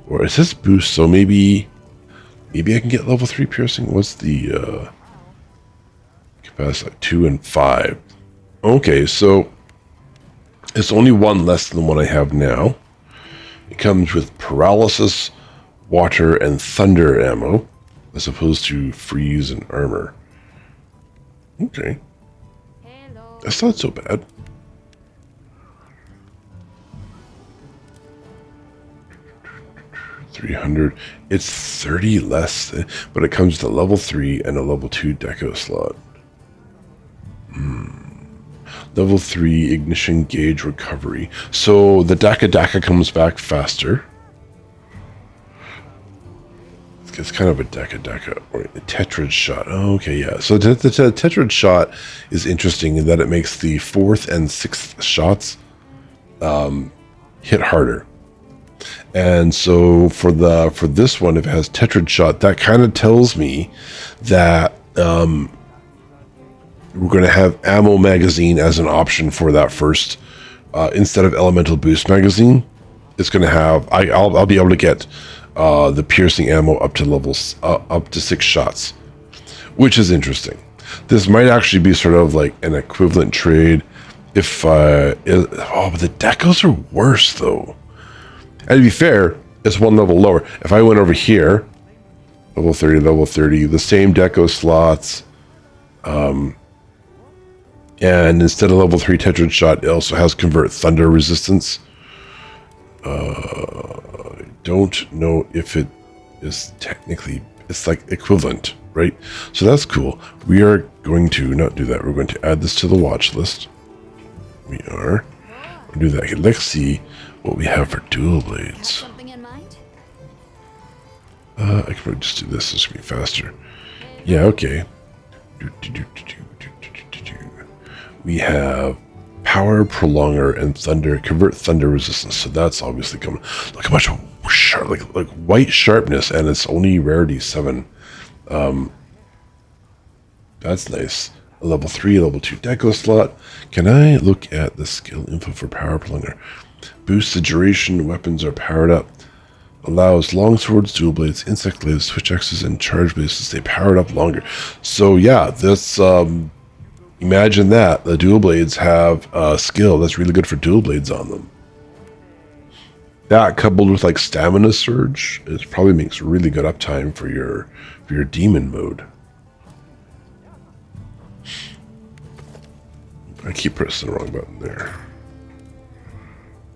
or is this boost? So maybe I can get level 3 piercing. What's the capacity? 2 and 5. Okay, so it's only one less than the one I have now. It comes with paralysis, water, and thunder ammo, as opposed to freeze and armor. Okay. That's not so bad. $300. It's 30 less, but it comes with a level 3 and a level 2 deco slot. Level 3 ignition gauge recovery. So the Daka comes back faster. It's kind of a Daka or a Tetrad shot. Oh, okay, yeah. So the Tetrad shot is interesting in that it makes the 4th and 6th shots hit harder. And so for this one, if it has Tetrad shot, that kind of tells me that we're going to have ammo magazine as an option for that first, instead of elemental boost magazine. It's going to have I'll be able to get the piercing ammo up to levels up to 6 shots, which is interesting. This might actually be sort of like an equivalent trade if but the decos are worse though. And to be fair, it's one level lower. If I went over here, level 30, the same deco slots, and instead of level 3 Tetrad shot, it also has convert thunder resistance. I don't know if it is technically, it's like equivalent, right? So that's cool. We are going to not do that. We're going to add this to the watch list. We are. We'll do that. Okay, let's see what we have for dual blades. I can probably just do this. This will be faster. Yeah, okay. We have power prolonger and convert thunder resistance. So that's obviously coming. Look how much sharp, like white sharpness, and it's only rarity 7. That's nice. A level 3, level 2 deco slot. Can I look at the skill info for power prolonger? Boosts the duration weapons are powered up. Allows long swords, dual blades, insect blades, switch axes, and charge blades to stay powered up longer. So yeah, this imagine that the dual blades have a skill that's really good for dual blades on them. That coupled with like stamina surge, it probably makes really good uptime for your demon mode. I keep pressing the wrong button there.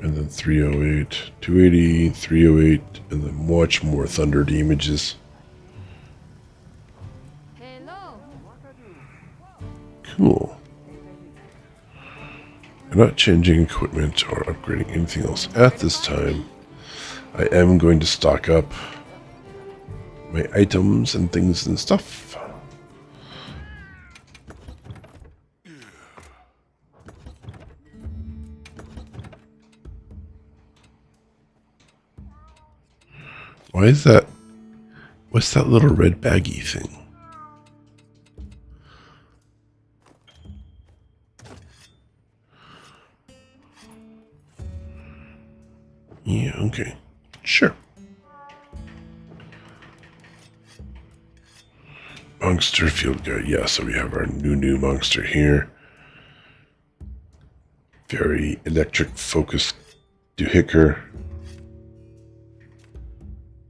And then 308, 280, 308, and then much more thundered images. Cool. I'm not changing equipment or upgrading anything else at this time. I am going to stock up my items and things and stuff. Why is that? What's that little red baggy thing? Yeah, okay. Sure. Monster field guide. Yeah, so we have our new monster here. Very electric focused doohickey.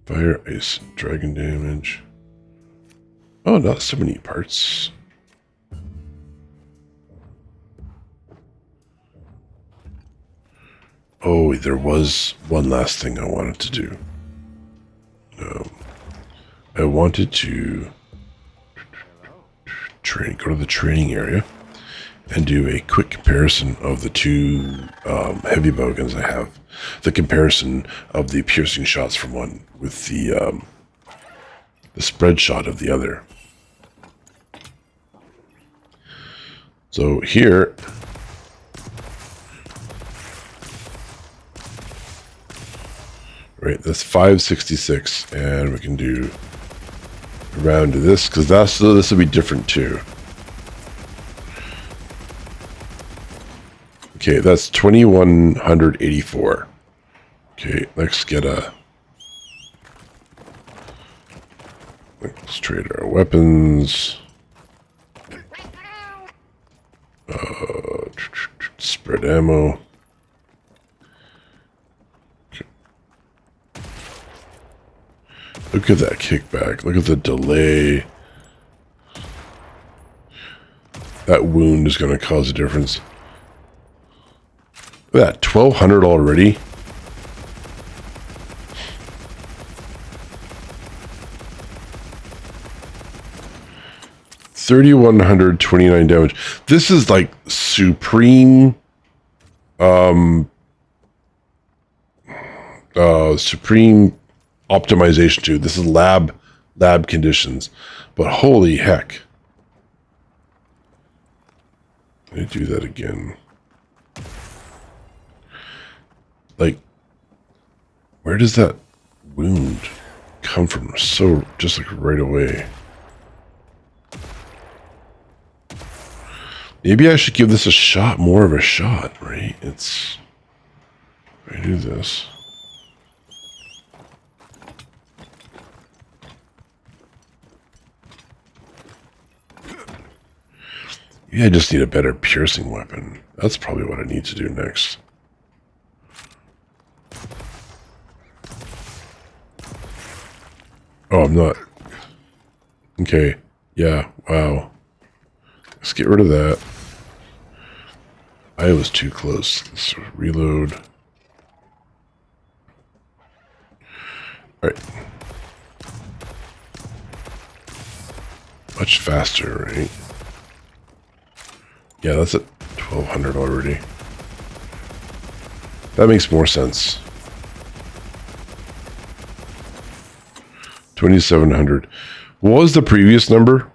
Fire, ice, dragon damage. Oh, not so many parts. Oh, there was one last thing I wanted to do. I wanted to go to the training area and do a quick comparison of the two heavy bowguns I have. The comparison of the piercing shots from one with the spread shot of the other. So here, right, that's 566, and we can do a round of this because this will be different too. Okay, that's 2184. Okay, let's get let's trade our weapons. Spread ammo. Okay. Look at that kickback. Look at the delay. That wound is going to cause a difference. Look at that, 1200 already. $3,129 damage. This is like supreme, supreme optimization too. This is lab conditions, but holy heck! Let me do that again. Like, where does that wound come from? So just like right away. Maybe I should give this a shot, more of a shot, right? I do this. Yeah, I just need a better piercing weapon. That's probably what I need to do next. Oh, I'm not. Okay. Yeah, wow. Let's get rid of that. I was too close. Let's reload. Alright. Much faster, right? Yeah, that's at 1200 already. That makes more sense. 2700. What was the previous number?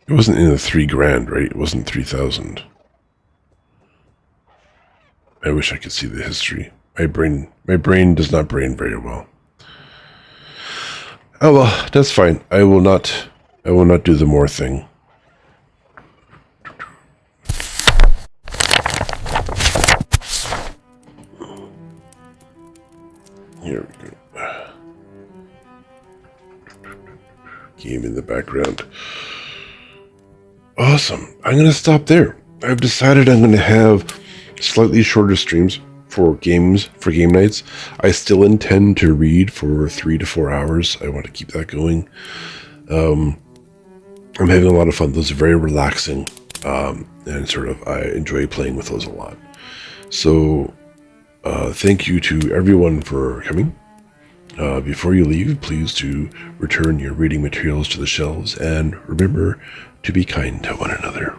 It wasn't in the $3,000, right? It wasn't 3,000. I wish I could see the history. My brain does not brain very well. Oh well, that's fine. I will not do the more thing. Here we go. Game in the background. Awesome. I'm going to stop there. I've decided I'm going to have slightly shorter streams for game nights. I still intend to read for 3 to 4 hours. I want to keep that going. I'm having a lot of fun. Those are very relaxing, and sort of I enjoy playing with those a lot. So thank you to everyone for coming. Before you leave, please do return your reading materials to the shelves, and remember to be kind to one another.